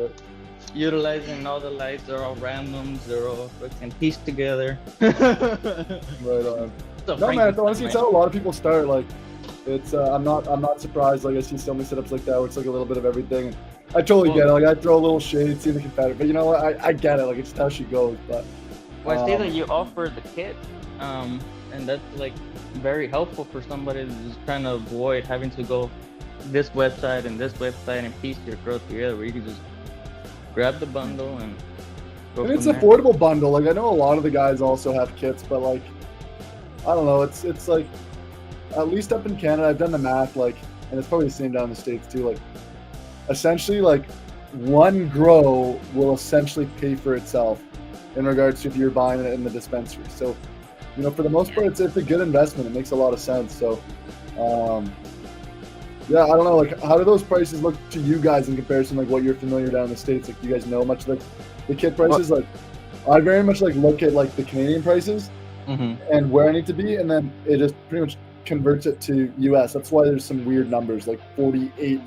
utilizing all the lights, they're all randoms, they're all fucking pieced together. Right on. So No, man. Honestly, Frankenstein, it's how a lot of people start. Like, it's I'm not surprised. Like, I see so many setups like that where it's like a little bit of everything. And I totally get it. Like, I throw a little shade, see the competitor, but you know what? I get it. Like, it's how she goes. But Well, I see that you offer the kit, and that's like very helpful for somebody who's trying to avoid having to go this website and piece your growth together, where you can just grab the bundle and go and it's from there. affordable bundle. Like, I know a lot of the guys also have kits, but like, I don't know. It's like, at least up in Canada, I've done the math. Like, and it's probably the same down in the States too. Like, essentially, like, one grow will essentially pay for itself in regards to if you're buying it in the dispensary. So, you know, for the most part, it's a good investment. It makes a lot of sense. So, yeah, I don't know. Like, how do those prices look to you guys in comparison? Like, what you're familiar down in the States? Like, do you guys know much like the kit prices? Like, I very much like look at like the Canadian prices and where I need to be, and then it just pretty much converts it to US. That's why there's some weird numbers like 48,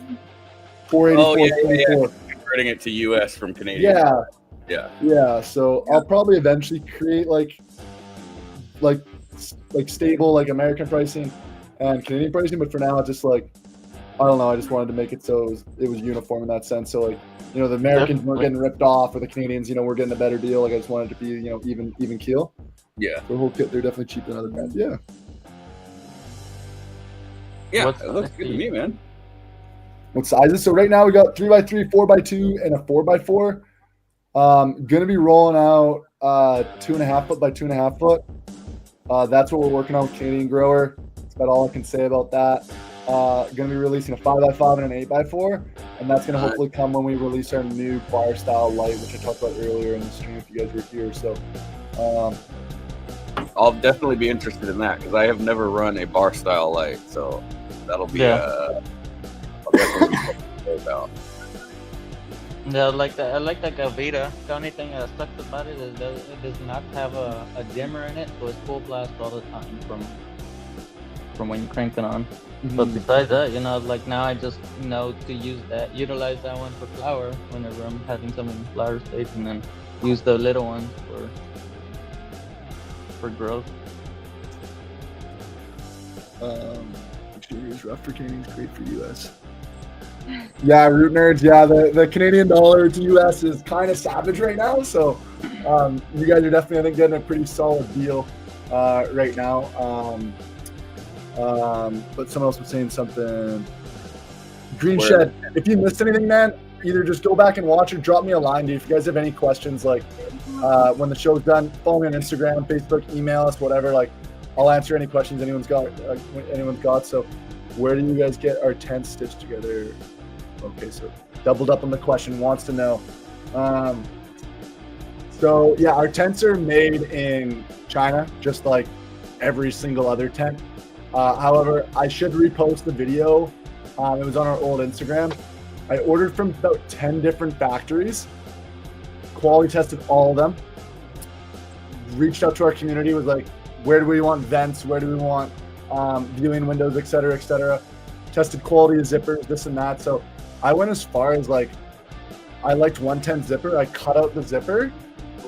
484, Oh, yeah. 24. Converting it to US from Canadian. Yeah. Yeah. Yeah, so I'll probably eventually create like stable like American pricing and Canadian pricing, but for now it's just like, I don't know, I just wanted to make it so it was uniform in that sense. So like, you know, the Americans weren't getting ripped off, or the Canadians, you know, we're getting a better deal. Like, I just wanted it to be, you know, even keel. Yeah. The whole kit, they're definitely cheaper than other brands. Yeah. Yeah. What's It looks good to me, man. What sizes? So right now we got 3x3, 4x2, and a 4x4. Gonna be rolling out 2.5 foot by 2.5 foot. That's what we're working on with Canadian Grower. That's about all I can say about that. Gonna be releasing a 5x5 and an 8x4, and that's gonna hopefully come when we release our new bar style light, which I talked about earlier in the stream if you guys were here. So I'll definitely be interested in that because I have never run a bar style light, so that'll be I'll definitely be excited about. Yeah, I like that Gavita. The only thing that sucks about it is that it does not have a dimmer in it, so it's full blast all the time from when you crank it on. But besides that, you know, like now I just know to utilize that one for flower whenever I'm having some in flower stage, and then use the little ones for growth. Exterior is rough for Canadians, great for US. Yeah, root nerds. Yeah, the Canadian dollar to US is kind of savage right now. So you guys are definitely, I think, getting a pretty solid deal right now. But someone else was saying something. Green Shed. If you missed anything, man, either just go back and watch or drop me a line, dude. If you guys have any questions, like when the show's done, follow me on Instagram, Facebook, email us, whatever. Like, I'll answer any questions anyone's got. So, where do you guys get our tents stitched together? Okay, so doubled up on the question. Wants to know. So yeah, our tents are made in China, just like every single other tent. However, I should repost the video. It was on our old Instagram. I ordered from about 10 different factories, quality tested all of them, reached out to our community, was like, where do we want vents? Where do we want viewing windows, et cetera, et cetera. Tested quality of zippers, this and that. So I went as far as like, I liked 110 zipper. I cut out the zipper.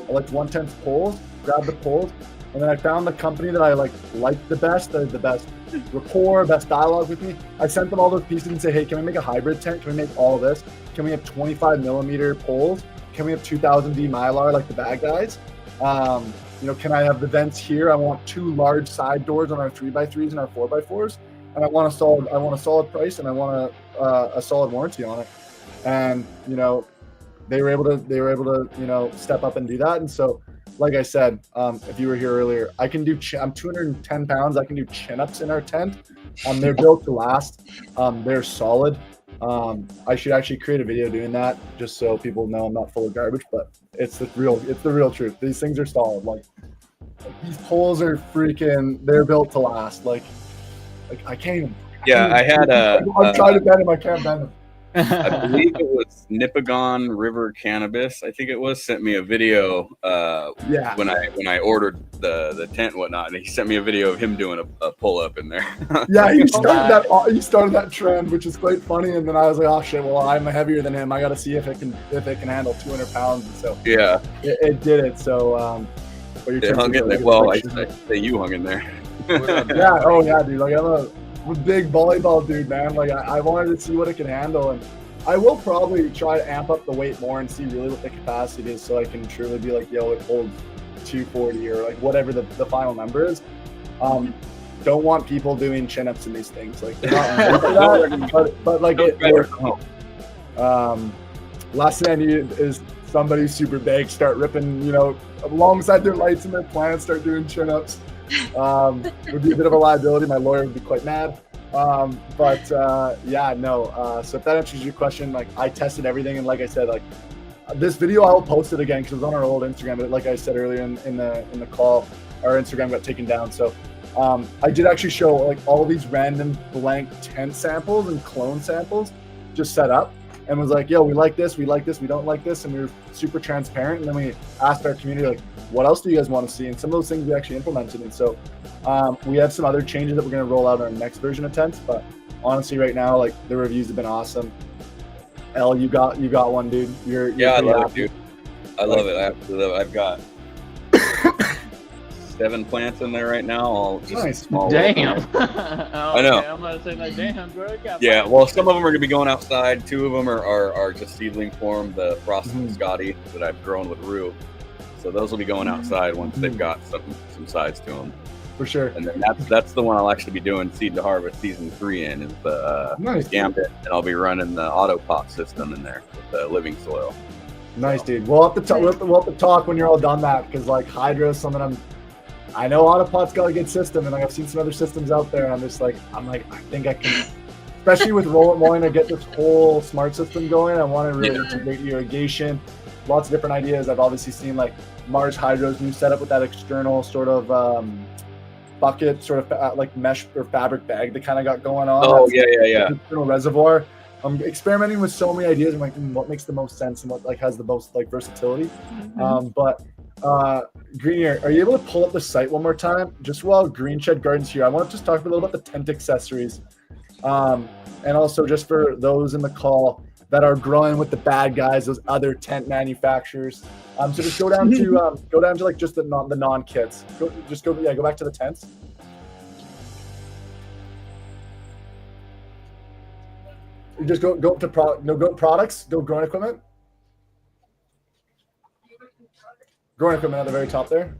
I liked 110 poles, grabbed the poles, and then I found the company that I liked the best, the best rapport, best dialogue with me. I sent them all those pieces and say, hey, can we make a hybrid tent? Can we make all this? Can we have 25 millimeter poles? Can we have 2000D Mylar like the bad guys? Can I have the vents here? I want 2 large side doors on our 3x3s and our 4x4s, and I want a solid price, and I want a solid warranty on it. And they were able to step up and do that. And so, like I said, if you were here earlier, I can do. I'm 210 pounds. I can do chin-ups in our tent. They're built to last. They're solid. I should actually create a video doing that just so people know I'm not full of garbage, but it's the real truth. These things are solid. Like these poles are freaking. They're built to last. Like I can't even. Yeah, I had a. I'm trying to bend them. I can't bend them. I believe it was Nipigon River Cannabis. I think it was sent me a video. When I ordered the tent and whatnot, and he sent me a video of him doing a pull up in there. Yeah, he started that trend, which is quite funny. And then I was like, oh shit, well I'm heavier than him. I got to see if it can handle 200 pounds. And so yeah, it did it. So it hung in there. Well, I say you hung in there. Yeah. Oh yeah, dude. Like I'm a big volleyball dude, man. Like I wanted to see what it can handle, and I will probably try to amp up the weight more and see really what the capacity is, so I can truly be like, yo, it holds 240 or like whatever the final number is. Don't want people doing chin-ups in these things. Like they're not that, but like it works. Last thing I need is somebody super big start ripping, alongside their lights and their plants, start doing chin-ups. Would be a bit of a liability. My lawyer would be quite mad. So if that answers your question, like I tested everything, and like I said, like this video I'll post it again because it was on our old Instagram, but like I said earlier in the call, our Instagram got taken down. So I did actually show like all these random blank tent samples and clone samples just set up, and was like, yo, we like this, we don't like this, and we were super transparent. And then we asked our community, like, what else do you guys want to see? And some of those things we actually implemented. And so we have some other changes that we're going to roll out in our next version of tents. But honestly, right now, like the reviews have been awesome. Elle, you got one, dude. You're I love it, dude. I love it. I absolutely love it. I've got 7 plants in there right now. All just Nice. small. Damn. I know. I'm gonna say like, damn, bro. Yeah, well, some of them are gonna be going outside. 2 of them are just seedling form, the Frost and Scotty that I've grown with Rue. So those will be going outside once they've got some size to them. For sure. And then that's the one I'll actually be doing seed to harvest season 3 in, is the Nice. Gambit, and I'll be running the auto pot system in there with the living soil. Nice, dude. We'll have to talk when you're all done that, because like hydro is something I know Autopot's got a good system, and like I've seen some other systems out there, and I'm like, I think I can, especially with wanting to get this whole smart system going. I want to really integrate irrigation, lots of different ideas. I've obviously seen like Mars Hydro's new setup with that external sort of bucket, sort of like mesh or fabric bag they kind of got going on. Oh, yeah. External reservoir. I'm experimenting with so many ideas. I'm like, what makes the most sense and what like has the most like versatility. Greenier, are you able to pull up the site one more time? Just while Green Shed Gardens here, I want to just talk a little about the tent accessories. And also just for those in the call that are growing with the bad guys, those other tent manufacturers. So just go down to like just the non kits. Go back to the tents. Just go to products, go growing equipment. Growing equipment at the very top there.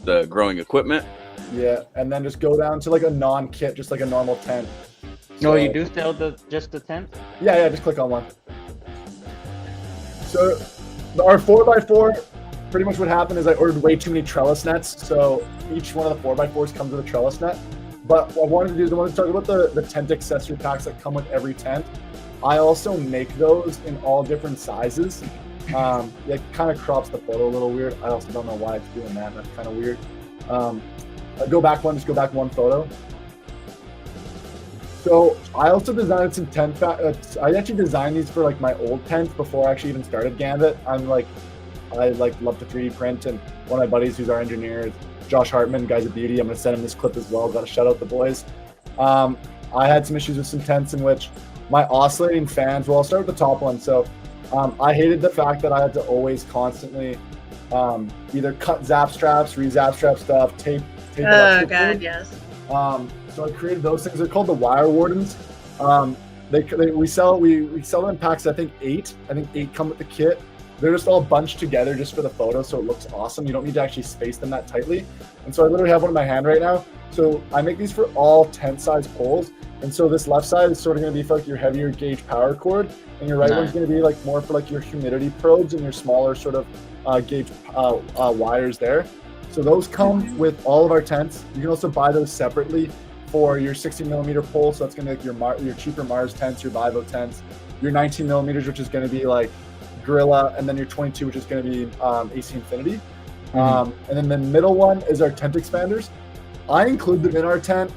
The growing equipment. Yeah, and then just go down to like a non-kit, just like a normal tent. No, you do sell just the tent? Yeah, just click on one. So our 4x4, pretty much what happened is I ordered way too many trellis nets, so each one of the 4x4s comes with a trellis net. But what I wanted to do is I wanted to talk about the tent accessory packs that come with every tent. I also make those in all different sizes. It kind of crops the photo a little weird. I also don't know why it's doing that. That's kind of weird. Go back one photo. So I also designed some tent. I actually designed these for like my old tents before I actually even started Gambit. I love to 3D print, and one of my buddies who's our engineer, Josh Hartman, Guys of Beauty. I'm gonna send him this clip as well. Got to shout out the boys. I had some issues with some tents in which my oscillating fans. Well, I'll start with the top one. So I hated the fact that I had to always constantly either cut zap straps, re-zap strap stuff, tape. Oh God, yes. So I created those things. They're called the Wire Wardens. We sell them in packs. I think 8 come with the kit. they're just all bunched together just for the photo, so it looks awesome. You don't need to actually space them that tightly. And so I literally have one in my hand right now. So I make these for all tent size poles. And so this left side is sort of going to be for like your heavier gauge power cord, and your right one's going to be like more for like your humidity probes and your smaller sort of gauge wires there. So those come with all of our tents. You can also buy those separately for your 60 millimeter pole. So that's going to be like your cheaper Mars tents, your Vivo tents, your 19 millimeters, which is going to be like Gorilla, and then your 22, which is going to be AC Infinity. And then the middle one is our tent expanders. I include them in our tent.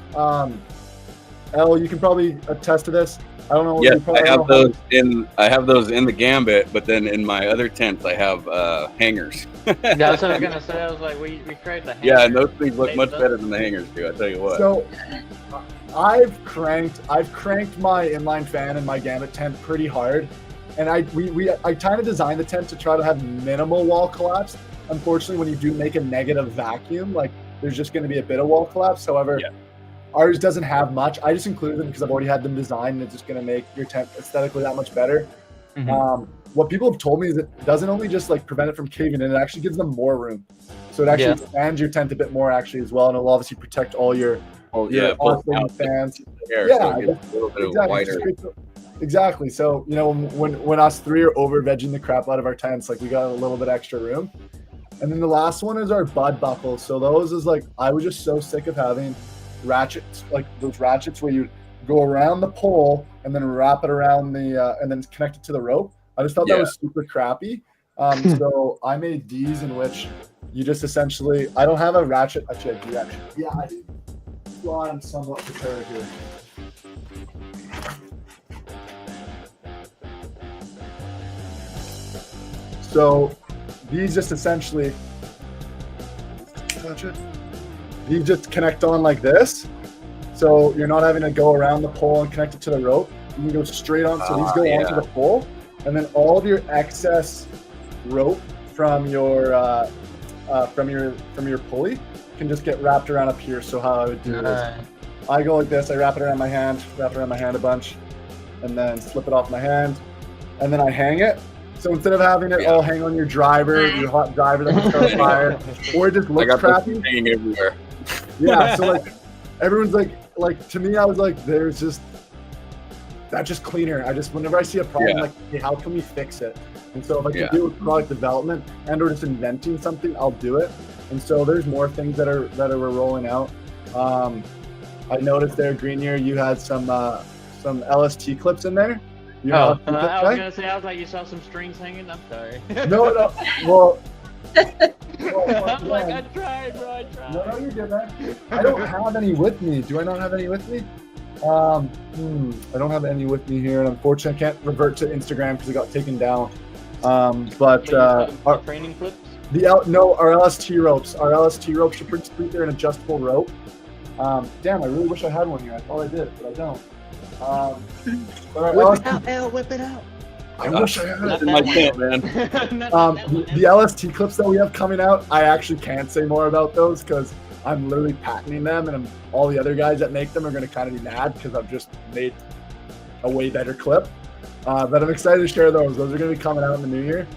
Elle, you can probably attest to this. I don't know. Yeah, I have those in the Gambit, but then in my other tents I have hangers. That's what I was gonna say. I was like, we created the hangers. Yeah, and those things look much better than the hangers do. I tell you what. So I've cranked my inline fan in my Gambit tent pretty hard, and I kind of designed the tent to try to have minimal wall collapse. Unfortunately, when you do make a negative vacuum, like there's just going to be a bit of wall collapse. However, ours doesn't have much. I just included them because I've already had them designed, and it's just going to make your tent aesthetically that much better. What people have told me is it doesn't only just like prevent it from caving in, it actually gives them more room. So it actually expands your tent a bit more actually as well, and it'll obviously protect all your fans. Exactly. So, you know, when us three are over vegging the crap out of our tents, like we got a little bit extra room. And then the last one is our bud buckles. So those is like, I was just so sick of having ratchets, like those ratchets where you go around the pole and then wrap it around the, and then connect it to the rope. I just thought that was super crappy. So I made these in which you just essentially, I don't have a ratchet. Actually, I do actually. Yeah, I do. Well, I'm somewhat prepared here. So these just essentially, these just connect on like this. So you're not having to go around the pole and connect it to the rope. You can go straight on. So these go onto the pole, and then all of your excess rope from your pulley can just get wrapped around up here. So how I would do is I go like this. I wrap it around my hand a bunch, and then slip it off my hand, and then I hang it. So instead of having it all hang on your driver, your hot driver that can start a fire, or it just looks crappy. Hanging everywhere. Yeah, so like everyone's like to me, I was like, that's just cleaner. Whenever I see a problem, like, hey, how can we fix it? And so if I can do it with product development and or just inventing something, I'll do it. And so there's more things that we're rolling out. I noticed there, Greenier, you had some LST clips in there. I was gonna say, I was like, you saw some strings hanging. I'm sorry. No. Well, I'm like, I tried, bro. I tried. No, you're good, man. I don't have any with me. Do I not have any with me? I don't have any with me here, and unfortunately, I can't revert to Instagram because it got taken down. But our training clips. Our LST ropes. Our LST ropes are pretty sweet. They're an adjustable rope. Damn, I really wish I had one here. I thought I did, but I don't. Whip it out. I wish I had it. In my tent, man. The LST clips that we have coming out, I actually can't say more about those because I'm literally patenting them, and all the other guys that make them are going to kind of be mad because I've just made a way better clip. But I'm excited to share those. Those are going to be coming out in the new year.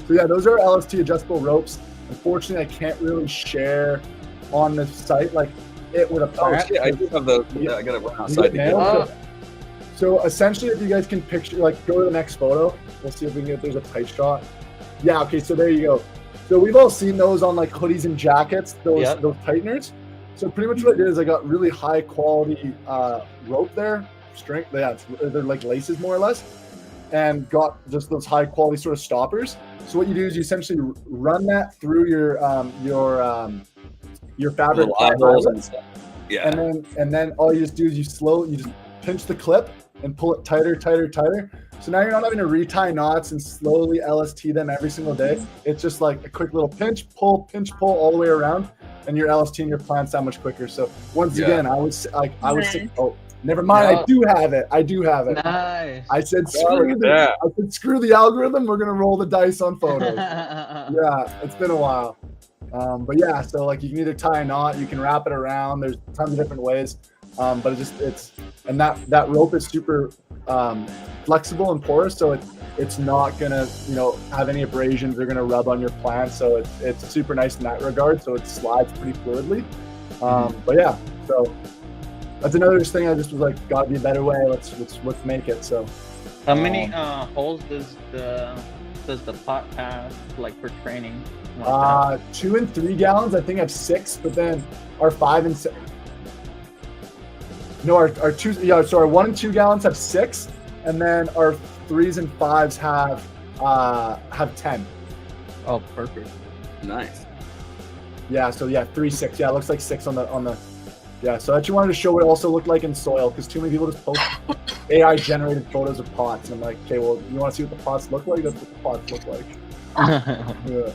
So yeah, those are LST adjustable ropes. Unfortunately, I can't really share on the site like it would apply. Oh shit, I do have those. Yeah, I got to run outside to get So essentially, if you guys can picture, like, go to the next photo. We'll see if we can get, there's a tight shot. Yeah, okay, so there you go. So we've all seen those on like hoodies and jackets, those tighteners. So pretty much what I did is I got really high quality rope there, string. Yeah, they're like laces more or less, and got just those high quality sort of stoppers. So what you do is you essentially run that through your fabric eye holes and stuff. Yeah, and then all you just do is you just pinch the clip and pull it tighter. So now you're not having to retie knots and slowly LST them every single day. It's just like a quick little pinch, pull all the way around, and you're LSTing your plants that much quicker. So once again, I was sick. Oh, never mind. I do have it. Nice. I said screw the algorithm. We're gonna roll the dice on photos. Yeah, it's been a while. But yeah, so like you can either tie a knot, you can wrap it around. There's tons of different ways. But that rope is super flexible and porous, so it's not gonna, have any abrasions. They're gonna rub on your plant, so it's super nice in that regard. So it slides pretty fluidly. But yeah, so that's another thing. I just was like, gotta be a better way. Let's make it. So How many holes does the pot have, like, for training? 2 and 3 gallons. I think I have 6, but then our 5 and 6. No, our 2. Yeah, sorry. 1 and 2 gallons have 6, and then our 3s and 5s have 10. Oh, perfect. Nice. Yeah. So yeah, 3, 6. Yeah, it looks like 6 on the. Yeah. So I actually wanted to show what it also looked like in soil, because too many people just post AI generated photos of pots, and I'm like, okay, well, you want to see what the pots look like? That's what the pots look like. Yeah.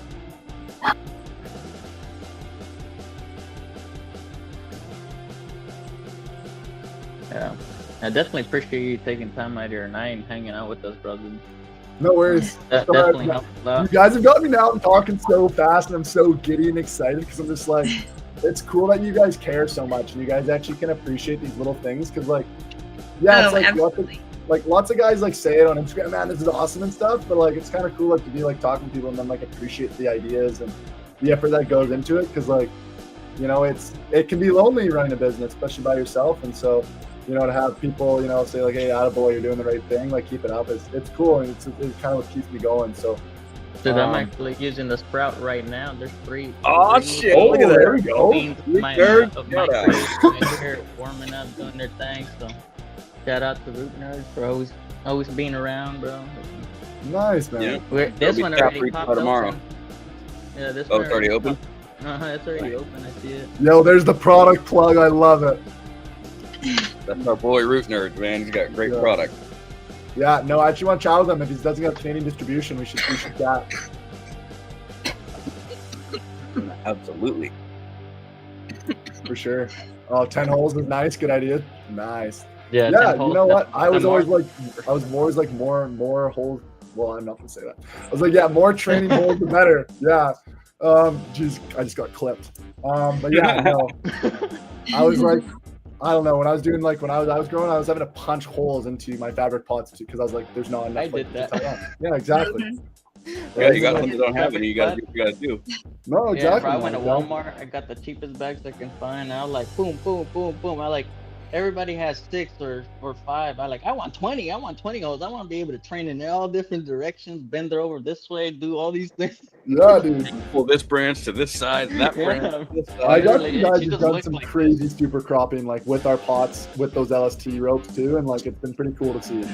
Yeah, I definitely appreciate you taking time out of your night and hanging out with us, brother. No worries. That Sorry, definitely helps a You lot. guys have got me now. I'm talking so fast, and I'm so giddy and excited because I'm just like, it's cool that you guys care so much, and you guys actually can appreciate these little things. Because like, yeah, it's like absolutely. lots of guys like say it on Instagram, man, this is awesome and stuff. But like, it's kind of cool like to be like talking to people and then like appreciate the ideas and the effort that goes into it. Because like, it can be lonely running a business, especially by yourself. And so, to have people, say like, hey, attaboy, you're doing the right thing, like keep it up. It's cool, and it kind of what keeps me going. So. Dude, I'm actually using the Sprout right now. There's 3. Oh, 3 shit. Look at that. There we go. beans of my Nerd, crate shout out. right here, warming up, doing their thing. So, shout out to Root Nerds for always being around, bro. Nice, man. Yeah. This be one cap already free popped tomorrow. open. Yeah, this Oh, one it's already open? It's already open. I see it. Yo, there's the product plug. I love it. That's our boy Root Nerd, man. He's got great Yeah. product. Yeah, no, I actually want to chat with him. If he doesn't have Canadian distribution, we should chat. Absolutely. For sure. Oh, 10 holes is nice. Good idea. Nice. Yeah, Yeah, 10 you holes, know what? 10 I was always more. like, more holes. Well, I'm not gonna say that. I was like, yeah, more training holes the better. Yeah. Geez, I just got clipped. But yeah, no. I was like, I don't know. When I was doing when I was growing, I was having to punch holes into my fabric pots because I was like, there's not enough. I did that. to tie on. Yeah, exactly. Yeah, you got like, some that don't have any. You gotta do what you gotta do. No, Yeah, exactly. bro, I went to man. Walmart. I got the cheapest bags I can find. I was like, boom, boom, boom, boom. I like, everybody has 6 or 5. I want 20. I want 20 holes. I want to be able to train in all different directions, bend her over this way, do all these things. Yeah, dude. Pull this branch to this side, that branch to this side. I got Literally, you guys she have just done looked some like crazy super cropping with our pots with those LST ropes too, and it's been pretty cool to see.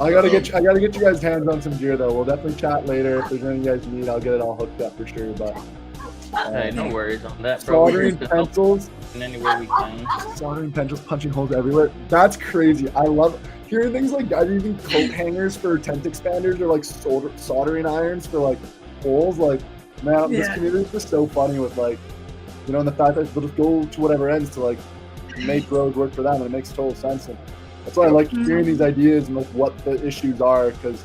I gotta get you guys hands on some gear though. We'll definitely chat later. If there's anything you guys need, I'll get it all hooked up for sure. But Hey, no worries on that, bro. We're soldering here to help pencils, in any way we can. punching holes everywhere. That's crazy. I love hearing things like guys are using coat hangers for tent expanders or soldering irons for holes. Man, this Yeah. community is just so funny with and the fact that they'll just go to whatever ends to make roads work for them, and it makes total sense. And that's why I like hearing these ideas and what the issues are, because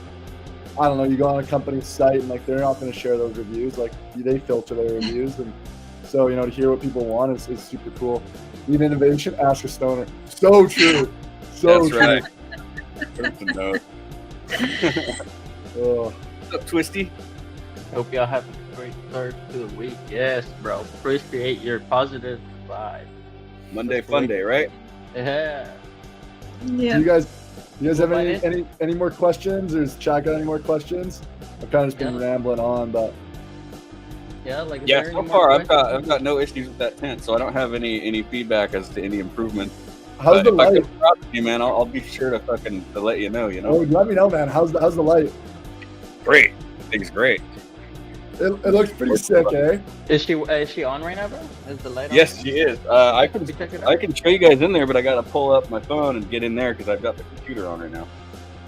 I don't know, you go on a company's site and they're not going to share those reviews. They filter their reviews, and so to hear what people want is super cool. Need innovation? Ask a stoner. So true. So That's true. right. Good to know. Oh. What's up, Twisty? Hope y'all have a great start to the week. Yes, bro. Appreciate your positive vibe. Monday fun day, right? Yeah. Yeah. Do you guys have Well, any more questions, or is Chad got any more questions? I've kind of just been Yeah. rambling on, but Yeah, is Yeah, there so any far more I've got no issues with that tent, so I don't have any feedback as to any improvement. how's the If I light? can drop you, man, I'll be sure to to let you know. Oh, let me know, man. How's the light? Great. I think it's great. It looks pretty sick, eh? Is she on right now, bro? Is the light on? Yes, she is. I can Can we check it out? I can show you guys in there, but I gotta pull up my phone and get in there because I've got the computer on right now.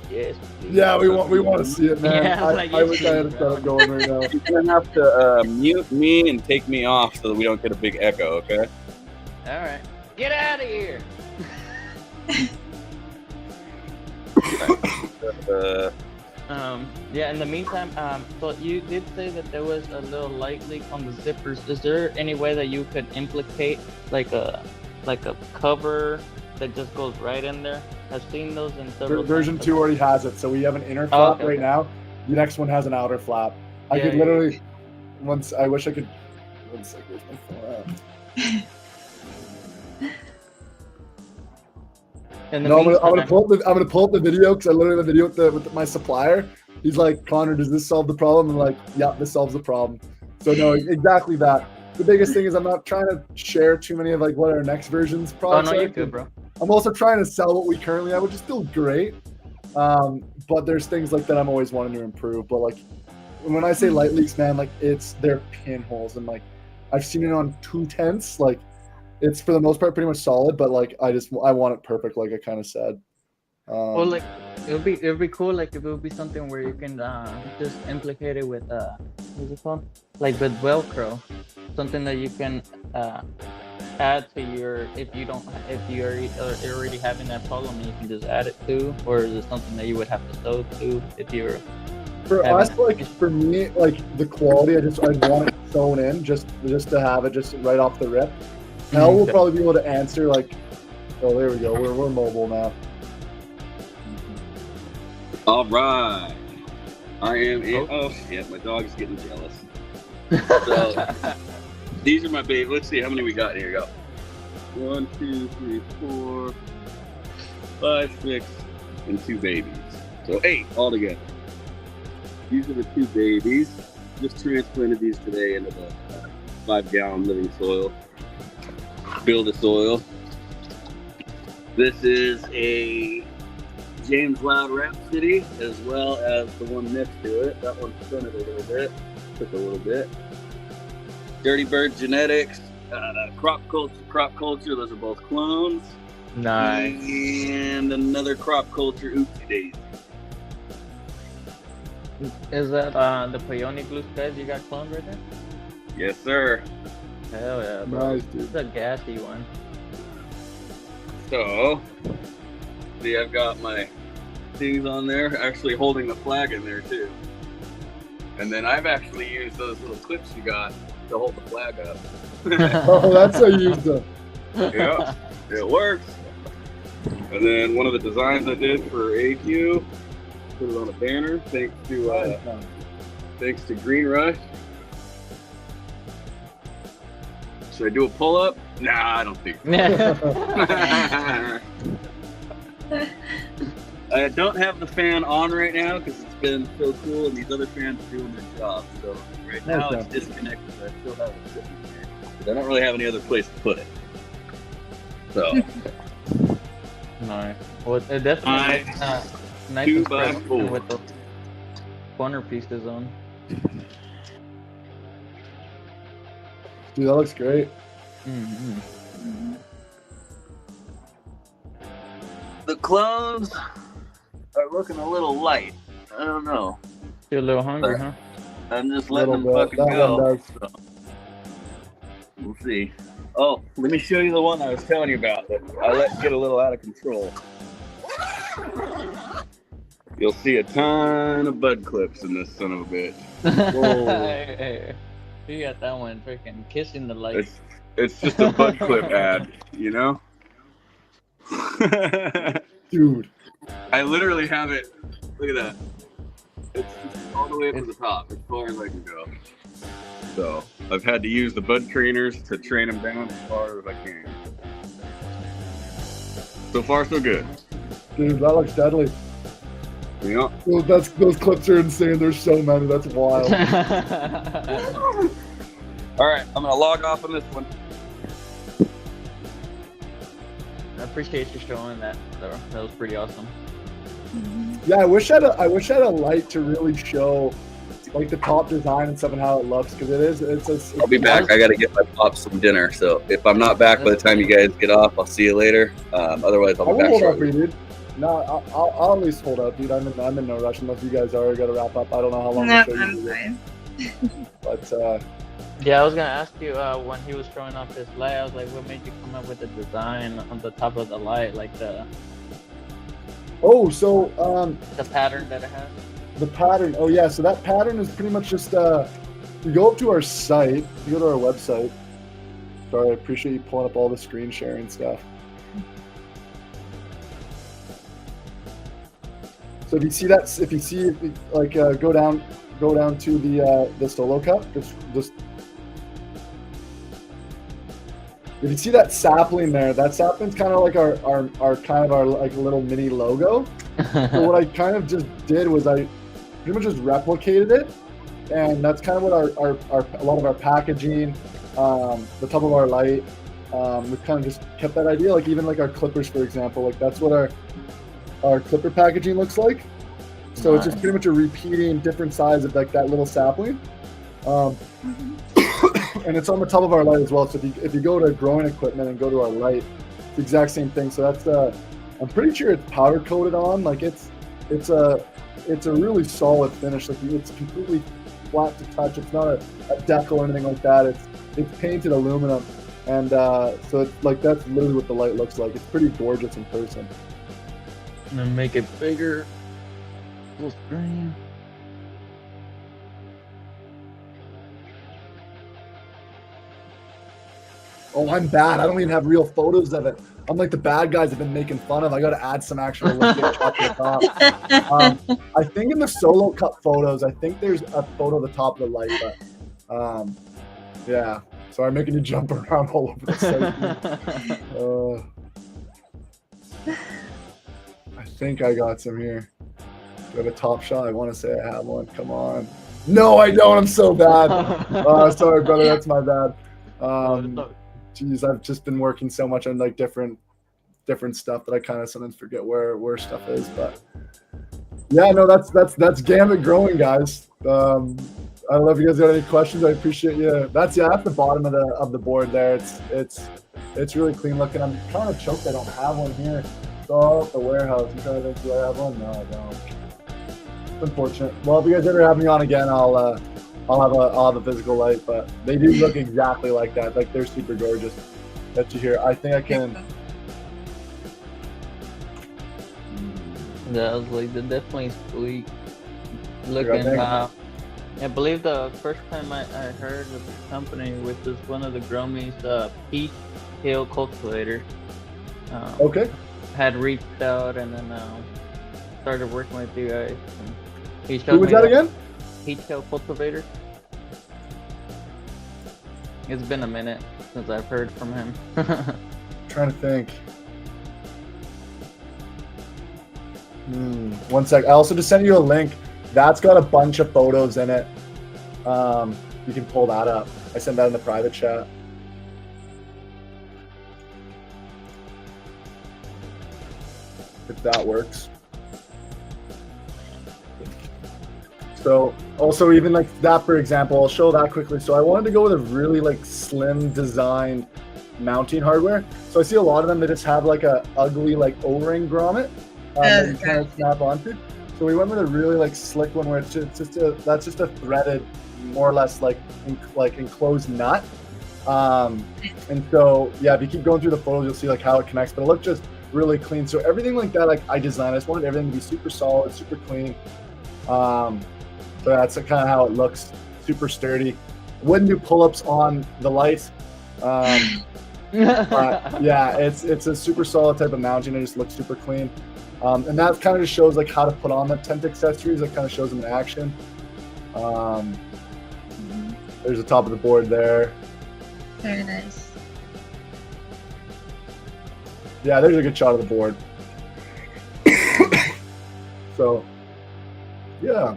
Yes. Yeah, we want to see it, man. Yeah, I wish I had a yes, setup going right now. You're gonna have to mute me and take me off so that we don't get a big echo, okay? All right. Get out of here. Yeah, in the meantime, so you did say that there was a little light leak on the zippers. Is there any way that you could implicate like a cover that just goes right in there. I've seen those in several. Version times. 2 already has it, so we have an inner flap okay, right now. The next one has an outer flap. I Yeah, could yeah, literally, once I wish I could. One second, where's my phone? In the No, I'm gonna meantime- pull up the video because I literally have a video with my supplier. He's like, Connor, does this solve the problem? I'm like, yeah, this solves the problem. So no, exactly that. The biggest thing is I'm not trying to share too many of like what our next version's Oh products no, are. you're good, bro. I'm also trying to sell what we currently have, which is still great. But there's things like that I'm always wanting to improve. But like when I say light leaks, man, like they're pinholes, and like I've seen it on 210s. Like it's for the most part pretty much solid, but like I want it perfect, like I kind of said. Well, like it would be cool, like if it would be something where you can just implicate it with what's it called? Like with Velcro, something that you can add to your if you're already having that problem, you can just add it to, or is it something that you would have to sew to if you're For having us, that like issue? for me, like the quality, I want it sewn in just to have it just right off the rip. Now we'll Okay. probably be able to answer like, oh, there we go. We're mobile now. All right. I am in. Oh. Oh shit, my dog's getting jealous. So these are my babies. Let's see how many we got here. Go. 1, 2, 3, 4, 5, 6, and 2 babies. So 8 altogether. These are the 2 babies. Just transplanted these today into the 5-gallon living soil. Build a soil. This is a James Loud Rhapsody, as well as the one next to it. That one stunted a little bit. Took a little bit. Dirty Bird Genetics, Crop Culture. Those are both clones. Nice. And another Crop Culture Oopsie Daisy. Is that the Peony Blue Skies you got cloned right there? Yes, sir. Hell yeah, bro. Nice, dude. It's a gassy one. So, see, I've got my things on there, actually holding the flag in there too. And then I've actually used those little clips you got to hold the flag up. Oh, that's how you use them. Yeah, it works. And then one of the designs I did for AQ, put it on a banner, thanks to Green Rush. Should I do a pull-up? Nah, I don't think so. I don't have the fan on right now because it's been so cool and these other fans are doing their job. So right now Okay. it's disconnected, but I still have it sitting here. But I don't really have any other place to put it. So Nice. Well, it definitely looks, nice 2 and by spread 4. with the corner pieces on. Dude, that looks great. Mm-hmm. the clones are looking a little light. I don't know. You're a little hungry, huh? I'm just letting them Little fucking bit. That one go. does. So, we'll see. Oh, let me show you the one I was telling you about that I let get a little out of control. You'll see a ton of bud clips in this son of a bitch. Hey, you got that one freaking kissing the light. It's just a bud clip ad, you know? Dude. I literally have it. Look at that. It's all the way up to the top, as far as I can go. So I've had to use the bud trainers to train them down as far as I can. So far, so good. Dude, that looks deadly. You know? Those clips are insane. There's so many. That's wild. All right, I'm gonna log off on this one. I appreciate you showing that, though. That was pretty awesome. Yeah, I wish I had a light to really show like the top design and stuff and how it looks, because it's I'll be back. I gotta get my pops some dinner. So if I'm not back by the time you guys get off, I'll see you later. Otherwise, I I'll be will back hold out for shortly. you, dude. No, I'll at least hold out, dude. I'm in no rush unless you guys are gotta wrap up. I don't know how long No, the show I'm usually is. fine. But Yeah, I was gonna ask you when he was showing off his light. I was like, what made you come up with the design on the top of the light, like the pattern that it has? the pattern. Oh yeah, so that pattern is pretty much just you go up to our site, you go to our website. Sorry, I appreciate you pulling up all the screen sharing stuff. So if you see that, go down to the solo cup. Just if you see that sapling there, that sapling's kind of like our like little mini logo. So what I kind of just did was I pretty much just replicated it, and that's kind of what a lot of our packaging, the top of our light, we've kind of just kept that idea. Like even like our clippers, for example, like that's what our clipper packaging looks like. So it's just pretty much a repeating different size of like that little sapling. And it's on the top of our light as well. So if you go to growing equipment and go to our light, it's the exact same thing. So that's I'm pretty sure it's powder coated on. Like it's a really solid finish. Like it's completely flat to touch. It's not a decal or anything like that. It's painted aluminum, and so it's like that's literally what the light looks like. It's pretty gorgeous in person. And then make it bigger. Full screen. Oh, I'm bad. I don't even have real photos of it. I'm like the bad guys have been making fun of. I got to add some actual legit shot to the top. I think in the solo cup photos, I think there's a photo of the top of the light, but yeah. Sorry, I'm making you jump around all over the site. I think I got some here. Do I have a top shot? I want to say I have one. Come on. No, I don't. I'm so bad. Sorry, brother. That's my bad. Geez, I've just been working so much on like different stuff that I kind of sometimes forget where stuff is. But yeah, no, that's Gambit growing, guys. I don't know if you guys got any questions. I appreciate you. That's the bottom of the board there. It's really clean looking. I'm kind of choked. I don't have one here. Oh, the warehouse. I'm trying to think. Do I have one? No, I don't. It's unfortunate. Well, if you guys ever have me on again, I'll have a physical light, but they do look exactly like that. Like they're super gorgeous. That you hear. I think I can. Yeah, I was like, they're definitely sweet looking. I believe the first time I heard of the company, which was one of the Gromies, Pete Hill Cultivator. Okay. Had reached out and then started working with you guys. He showed Who was me that again? Pete Hill Cultivator. It's been a minute since I've heard from him. Trying to think. One sec. I also just sent you a link. That's got a bunch of photos in it. You can pull that up. I sent that in the private chat. If that works. So also even like that, for example, I'll show that quickly. So I wanted to go with a really like slim designed mounting hardware. So I see a lot of them that just have like a ugly like O-ring grommet that you kind of snap onto. So we went with a really like slick one where that's just a threaded, more or less like enclosed nut. And so yeah, if you keep going through the photos, you'll see like how it connects. But it looked just really clean. So everything like that, like I designed, I just wanted everything to be super solid, super clean. So that's kind of how it looks, super sturdy. Wouldn't do pull-ups on the light. But yeah, it's a super solid type of mounting. It just looks super clean. And that kind of just shows like how to put on the tent accessories. That kind of shows them in action. There's the top of the board there. Very nice. Yeah, there's a good shot of the board. So, yeah.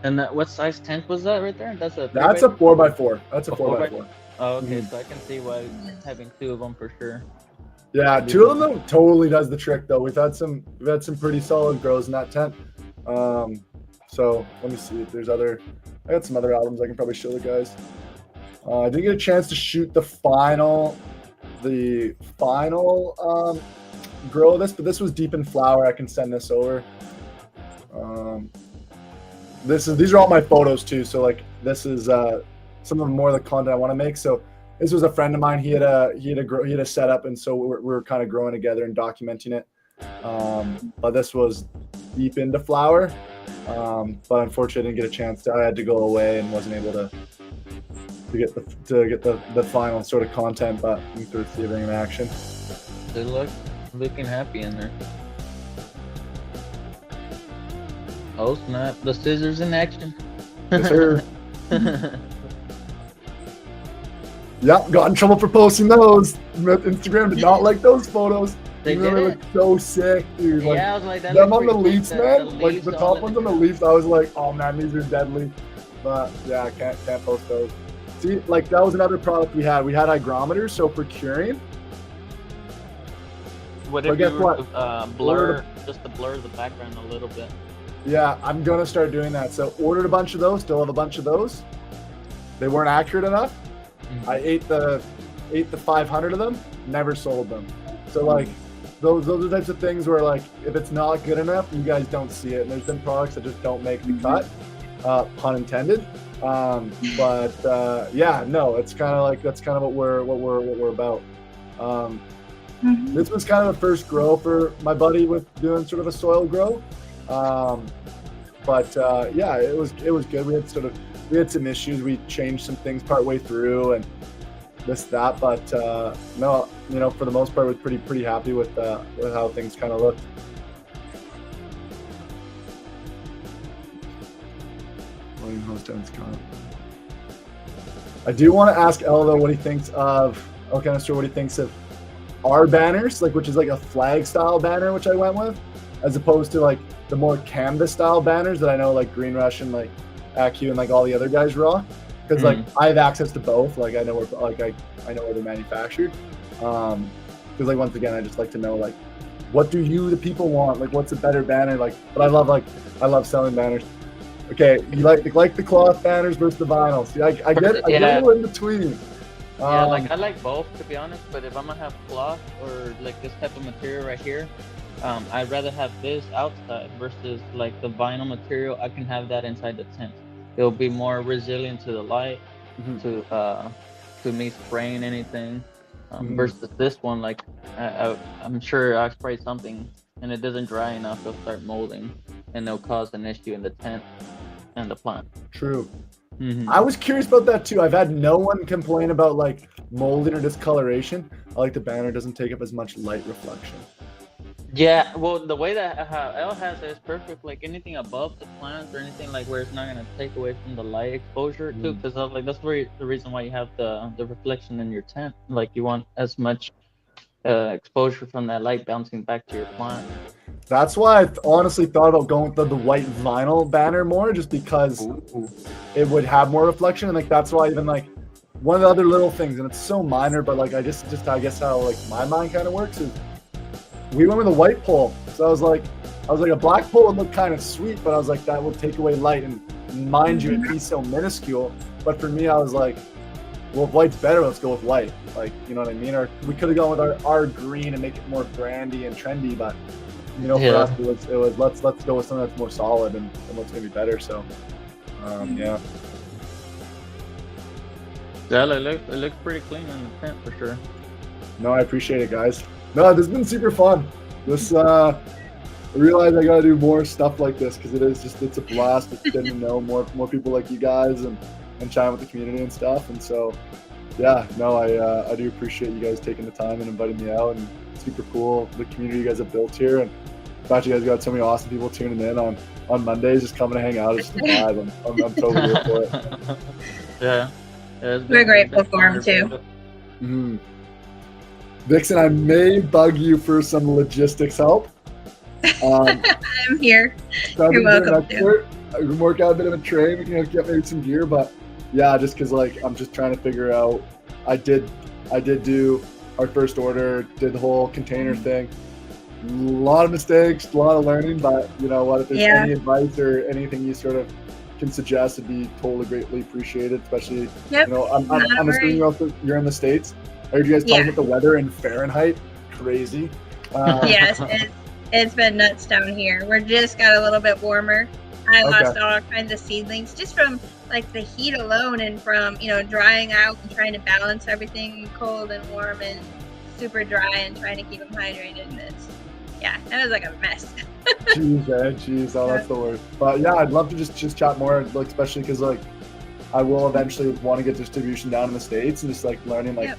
And what size tent was that right there? That's a 4x4. That's a 4x4. Oh, okay. So I can see why having two of them for sure. Yeah, two of them though totally does the trick though. We've had some pretty solid grows in that tent. So let me see if there's other. I got some other albums I can probably show the guys. I didn't get a chance to shoot the final grow of this, but this was deep in flower. I can send this over. These are all my photos too. So like this is some of the more of the content I want to make. So this was a friend of mine. He had a setup, and so we're kind of growing together and documenting it. But this was deep into flower. But unfortunately, I didn't get a chance to. I had to go away and wasn't able to get the final sort of content. But you can sort of see everything in action. They looking happy in there. Oh snap! The scissors in action. Yes, sir. Yep, got in trouble for posting those. Instagram did not like those photos. They Even though they didn't. look so sick, dude. Like, Yeah, I was like that. them looks on the pretty Leafs, cool, man. Like Leafs the all top in ones the on the ground. Leafs, I was like, oh man, these are deadly. But yeah, I can't post those. See, like that was another product we had. We had hygrometers, so for curing. What But if guess you were what? to blur, just to blur the background a little bit? Yeah, I'm gonna start doing that. So ordered a bunch of those. Still have a bunch of those. They weren't accurate enough. I ate the 500 of them. Never sold them. So like those are the types of things where like if it's not good enough, you guys don't see it. And there's been products that just don't make the cut. Pun intended. But yeah, no, it's kind of like that's kind of what we're about. This was kind of the first grow for my buddy with doing sort of a soil grow. But yeah, it was good. We had some issues. We changed some things partway through and that. But no, for the most part, I was pretty happy with how things kind of looked. William Hostow's comment. I do want to ask El though what he thinks of. What he thinks of our banners, like which is like a flag style banner, which I went with, as opposed to like the more canvas style banners that I know like Green Rush and like AcU and like all the other guys rock. Because like I have access to both. Like I know where I know where they're manufactured. Because like once again, I just like to know like what do the people want? Like what's a better banner? Like, but I love selling banners. Okay, you like the cloth banners versus the vinyl. See, I get a little in between. Yeah, like I like both to be honest, but if I'm gonna have cloth or like this type of material right here, I'd rather have this outside versus like the vinyl material. I can have that inside the tent. It'll be more resilient to the light, to me spraying anything, versus this one. Like I'm sure I spray something and it doesn't dry enough, it'll start molding and it'll cause an issue in the tent and the plant. True. I was curious about that too. I've had no one complain about like molding or discoloration. I like the banner doesn't take up as much light reflection. Yeah, well, the way that L has it is perfect. Like anything above the plants or anything like where it's not gonna take away from the light exposure too, because like that's the reason why you have the reflection in your tent. Like you want as much exposure from that light bouncing back to your plant. That's why I honestly thought about going with the white vinyl banner more, just because it would have more reflection. And like that's why even like one of the other little things, and it's so minor, but like I just I guess how like my mind kind of works is we went with a white pole. So I was like a black pole would look kind of sweet, but I was like that will take away light, and mind you, it'd be so minuscule. But for me, I was like, well, if white's better, let's go with white. Like, you know what I mean? Or we could have gone with our green and make it more brandy and trendy, but for us, it was let's go with something that's more solid and what's gonna be better. So, yeah. Yeah, it looks pretty clean in the tent for sure. No, I appreciate it, guys. No, this has been super fun. I realize I gotta do more stuff like this because it's a blast. It's getting to know more people like you guys and chatting with the community and stuff. And so, yeah, no, I do appreciate you guys taking the time and inviting me out. And super cool the community you guys have built here, and the fact you guys got so many awesome people tuning in on Mondays, just coming to hang out. It's just a vibe. I'm totally here for it. Yeah, we're grateful for him too. Vixen, I may bug you for some logistics help. I'm here. You're welcome. I can work out a bit of a train. We can get maybe some gear, but yeah, just because like I'm just trying to figure out. I did do our first order, did the whole container thing. A lot of mistakes, a lot of learning, but you know what? If there's any advice or anything you sort of can suggest, it'd be totally greatly appreciated. Especially, you know, I'm assuming you're in the States. I heard you guys talking about the weather in Fahrenheit. Crazy. Yes, it's been nuts down here. We're just got a little bit warmer. I lost all kinds of seedlings just from like the heat alone, and from drying out and trying to balance everything cold and warm and super dry and trying to keep them hydrated. And that was like a mess. Jeez, oh, that's the worst. But yeah, I'd love to just chat more, like especially because like I will eventually want to get distribution down in the States and just like learning like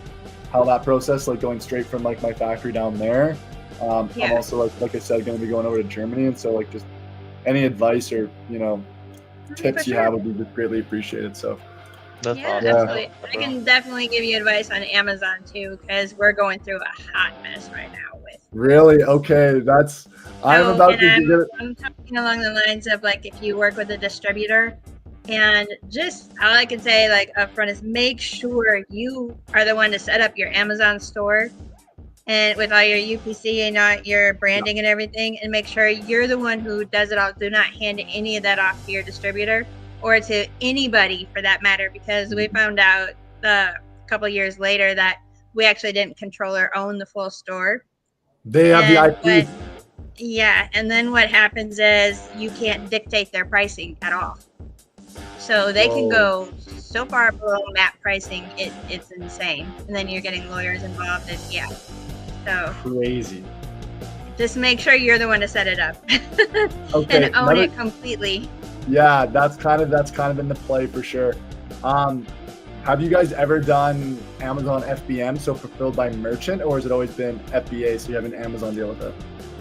how that process, like going straight from like my factory down there. I'm also like I said, going to be going over to Germany, and so like just any advice or tips For you sure. have would be just greatly appreciated. So That's Yeah, awesome. absolutely. I can definitely give you advice on Amazon too, because we're going through a hot mess right now with. really, okay, that's I'm So, about and to get it. I'm talking along the lines of like if you work with a distributor, and just all I can say like upfront is make sure you are the one to set up your Amazon store and with all your UPC and all your branding and everything, and make sure you're the one who does it all. Do not hand any of that off to your distributor or to anybody for that matter, because we found out a couple years later that we actually didn't control or own the full store. They have the And IP. yeah, and then what happens is you can't dictate their pricing at all. So they can Whoa. go so far below MAP pricing, it's insane. And then you're getting lawyers involved, and yeah. So Crazy. just make sure you're the one to set it up Okay. and own it completely. Yeah, that's kind of in the play for sure. Have you guys ever done Amazon FBM, so fulfilled by merchant, or has it always been FBA, so you have an Amazon deal with it?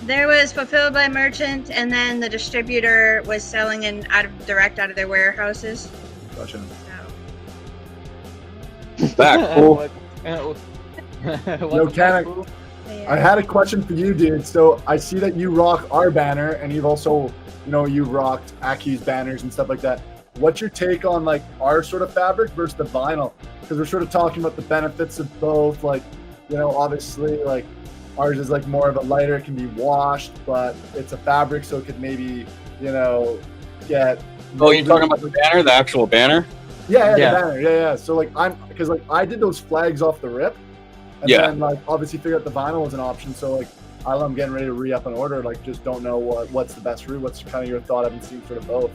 There was fulfilled by merchant, and then the distributor was selling in direct out of their warehouses. Gotcha. So Back, cool. No, Ken, I had a question for you, dude. So I see that you rock our banner, and you've also, you rocked Aki's banners and stuff like that. What's your take on like our sort of fabric versus the vinyl? Because we're sort of talking about the benefits of both. Like, obviously, like ours is like more of a lighter, it can be washed, but it's a fabric, so it could maybe, get. Oh, you talking about the banner, the actual banner? Yeah, Yeah. the banner. Yeah. So like because like I did those flags off the rip, and Yeah. then like obviously figured out the vinyl was an option. So like I'm getting ready to re-up an order. Like just don't know what's the best route. What's kind of your thought? I've been seeing sort of both.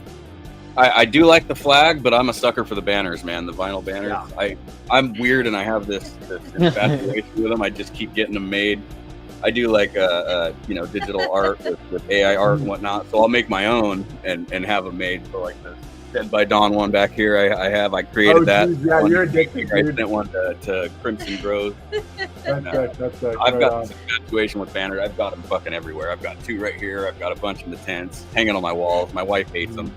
I do like the flag, but I'm a sucker for the banners, man. The vinyl banners. Yeah. I'm weird, and I have this infatuation with them. I just keep getting them made. I do like digital art with AI art and whatnot. So I'll make my own and have them made. So like the Dead by Dawn one back here, I created that. Geez, yeah, one. you're addicted, I dude. sent one to Crimson Groves. That's good. I've Right got on. this infatuation with banners. I've got them fucking everywhere. I've got 2 right here. I've got a bunch in the tents, hanging on my walls. My wife hates them.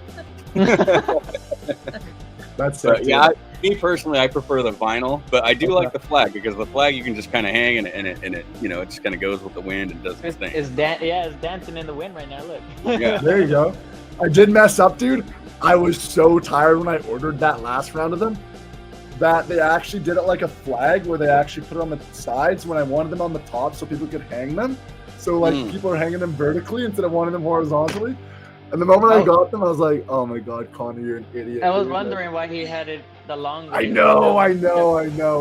That's But sick, yeah, dude. me personally, I prefer the vinyl, but I do like the flag because the flag you can just kind of hang and it it just kind of goes with the wind and does its thing. It's dancing in the wind right now. Look. Yeah. There you go. I did mess up, dude. I was so tired when I ordered that last round of them that they actually did it like a flag where they actually put it on the sides when I wanted them on the top so people could hang them. So like people are hanging them vertically instead of wanting them horizontally. And the moment I got them, I was like, "Oh my God, Connor, you're an idiot." I was dude. wondering why he had it the long way. I know.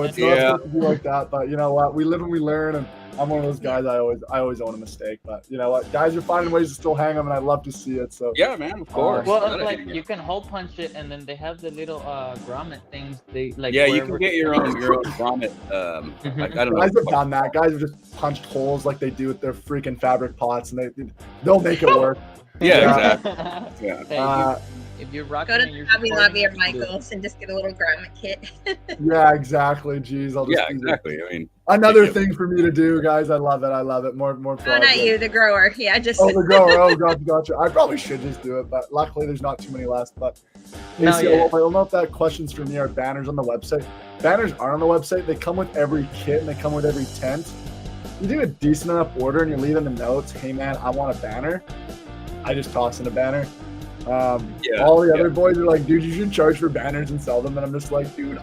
It's not Yeah. supposed to be like that, but you know what? We live and we learn, and I'm one of those guys. I always own a mistake, but you know what? Guys are finding ways to still hang them, and I love to see it. So Yeah, man, of course. Well, Gotta it's like hang it. you can hole punch it, and then they have the little grommet things. They like. Yeah, you wherever- can get your own grommet. I don't know. guys have done that. Guys have just punched holes like they do with their freaking fabric pots, and they'll make it work. Yeah, exactly. Yeah. Hey, if you're rocking Go to and you're Hobby Lobby or supporting, do it. Michael's and just get a little grommet kit. Yeah, exactly. Jeez, I'll just Yeah, do exactly. I mean, another Yeah. thing for me to do, guys. I love it. More No, projects. not you, the grower. Yeah, just Oh, the grower. Oh, gotcha. I probably should just do it, but luckily there's not too many left. But No, AC, yeah. I don't know if that question's for me. Are banners on the website? Banners aren't on the website. They come with every kit and they come with every tent. You do a decent enough order and you leave in the notes, "Hey man, I want a banner." I just toss in a banner. All the other boys are like, "Dude, you should charge for banners and sell them." And I'm just like, "Dude,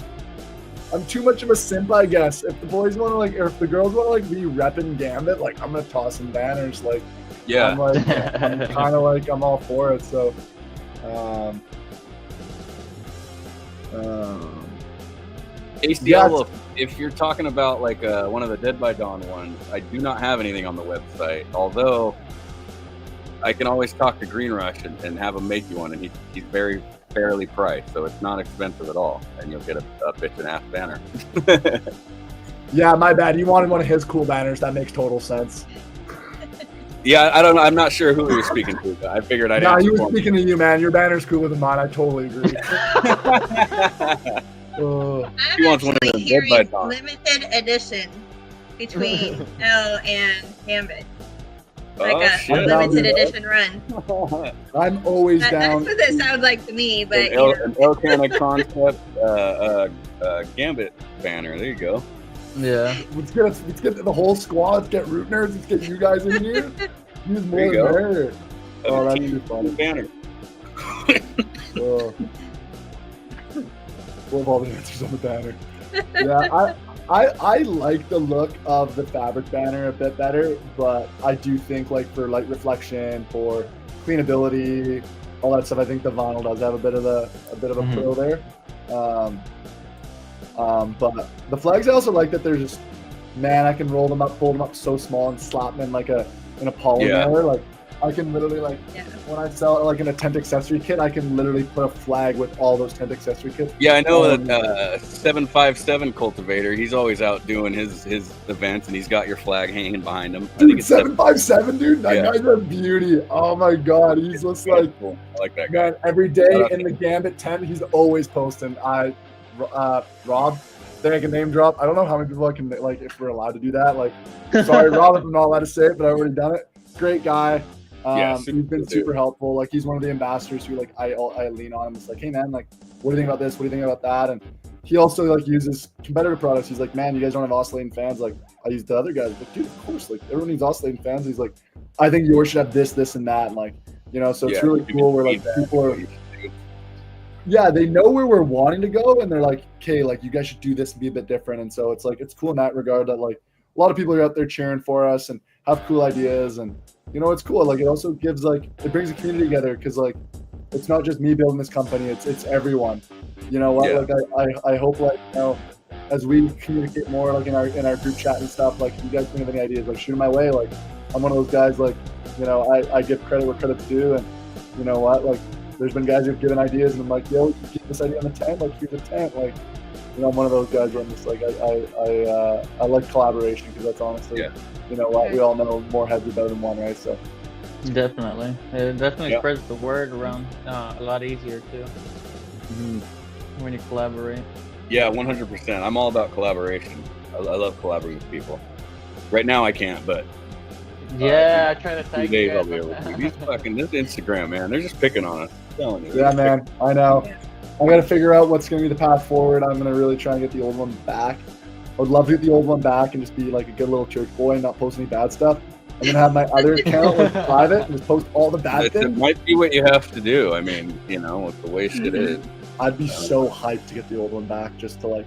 I'm too much of a simp, I guess. If the boys want to or if the girls want to be repping Gambit, like I'm gonna toss in banners. Like yeah. I'm like, I'm kind of like I'm all for it. So, ACL, if you're talking about like one of the Dead by Dawn ones, I do not have anything on the website. Although I can always talk to Green Rush and have him make you one, and he's very fairly priced, so it's not expensive at all, and you'll get a bitch and ass banner. yeah, my bad. You wanted one of his cool banners. That makes total sense. Yeah, I don't know. I'm not sure who he was speaking to, but I figured I'd Nah, he answer was for him. speaking to you, man. Your banner's cooler than mine. I totally agree. I'm He wants one of actually them Dead by hearing Dawn. limited edition between L and Gambit. like Oh, a shit. limited edition run. I'm always That's down. what it sounds like to me, but An Elcana concept Gambit banner. There you go. Yeah. Let's get the whole squad. Let's get root nerds. Let's get you guys in here. Use more There you go. there. Oh, that'd be funny. Banner. Oh. We'll have all the answers on the banner. Yeah, I like the look of the fabric banner a bit better, but I do think like for light reflection, for cleanability, all that stuff, I think the vinyl does have a bit of a pro there. But the flags I also like that they're just, man, I can roll them up, fold them up so small and slap them in like in a polymer. Like I can literally when I sell like in a tent accessory kit, I can literally put a flag with all those tent accessory kits. Yeah, I know that 757 cultivator. He's always out doing his events, and he's got your flag hanging behind him. I think Dude, it's 757, dude. That Yeah. guy's a beauty. Oh my god, he's just like, cool. I like that guy. man, every day in the Gambit tent, he's always posting. Rob, think I can name drop. I don't know how many people I can, like, if we're allowed to do that. Like, sorry, Rob, if I'm not allowed to say it, but I've already done it. Great guy. He's been super helpful. Like, he's one of the ambassadors who, like, I lean on him. It's like, hey, man, like, what do you think about this? What do you think about that? And he also, like, uses competitive products. He's like, man, you guys don't have oscillating fans. Like, I use the other guys. Like, dude, of course. Like, everyone needs oscillating fans. He's like, I think yours should have this, this, and that. And, like, you know, so it's really cool where, like, people are, yeah, they know where we're wanting to go, and they're like, okay, like, you guys should do this and be a bit different. And so it's like, it's cool in that regard that, like, a lot of people are out there cheering for us and have cool ideas. And, you know, it's cool. Like, it also gives, like, it brings a community together, because, like, it's not just me building this company, it's everyone. You know what? Like, I hope, like, you know, as we communicate more, like, in our group chat and stuff, like, if you guys think of any ideas, like, shoot them my way. Like, I'm one of those guys, like, you know, I give credit where credit's due. And you know what, like, there's been guys who've given ideas, and I'm like, yo, you keep this idea on the tent, like, here's a tent. Like, you know, I'm one of those guys where I'm just like, I like collaboration, because that's honestly, you know what, we all know more heads are better than one, right? So definitely, it definitely spreads the word around a lot easier too when you collaborate. Yeah, 100%. I'm all about collaboration. I love collaborating with people. Right now I can't, but yeah, I try to tag you I'll guys be on able to. that. These fucking this Instagram, man, they're just picking on us. I'm telling you. yeah, man, I know. I got to figure out what's going to be the path forward. I'm going to really try and get the old one back. I would love to get the old one back and just be like a good little church boy and not post any bad stuff. I'm going to have my other account like private and just post all the bad It things. might be what you have to do. I mean, you know, with the way shit is. I'd be so hyped to get the old one back, just to like,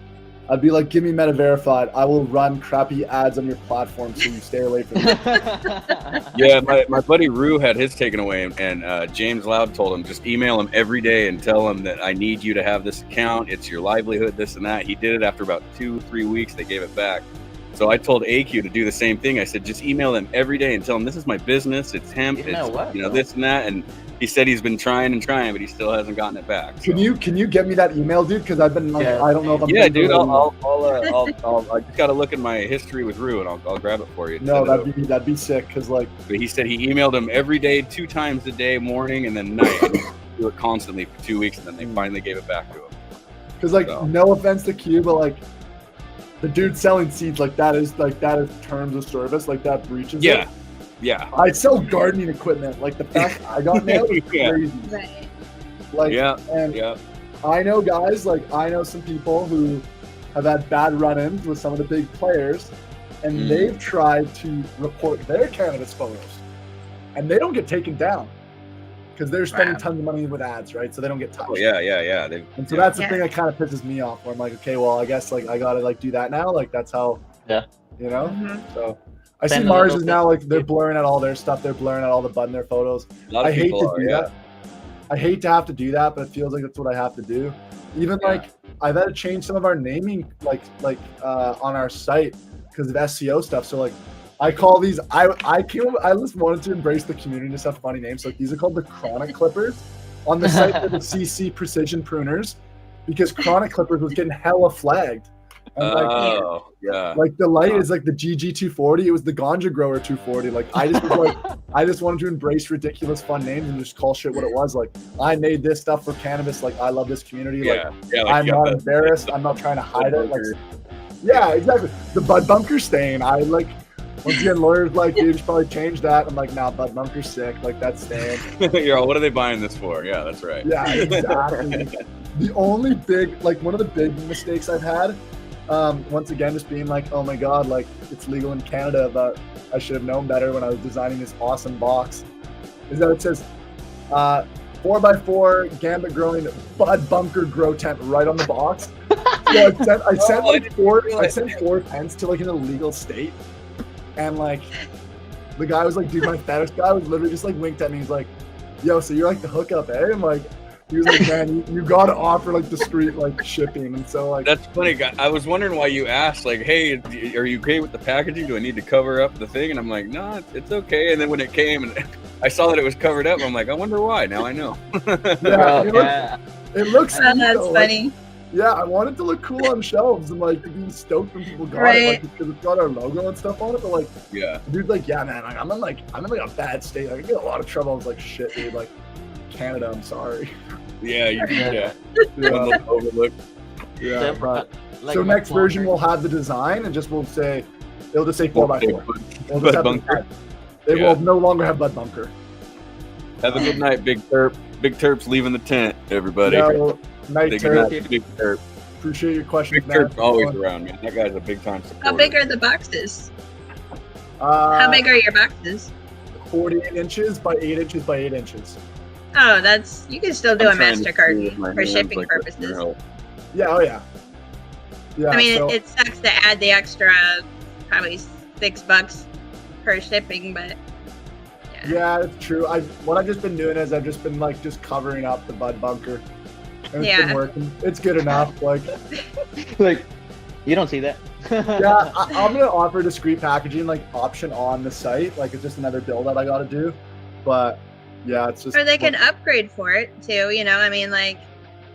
I'd be like, give me Meta Verified. I will run crappy ads on your platform so you stay away from it. Yeah, my buddy Rue had his taken away, and James Loud told him, just email him every day and tell him that I need you to have this account. It's your livelihood, this and that. He did it after about 2-3 weeks. They gave it back. So I told AQ to do the same thing. I said, just email them every day and tell them this is my business. It's hemp. It's, you know, this and that. And he said he's been trying and trying, but he still hasn't gotten it back. So. Can you get me that email, dude? Because I've been like, I don't know if I'm. Yeah, dude. I just gotta look at my history with Rue, and I'll grab it for you. No, that'd be sick. Because like, but he said he emailed him every day, 2 times a day, morning and then night. And do it constantly for 2 weeks, and then they finally gave it back to him. Because like, no offense to Q, but like, the dude selling seeds, like that is terms of service, like that breaches it. Yeah. I sell gardening equipment. Like the fact I got nailed is crazy. Right. Like, I know guys, like I know some people who have had bad run-ins with some of the big players, and they've tried to report their cannabis photos, and they don't get taken down because they're spending tons of money with ads, right? So they don't get touched. Oh yeah. And so that's the thing that kind of pisses me off. Where I'm like, okay, well, I guess like I gotta like do that now. Like that's how. Yeah. You know. So. I see Mars is now like they're blurring out all their stuff. They're blurring out all the bud in their photos. I hate to do that. I hate to have to do that, but it feels like that's what I have to do. Even like I've had to change some of our naming, like on our site because of SEO stuff. So like I call these. I just wanted to embrace the community to have funny names. So like these are called the Chronic Clippers. On the site for the CC Precision Pruners, because Chronic Clippers was getting hella flagged. And like the light is like the GG 240. It was the Ganja Grower 240. Like I just was like I just wanted to embrace ridiculous fun names and just call shit what it was. Like I made this stuff for cannabis. Like I love this community. Like I'm not embarrassed. I'm not trying to hide it. Like yeah, exactly. The Bud Bunker stain. I like Once again, lawyers like, dude, you should probably change that. I'm like, nah, Bud Bunker's sick. Like, that's staying. You're all, what are they buying this for? Yeah, that's right. Yeah, exactly. The only big, like, one of the big mistakes I've had, once again, just being like, oh my God, like, it's legal in Canada, but I should have known better when I was designing this awesome box, is that it says 4x4 gambit growing Bud Bunker grow tent right on the box. So I sent four tents to like an illegal state, and like the guy was like, dude, my FedEx guy was literally just like winked at me. He's like, yo, so you're like the hookup, eh? I'm like, he was like, man, you gotta offer like discreet like shipping, and so like That's funny. I was wondering why you asked, like, hey, are you okay with the packaging? Do I need to cover up the thing? And I'm like, no, it's okay. And then when it came and I saw that it was covered up, I'm like, I wonder why. Now I know. yeah, it looks Oh, sweet, that's though. Like, funny. yeah, I want it to look cool on shelves and like be stoked when people got it, Right. like because it's got our logo and stuff on it. But like, Yeah. the dude's like, yeah, man, like I'm in like a bad state. Like, I get a lot of trouble. I was like, shit, dude, like Canada, I'm sorry. Yeah. Yeah. Yeah, Overlook. yeah. But, Like so my next version clone. will have the design and just will say, it'll just say 4x4. It'll Bud just have Bunker. They Yeah. will no longer have Bud Bunker. Have a good night, Big Terp. Big Terp's leaving the tent, everybody. No, night Big Terp. Terp. Big Terp. Appreciate your questions, Big man. Terp's always around, man. That guy's a big time supporter. How big are the boxes? Uh, How big are your boxes? 48 inches by 8 inches by 8 inches. Oh, that's you can still do a I'm trying to see with MasterCard my for hands, shipping like, with purposes. your help. Yeah, oh yeah. Yeah, I mean, so, it sucks to add the extra, probably $6 per shipping, but yeah, it's true. What I've just been doing is I've just been like just covering up the Bud Bunker. And it's been Yeah. working. It's good enough. Like, Like, you don't see that. yeah, I'm gonna offer discreet packaging like option on the site. Like, it's just another bill that I got to do. But yeah, it's just. or they can upgrade for it too. You know, I mean, like,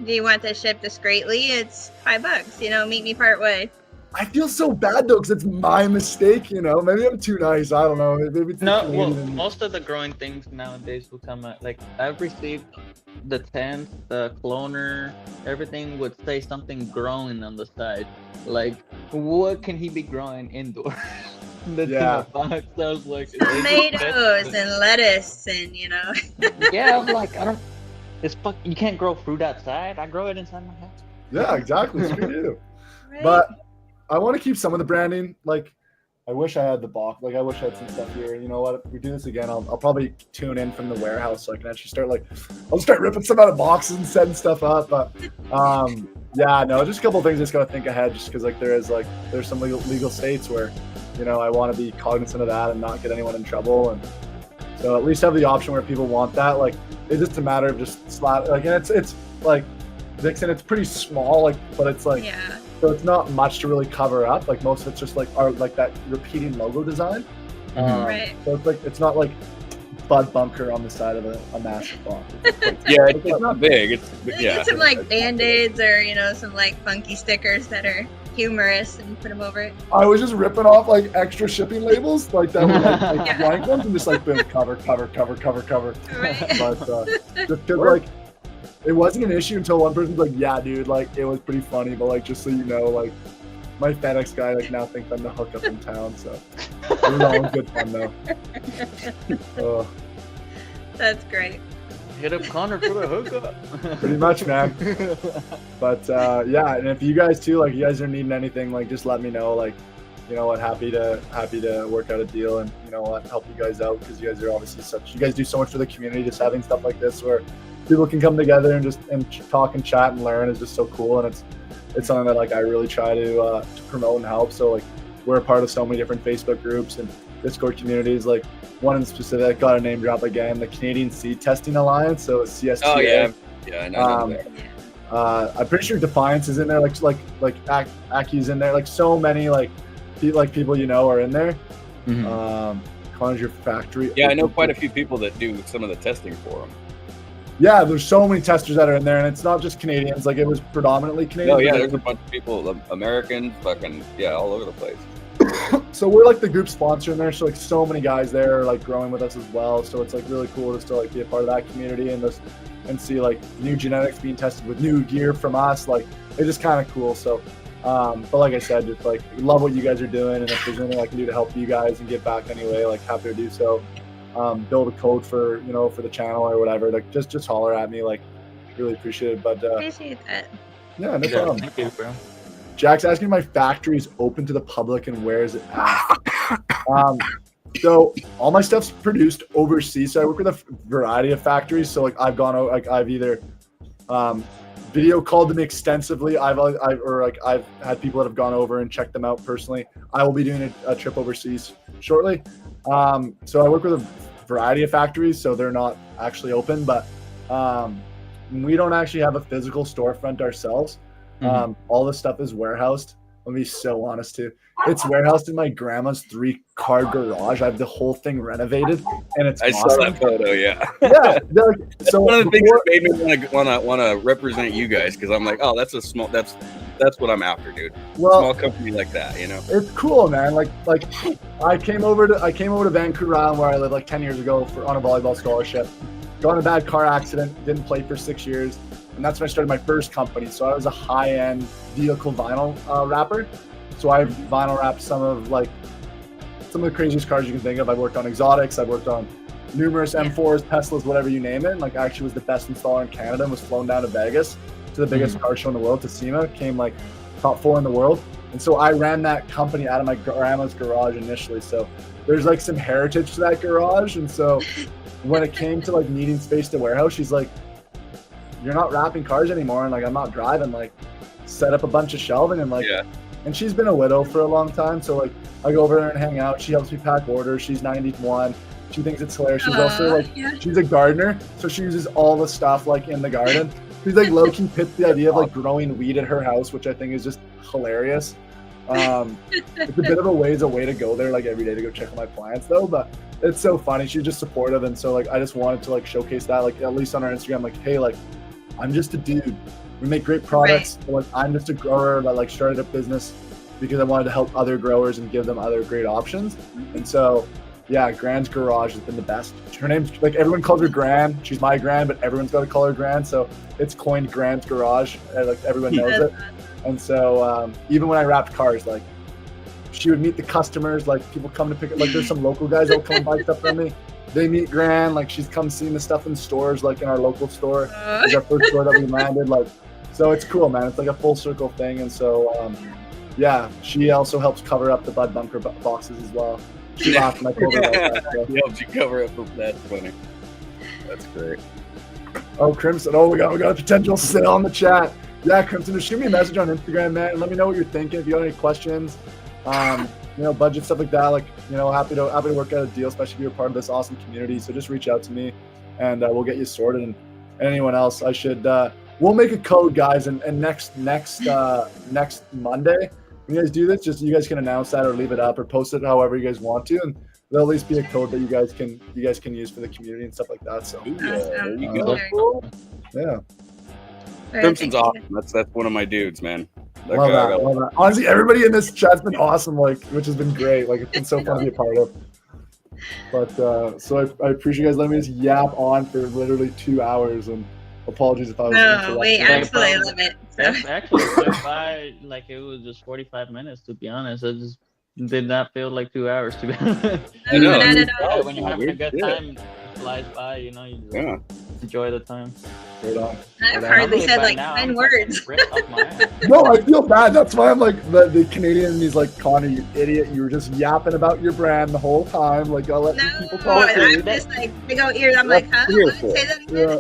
do you want this shipped discreetly? It's $5. You know, meet me part way. I feel so bad though because it's my mistake. You know, maybe I'm too nice. I don't know. Maybe it's the No, well, Canadian in me. most of the growing things nowadays will come out. Like, I've received the tent, the cloner, everything would say something growing on the side. Like, what can he be growing indoors? That's Yeah. in the box. I was like, is it Tomatoes vegetables? and lettuce and you know. Yeah, I'm like, I don't. It's fuck. You can't grow fruit outside. I grow it inside my house. Yeah, exactly. Screw you. Right? But I want to keep some of the branding. Like, I wish I had the box. Like, I wish I had some stuff here. You know what? If we do this again, I'll probably tune in from the warehouse so I can actually start I'll start ripping some out of boxes and setting stuff up. But yeah, no, just a couple of things. Just gotta think ahead, just because like there's some legal states where, you know, I want to be cognizant of that and not get anyone in trouble. And so at least have the option where people want that. Like, it's just a matter of just slap. Like, and it's like Vixen. It's pretty small. Like, but it's like. yeah. So it's not much to really cover up. Like most of it's just like that repeating logo design. Right. So it's like it's not like Bud Bunker on the side of a massive box. Yeah, it's not big. It's yeah. Get some like band-aids or you know some like funky stickers that are humorous and put them over it. I was just ripping off like extra shipping labels like that were like Yeah. blank ones and just like boom, cover. Right. But just because like it wasn't an issue until one person's like, yeah, dude, like it was pretty funny, but like just so you know, like my FedEx guy like now thinks I'm the hookup in town, so it was all good fun though. That's great. Hit up Connor for the hookup. Pretty much, man. But yeah, and if you guys too, like you guys are needing anything, like just let me know. Like, you know what, happy to work out a deal and you know what, help you guys out because you guys are obviously you guys do so much for the community. Just having stuff like this where people can come together and just talk and chat and learn is just so cool, and it's something that like I really try to promote and help. So like we're a part of so many different Facebook groups and Discord communities. Like one in specific, got a name drop again, the Canadian Seed Testing Alliance, so it's CSTA. Oh yeah, I know that. I'm pretty sure Defiance is in there, like Aki's in there, like so many like people you know are in there. Connor's your factory. Yeah, I know quite a few people that do some of the testing for them. Yeah, there's so many testers that are in there, and it's not just Canadians. Like it was predominantly Canadian. Oh yeah, there's a bunch of people, Americans, fucking yeah, all over the place. So we're like the group sponsor in there. So like so many guys there are like growing with us as well. So it's like really cool just to like be a part of that community and see like new genetics being tested with new gear from us. Like it's just kind of cool. So But like I said, just like love what you guys are doing, and if there's anything I can do to help you guys and give back anyway, like happy to do so. Build a code for for the channel or whatever. Like just holler at me. Like really appreciate it. But Appreciate that. yeah, no Yeah, problem. thank you, bro. Jack's asking if my factory is open to the public and where is it at? So all my stuff's produced overseas. So I work with a variety of factories. So like I've either video called them extensively. I've had people that have gone over and checked them out personally. I will be doing a trip overseas shortly. So I work with a variety of factories, so they're not actually open, but we don't actually have a physical storefront ourselves. All the stuff is warehoused. Let me be so honest too. It's warehoused in my grandma's 3-car garage. I have the whole thing renovated, and it's I awesome. saw that photo. Yeah. Yeah. So One of the things that made me want to represent you guys, because I'm like, oh, that's what I'm after, dude. Small company like that, you know. It's cool, man. Like I came over to Vancouver Island where I lived like 10 years ago on a volleyball scholarship. Got in a bad car accident, didn't play for 6 years, and that's when I started my first company. So I was a high-end vehicle vinyl wrapper. So I vinyl wrapped some of the craziest cars you can think of. I've worked on exotics. I've worked on numerous M4s, Teslas, whatever you name it. Like I actually was the best installer in Canada and was flown down to Vegas to the biggest car show in the world, to SEMA, came like top 4 in the world. And so I ran that company out of my grandma's garage initially. So there's like some heritage to that garage. And so when it came to like needing space to warehouse, she's like, you're not wrapping cars anymore. And like, I'm not driving, like set up a bunch of shelving and like, and she's been a widow for a long time. So like I go over there and hang out. She helps me pack orders. She's 91. She thinks it's hilarious. She's also like, she's a gardener. So she uses all the stuff like in the garden. She's like low-key pits the idea of like growing weed at her house, which I think is just hilarious. It's a bit of a ways away to go there like every day to go check on my plants though, but it's so funny. She's just supportive, and so like I just wanted to like showcase that, like at least on our Instagram, like, hey, like I'm just a dude. We make great products. Like I'm just a grower that like started a business because I wanted to help other growers and give them other great options. And so yeah, Gran's Garage has been the best. Her name's like everyone calls her Gran. She's my Gran, but everyone's got to call her Gran. So it's coined Gran's Garage. And, like everyone knows it. And so even when I wrapped cars, like she would meet the customers. Like people come to pick up. Like there's some local guys that'll come and buy stuff from me. They meet Gran. Like she's come seeing the stuff in stores, like in our local store. It's our first store that we landed. Like so it's cool, man. It's like a full circle thing. And so yeah, she also helps cover up the Bud Bunker boxes as well. She laughed when I told her about that. So. He helped you cover up. That's funny. That's great. Oh, Crimson. Oh, we got a potential sale in the chat. Yeah, Crimson, just shoot me a message on Instagram, man, and let me know what you're thinking. If you have any questions, budget stuff like that, like, happy to work out a deal, especially if you're part of this awesome community. So just reach out to me, and we'll get you sorted. And anyone else, we'll make a code, guys, and next Monday. When you guys do this, just you guys can announce that or leave it up or post it however you guys want to, and there'll at least be a code that you guys can use for the community and stuff like that. So there you go. Yeah. Crimson's awesome. That's one of my dudes, man. Love that. Honestly, everybody in this chat's been awesome, like, which has been great. Like, it's been so fun to be a part of. But so I appreciate you guys letting me just yap on for literally 2 hours, and apologies if I was. No, we absolutely love it. So. Actually, went by like it was just 45 minutes. To be honest, it just did not feel like 2 hours. To be honest, I know. Not at all. When you're having a good time, it flies by. You just enjoy the time. Right on. I've hardly said like 9 words. No, I feel bad. That's why I'm like the Canadian. He's like, Connor, you idiot! You were just yapping about your brand the whole time. Like, I'll let people talk. I'm just like big old ears. I'm like, huh? What? Say that again.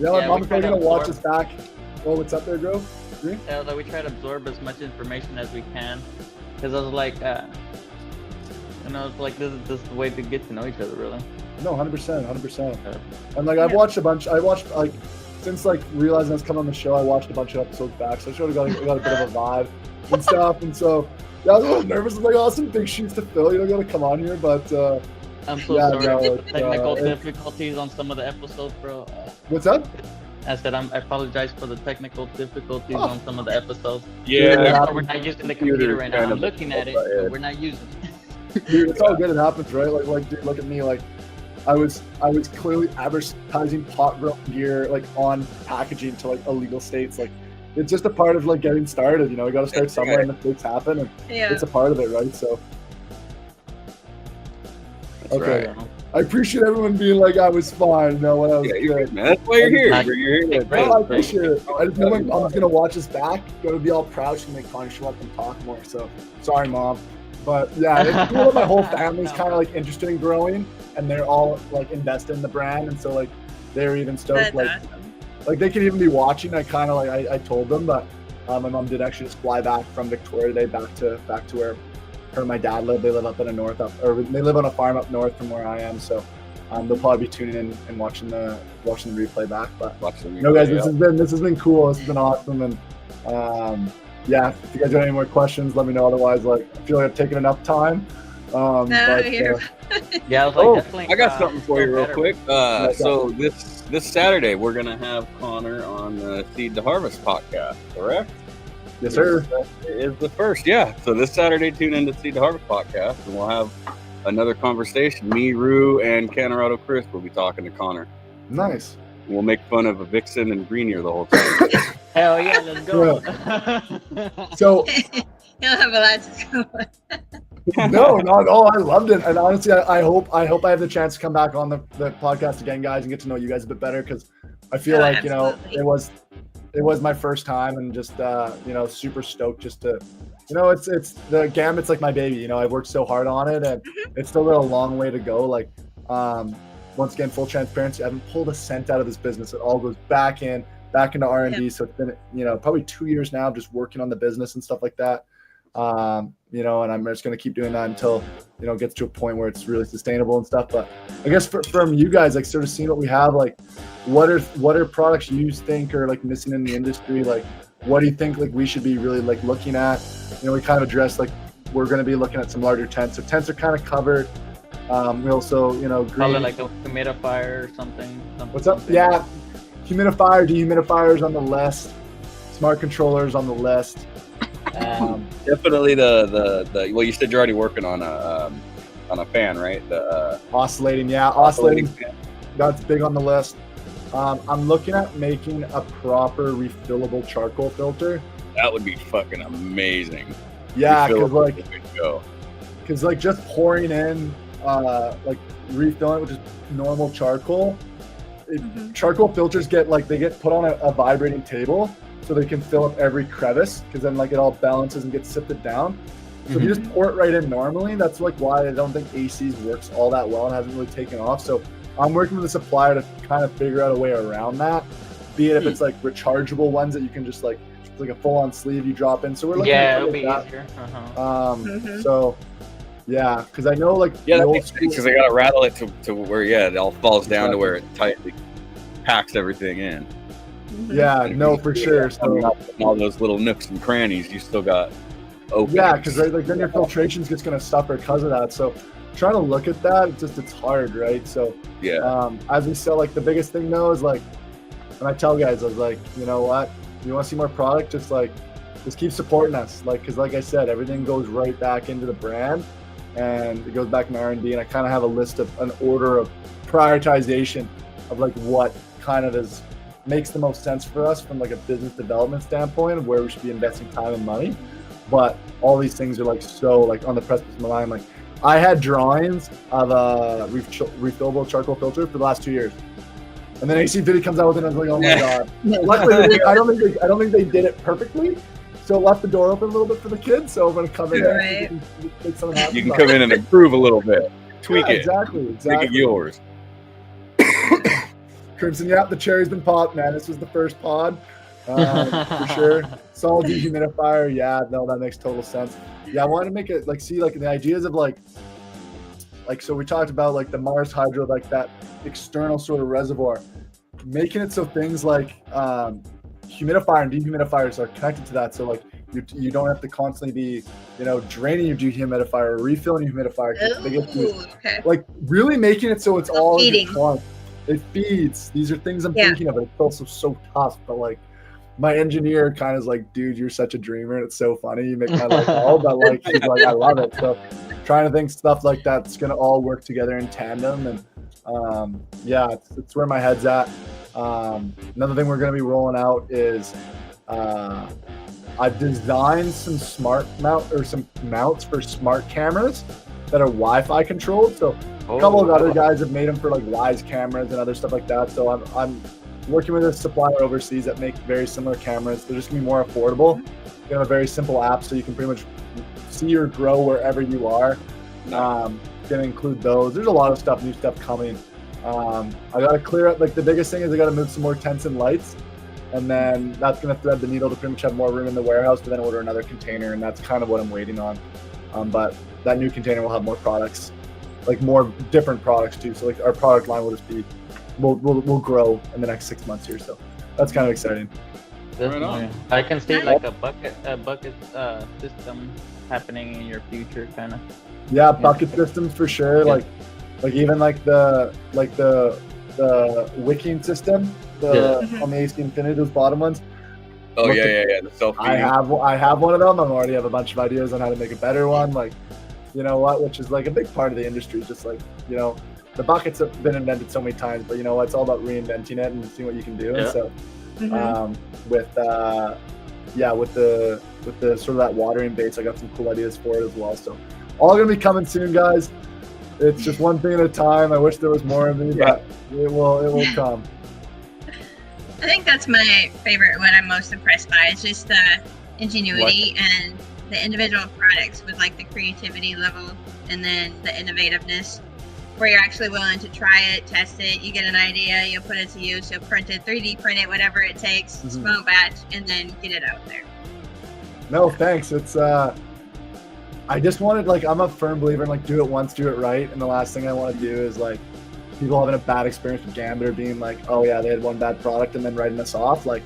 Yeah. My mom's probably gonna watch us back. Oh, what's up there, Grove? Yeah, like we try to absorb as much information as we can, because I was like, it's like this is the way to get to know each other, really. No, 100%. And like I've watched like since like realizing I was coming on the show, I watched a bunch of episodes back, so I sort of got a bit of a vibe and stuff. And so yeah, I was a little nervous. I was like, oh, some big shoes to fill. You don't gotta come on here, but I'm so sorry for the technical difficulties on some of the episodes, bro. What's up? I said I apologize for the technical difficulties on some of the episodes. Yeah, we're not using the computer right now. I'm looking at it, but we're not using it. Dude, it's all good. It happens, right? Like, dude, look at me. Like, I was clearly advertising pot growing gear like on packaging to like illegal states. Like, it's just a part of like getting started. You know, we got to start somewhere, and mistakes happen, and Yeah. it's a part of it, right? So, That's okay. right. I appreciate everyone being like, I was fine, you know, when I was Yeah, you're good. good, man. That's why you're here. Nice. You're here. Great. No, I appreciate it. I just know I'm just gonna watch this back. Gonna be all proud. She's gonna make Connie show up and talk more. So sorry, mom. But yeah, it's cool that my whole family's kind of like interested in growing, and they're all like invested in the brand, and so like they're even stoked. That's Like awesome. like they could even be watching. I kind of like I told them, but my mom did actually just fly back from Victoria today back to where her and my dad live. They live up in the north, they live on a farm up north from where I am. So they'll probably be tuning in and watching the replay back. But Watch the no, guys, replay, this has been cool. This has been awesome, and yeah, if you guys have any more questions, let me know. Otherwise, like I feel like I've taken enough time. No, But, you're Yeah, I was like, Oh, definitely. I got something for you real better. quick. Yeah, So this Saturday we're gonna have Connor on the Seed to Harvest podcast, correct? yes, sir. It is the first, yeah. So this Saturday, tune in to Seed to Harvest podcast, and we'll have another conversation. Me, Rue, and Canorado Chris will be talking to Connor. Nice. We'll make fun of a Vixen and Greenier the whole time. Hell yeah, let's go. So you'll have a lot to go on. no, not at all. I loved it, and honestly, I hope I have the chance to come back on the podcast again, guys, and get to know you guys a bit better, because I feel Oh, like you know absolutely. it was my first time, and just you know, super stoked just to, you know, it's the Gambit's like my baby. You know, I've worked so hard on it, and it's still got a long way to go. Like once again, full transparency, I haven't pulled a cent out of this business. It all goes back into R&D. Yeah. So it's been, you know, probably 2 years now just working on the business and stuff like that. You know, and I'm just going to keep doing that until, you know, it gets to a point where it's really sustainable and stuff. But I guess from you guys, like sort of seeing what we have, like what are products you think are like missing in the industry? Like, what do you think like we should be really like looking at? You know, we kind of addressed like we're going to be looking at some larger tents. So tents are kind of covered. We also, you know, Probably like a humidifier or something. What's up? Yeah, humidifier, dehumidifiers on the list, smart controllers on the list. Definitely the well, you said you're already working on a fan, right? The Oscillating, yeah, oscillating. fan. That's big on the list. I'm looking at making a proper refillable charcoal filter. That would be fucking amazing. Yeah, Refill because it, way to go. just pouring in, like refilling it with just normal charcoal. Charcoal filters get put on a vibrating table, so they can fill up every crevice, because then like it all balances and gets sifted down. So if you just pour it right in normally, that's like why I don't think ACs works all that well and hasn't really taken off. So I'm working with a supplier to kind of figure out a way around that. Be it if it's like rechargeable ones that you can just like a full-on sleeve you drop in. So we're looking Yeah, at it'll be that. easier. So yeah, because I know like Yeah, the that old makes sense, school- because they gotta rattle it to where it all falls down to where it tightly packs everything in. yeah, no, for sure. Coming So up in all those little nooks and crannies, you still got openings. yeah, because right, like then your filtration's just gonna suffer because of that. So trying to look at that, it's hard, right? So yeah, as we sell, like the biggest thing though is like, when I tell guys, I was like, you know what, you want to see more product, just keep supporting us, like, because like I said, everything goes right back into the brand, and it goes back in R&D, and I kind of have a list of an order of prioritization of like what kind of makes the most sense for us from like a business development standpoint of where we should be investing time and money. But all these things are like so like on the precipice of my mind. Like I had drawings of a refillable charcoal filter for the last 2 years, and then AC Video comes out with it, and I was like, oh my god. Luckily, I don't think they did it perfectly, so left the door open a little bit for the kids. So I'm gonna come in there, Right. and make something happen. you can come in and improve a little bit, tweak Yeah, it, exactly. make it yours. Crimson, yeah, the cherry's been popped, man. This was the first pod, for sure. Solid dehumidifier, yeah, no, that makes total sense. Yeah, I wanted to make it like see like the ideas of like so we talked about like the Mars Hydro, like that external sort of reservoir, making it so things like humidifier and dehumidifiers are connected to that. So like you don't have to constantly be, you know, draining your dehumidifier or refilling your humidifier. 'Cause they get Ooh, okay. like really making it so it's all Feeding. intertwined. It feeds. These are things I'm Yeah. thinking of. It's also so tough, but like my engineer kind of is like, dude, you're such a dreamer. It's so funny. You make my life all, but like he's like, I love it. So trying to think stuff like that's gonna all work together in tandem, and yeah, it's where my head's at. Another thing we're gonna be rolling out is I've designed some some mounts for smart cameras that are Wi-Fi controlled. So a couple of other guys have made them for like Wise cameras and other stuff like that. So I'm working with a supplier overseas that makes very similar cameras. They're just gonna be more affordable. You have a very simple app, so you can pretty much see or grow wherever you are. Gonna include those. There's a lot of new stuff coming. I gotta clear up, like the biggest thing is I gotta move some more tents and lights, and then that's gonna thread the needle to pretty much have more room in the warehouse to then order another container, and that's kind of what I'm waiting on. But that new container will have more products, like more different products too. So like our product line will just be, we'll grow in the next 6 months here. So that's kind of exciting. Right on. I can see like a bucket system happening in your future, kind of. Yeah, bucket systems for sure. Yeah. Like even like the wicking system, on the AC Infinity, those bottom ones. Oh yeah. The self-feeding. I have one of them. I already have a bunch of ideas on how to make a better one. Like, you know what? Which is like a big part of the industry. Just like, you know, the buckets have been invented so many times, but you know, it's all about reinventing it and seeing what you can do. Yeah. And so, with the sort of that watering base, I got some cool ideas for it as well. So, all gonna be coming soon, guys. It's just one thing at a time. I wish there was more of me, but it will come. I think that's my favorite. What I'm most impressed by is just the ingenuity and the individual products with like the creativity level and then the innovativeness, where you're actually willing to try it, test it. You get an idea, you'll put it to use, you'll print it, 3D print it, whatever it takes, small batch, and then get it out there. No, thanks. It's I just wanted, like, I'm a firm believer in like do it once, do it right, and the last thing I want to do is like people having a bad experience with Gambit or being like, oh yeah, they had one bad product and then writing us off. Like,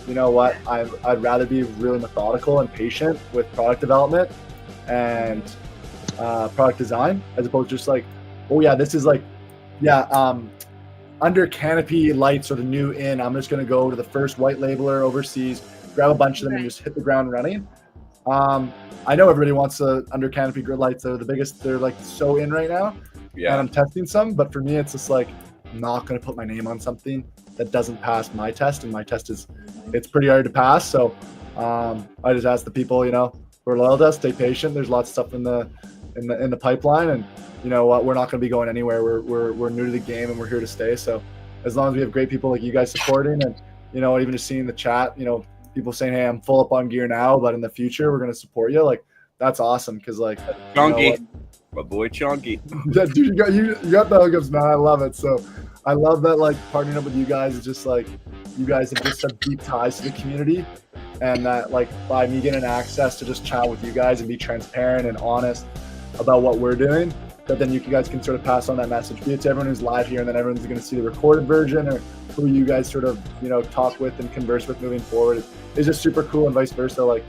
you know what? I'd rather be really methodical and patient with product development and product design, as opposed to just like, oh yeah, this is like, under Canopy lights or the new in, I'm just gonna go to the first white labeler overseas, grab a bunch of them and just hit the ground running. I know everybody wants the under Canopy grid lights. They're the biggest. They're like so in right now. Yeah. And I'm testing some, but for me, it's just like I'm not going to put my name on something that doesn't pass my test, and my test it's pretty hard to pass. So I just ask the people, you know, who are loyal to us, stay patient. There's lots of stuff in the pipeline, and you know what, we're not going to be going anywhere. We're new to the game, and we're here to stay. So as long as we have great people like you guys supporting, and you know, even just seeing the chat, you know, people saying, hey, I'm full up on gear now, but in the future, we're going to support you. Like, that's awesome. Cause like, Chunky, you know my boy Chunky. dude, you got the hookups, man. I love it. So I love that, like, partnering up with you guys is just like, you guys have just some deep ties to the community, and that like by me getting access to just chat with you guys and be transparent and honest about what we're doing, that then you guys can sort of pass on that message, be it to everyone who's live here, and then everyone's going to see the recorded version, or who you guys sort of, you know, talk with and converse with moving forward. It's just super cool, and vice versa. Like,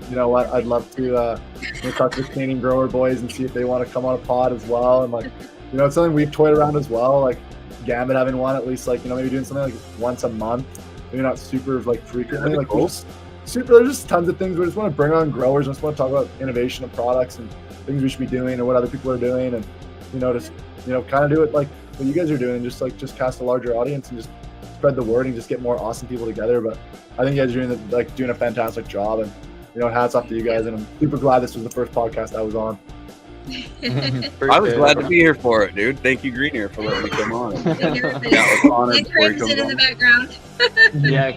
you know what, I'd love to you know, talk to the Canadian grower boys and see if they want to come on a pod as well. And like, you know, it's something we've toyed around as well, like Gambit having one, at least, like, you know, maybe doing something like once a month, maybe not super like frequently. Like, cool. There's just tons of things. We just want to bring on growers and just want to talk about innovation of products and things we should be doing and what other people are doing, and you know, just, you know, kind of do it like what you guys are doing, just cast a larger audience and just spread the word and just get more awesome people together. But I think you guys are doing a fantastic job, and you know, hats off to you guys, and I'm super glad this was the first podcast I was on. I was glad to be here for it, dude. Thank you, Greenear, for letting me come on. That was honored. And Crimson in the background. Yeah,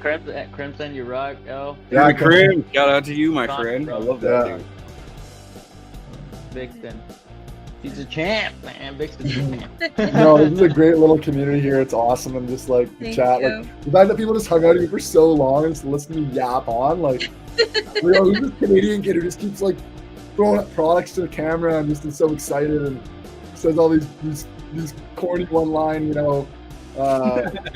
Crimson, you rock. Oh, yeah, Crim. Shout out to you, my friend. I love that, dude. Vixen. He's a champ, man. Vixen's a champ. No, this is a great little community here. It's awesome, and just like the chat, like the fact that people just hung out here for so long and just listened to me yap on, like, you know, who's this Canadian kid who just keeps like throwing up products to the camera and just is so excited and says all these corny one-line, you know,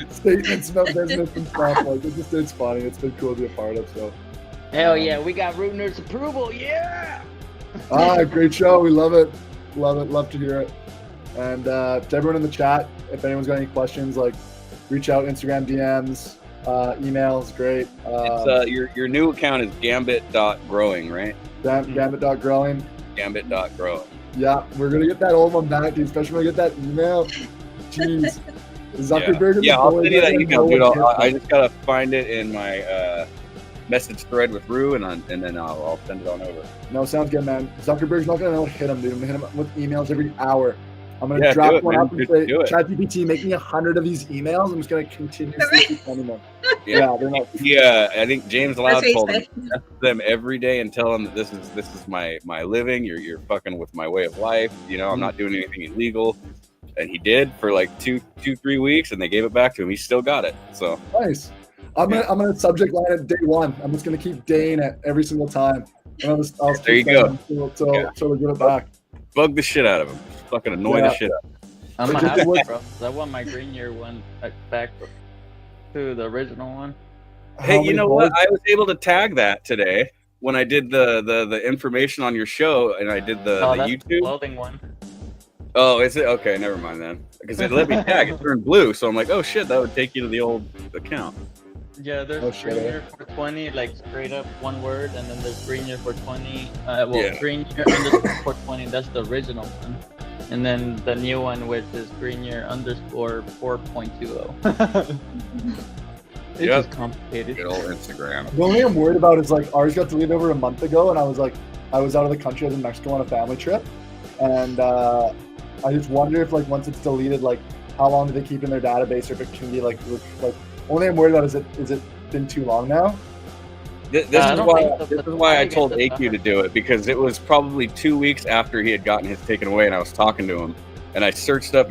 statements about business and stuff. Like, it's funny. It's been cool to be a part of. So, hell yeah, we got Root Nerds approval. Yeah. Great show. We love it. Love to hear it. And to everyone in the chat, if anyone's got any questions, like, reach out, Instagram DMs, emails, great. It's your new account is gambit.growing, right? Gambit.growing. Gambit.growing. Yeah, we're gonna get that old one back, dude, especially when we get that email. Jeez. Zuckerberg. Yeah, I'll send you that email, dude. I just gotta find it in my message thread with Rue, and then I'll send it on over. No, sounds good, man. Zuckerberg's not gonna hit him, dude. I'm gonna hit him with emails every hour. I'm gonna Yeah, do drop it, one man. up and Just say, do it. ChatGPT, make me 100 of these emails. I'm just gonna continuously keep sending them. Yeah, they're not. Yeah, I think James That's Loud what he told said. them every day and tell them that this is my living. You're fucking with my way of life. You know, I'm not doing anything illegal. And he did for like 2-3 weeks, and they gave it back to him. He still got it. So Nice. I'm gonna subject line it day one. I'm just gonna keep daying it every single time. And I'll There you go. So we give it back. bug the shit out of him. Fucking annoy the shit out of him. I'm But gonna have just it, bro. I want my green year one back to the original one. Hey, you know what? I was able to tag that today when I did the information on your show, and I did the that's the YouTube. clothing one. Oh, is it? Okay, never mind then. Because it let me tag. It turned blue, so I'm like, oh shit, that would take you to the old account. Yeah, there's Oh, shit. green year for 20, like straight up one word, and then there's green year for 20. Yeah. Green year underscore for 20. That's the original one. And then the new one, which is green year underscore 4.20. It's Yep. just complicated. Good old Instagram. The only thing I'm worried about is like ours got deleted over a month ago, and I was out of the country. I was in Mexico on a family trip, and I just wonder if like once it's deleted, like how long do they keep in their database, or if it can be like only thing I'm worried about is it been too long now? This I is don't why. think so, This but is why I I guess told that's AQ to do it, because it was probably 2 weeks after he had gotten his taken away, and I was talking to him, and I searched up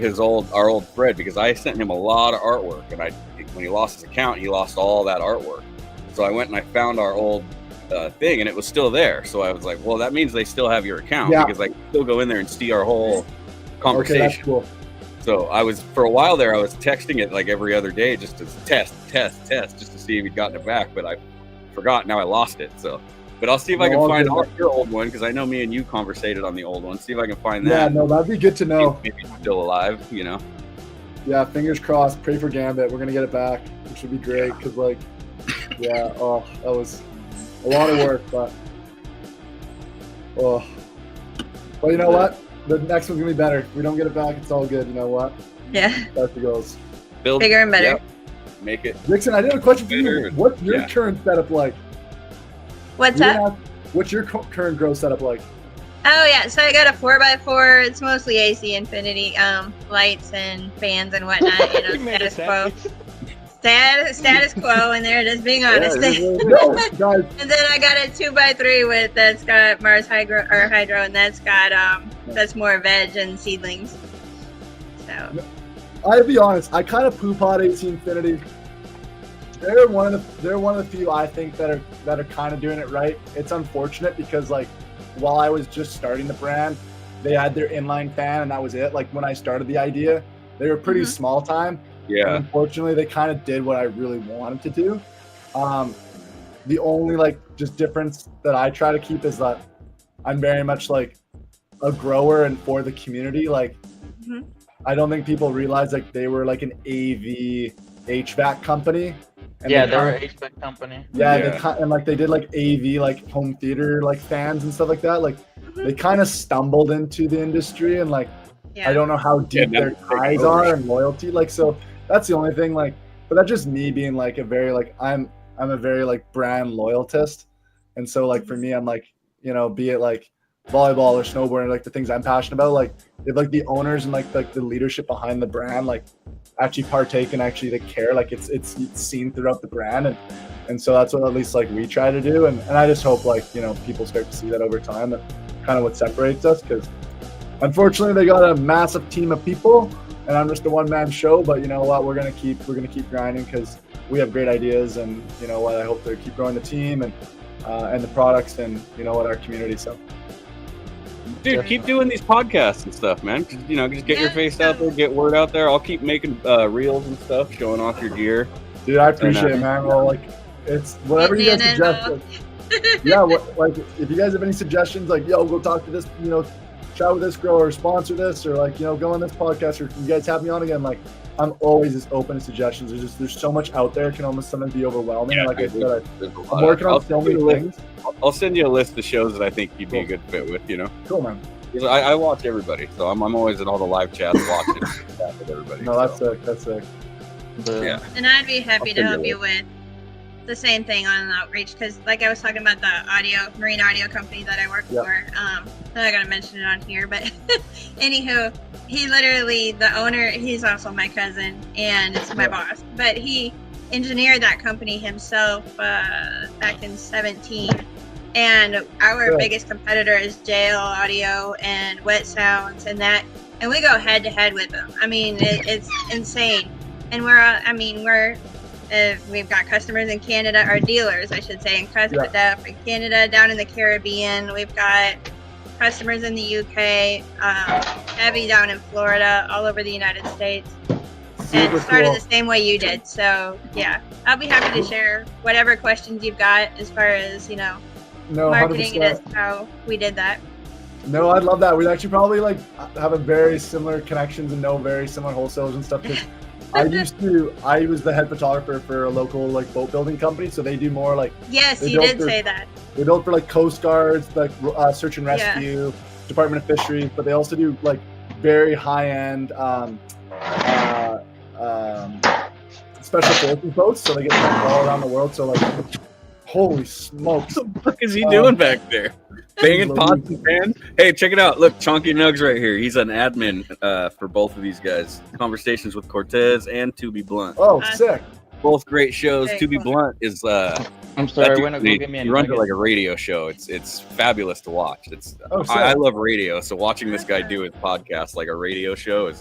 our old thread because I sent him a lot of artwork, and when he lost his account, he lost all that artwork. So I went and I found our old thing, and it was still there. So I was like, well, that means they still have your account, Yeah. because I can still go in there and see our whole Okay, conversation. that's cool. So for a while there, I was texting it like every other day just to test, just to see if he'd gotten it back. But I forgot. Now I lost it. So, but I'll see if I No, can all find good. your old one, because I know me and you conversated on the old one. See if I can find Yeah, that. no, that'd be good to know. Maybe it's still alive, you know. Yeah, fingers crossed. Pray for Gambit. We're gonna get it back, which would be great. Cause like, yeah, oh, that was a lot of work, but you know what? The next one's gonna be better. If we don't get it back, it's all good. You know what? Yeah, That's the goals. Build bigger and better. Yep. Make it. Dixon, I did have a question for you. Better. What's your Yeah. current setup like? What's You up? didn't ask- What's your current grow setup like? Oh yeah, so I got a 4x4. It's mostly AC Infinity, lights and fans and whatnot. You know, status quo. Status quo, and there it is. Being honest. No, guys. And then I got a 2x3 that's got Mars Hydro, and that's got that's more veg and seedlings. So I'll be honest. I kind of poo-pawed AC Infinity. They're one of the few I think that are kind of doing it right. It's unfortunate because like while I was just starting the brand, they had their inline fan and that was it. Like when I started the idea, they were pretty small time. And Yeah. unfortunately, they kind of did what I really wanted to do. The only like just difference that I try to keep is that I'm very much like a grower and for the community. Like Mhm. I don't think people realize like they were like an AV HVAC company. And Yeah, they they're an kinda- HVAC company. yeah, Yeah. and like they did like AV like home theater like fans and stuff like that. Like they kind of stumbled into the industry and like yeah. I don't know how deep Yeah, their that's taken ties over. are and loyalty. Like, so that's the only thing. Like, but that's just me being like a very like I'm a very like brand loyalist, and so like for me, I'm like, you know, be it like volleyball or snowboarding, like the things I'm passionate about. Like if like the owners and like the leadership behind the brand like actually partake and actually they care, like it's seen throughout the brand, and so that's what at least like we try to do, and I just hope like, you know, people start to see that over time. That kind of what separates us, because unfortunately they got a massive team of people and I'm just a one-man show, but you know what, we're gonna keep grinding because we have great ideas, and you know what, I hope to keep growing the team and the products and you know what, our community. So Dude, keep doing these podcasts and stuff, man. You know, just get your face out there, get word out there. I'll keep making reels and stuff, showing off your gear. dude, I appreciate it, man. Well, like it's whatever you guys suggest. Like, yeah, like if you guys have any suggestions, like yo, go talk to this, you know, chat with this grower, sponsor this, or like, you know, go on this podcast, or you guys have me on again, like I'm always as open to suggestions. There's so much out there, it can almost sometimes be overwhelming. Yeah, Like I said, There's a lot I'm working I'll on so send you many a list- things. I'll send you a list of shows that I think you'd be a good fit with. You know, Cool, man. 'Cause I watch everybody, so I'm always in all the live chats watching chat with everybody. No, that's so. sick. That's sick. The, Yeah. And I'd be happy I'll to send help you you with the same thing on outreach because, like I was talking about the marine audio company that I work Yeah. for. I'm not gonna mention it on here, but anywho, he literally the owner. He's also my cousin and it's my boss, but he engineered that company himself back in 17. And our biggest competitor is JL Audio and Wet Sounds and that, and we go head to head with them. I mean, it's insane. And we've got customers in Canada, or dealers, I should say, in Canada, down in the Caribbean. We've got customers in the UK, heavy down in Florida, all over the United States. And started the same way you did. So, yeah, I'll be happy to share whatever questions you've got as far as, marketing 100%. it as how we did that. No, I'd love that. We'd actually probably have a very similar connections and know very similar wholesalers and stuff. Because I was the head photographer for a local boat building company, so they do more Yes, you did say that. They build for Coast Guards, search and rescue, Department of Fisheries, but they also do very high end special forces boats, so they get all around the world. So holy smokes! What the fuck is he doing back there? Banging pots and pans? Hey, check it out. Look, Chonky Nugs right here. He's an admin for both of these guys. Conversations with Cortez and To Be Blunt. Oh, sick. Both great shows. Very To Be cool. Blunt is I'm sorry, when I go get me he runs it like a radio show. It's fabulous to watch. It's Oh, sick. I love radio, so watching this guy do his podcast like a radio show it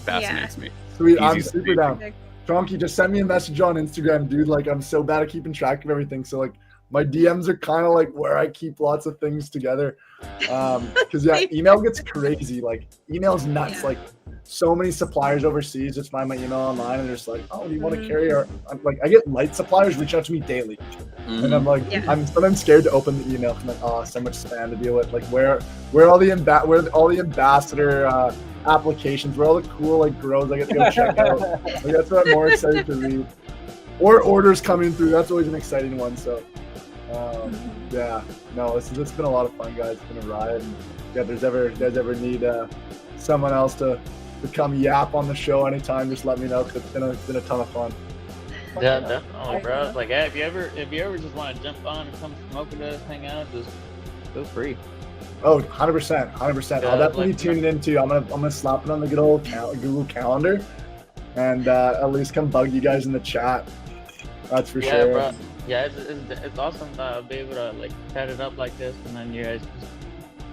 fascinates me. Sweet. I'm Easy super down. Chonky, just send me a message on Instagram, dude. I'm so bad at keeping track of everything. So my DMs are kind of where I keep lots of things together. Because email gets crazy. Email's nuts. Yeah. So many suppliers overseas just find my email online and they're just oh, do you want to carry our? I get light suppliers reach out to me daily, and I'm I'm sometimes scared to open the email because oh, so much spam to deal with. Where all the ambassador applications, where all the cool grows I get to go check out. That's what I'm more excited to read. Or orders coming through. That's always an exciting one. So. Yeah, no, it's been a lot of fun, guys. It's been a ride. And if you guys ever need someone else to come yap on the show anytime, just let me know because it's been a ton of fun. Yeah, definitely, bro. If you ever just want to jump on and come smoke with us, hang out, just feel free. Oh, 100%. Yeah, I'll definitely be tuning in too. I'm gonna slap it on the good old Google Calendar, and at least come bug you guys in the chat. That's for sure. Bro. Yeah, it's awesome to be able to chat it up like this, and then you guys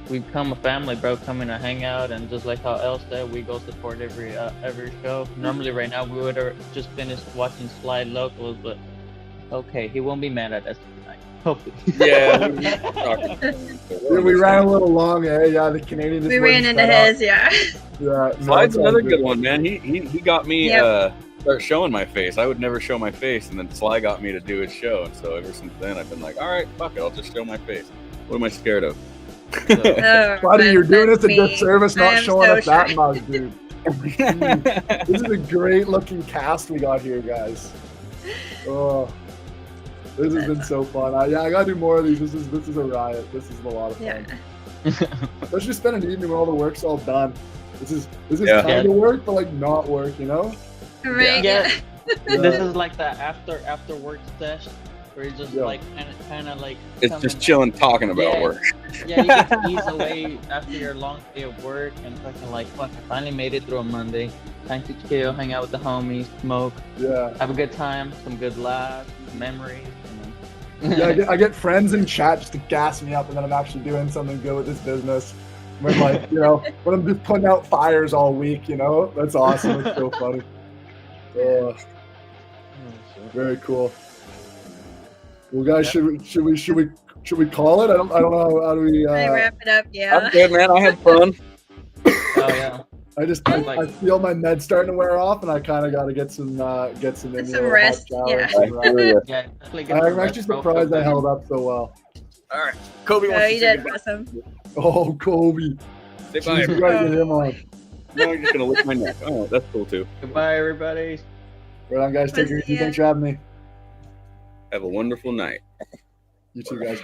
we become a family, bro. Coming to hang out, and just like how Elle said, we go support every show. Normally, right now we would have just finished watching Slide Locals, but okay, he won't be mad at us tonight. Hopefully. Yeah. We ran a little long, eh? Yeah, the Canadian. We ran into his, yeah. Yeah. Slide's another good one, man. He got me start showing my face. I would never show my face, and then Sly got me to do his show, and so ever since then I've been all right, fuck it, I'll just show my face. What am I scared of? Buddy, you're doing us a good service not showing us that shy. mug, dude. This is a great looking cast we got here, guys. Oh, this has been so fun. I gotta do more of these. This is a riot. This is a lot of fun. Yeah. Let's just spend an evening when all the work's all done. This is Yeah. kind of work, but not work, you know? Right. Yeah. Yeah. This is the after work session where you're just kind of It's just chilling, talking about work. Yeah, you get to ease away after your long day of work and fucking fuck, I finally made it through a Monday. Time to chill, hang out with the homies, smoke, have a good time, some good laughs, memories. Yeah, I get friends in chat just to gas me up, and then I'm actually doing something good with this business. When when I'm just putting out fires all week, that's awesome. It's so funny. Very cool. Well, guys, should we call it? I don't know how do we. I wrap it up, yeah. I'm good, man. I had fun. Oh yeah. I feel my meds starting to wear off, and I kind of got to get some rest. Yeah. I'm actually surprised I held up so well. All right, Kobe wants to You say did goodbye. awesome. Oh, Kobe. Say Jeez, bye. we gotta get him on. No, I'm just gonna lick my neck. Oh, that's cool too. Goodbye, everybody. Right on, guys. Take it easy. Yeah. Thanks for having me. Have a wonderful night. You too, guys. Cheers.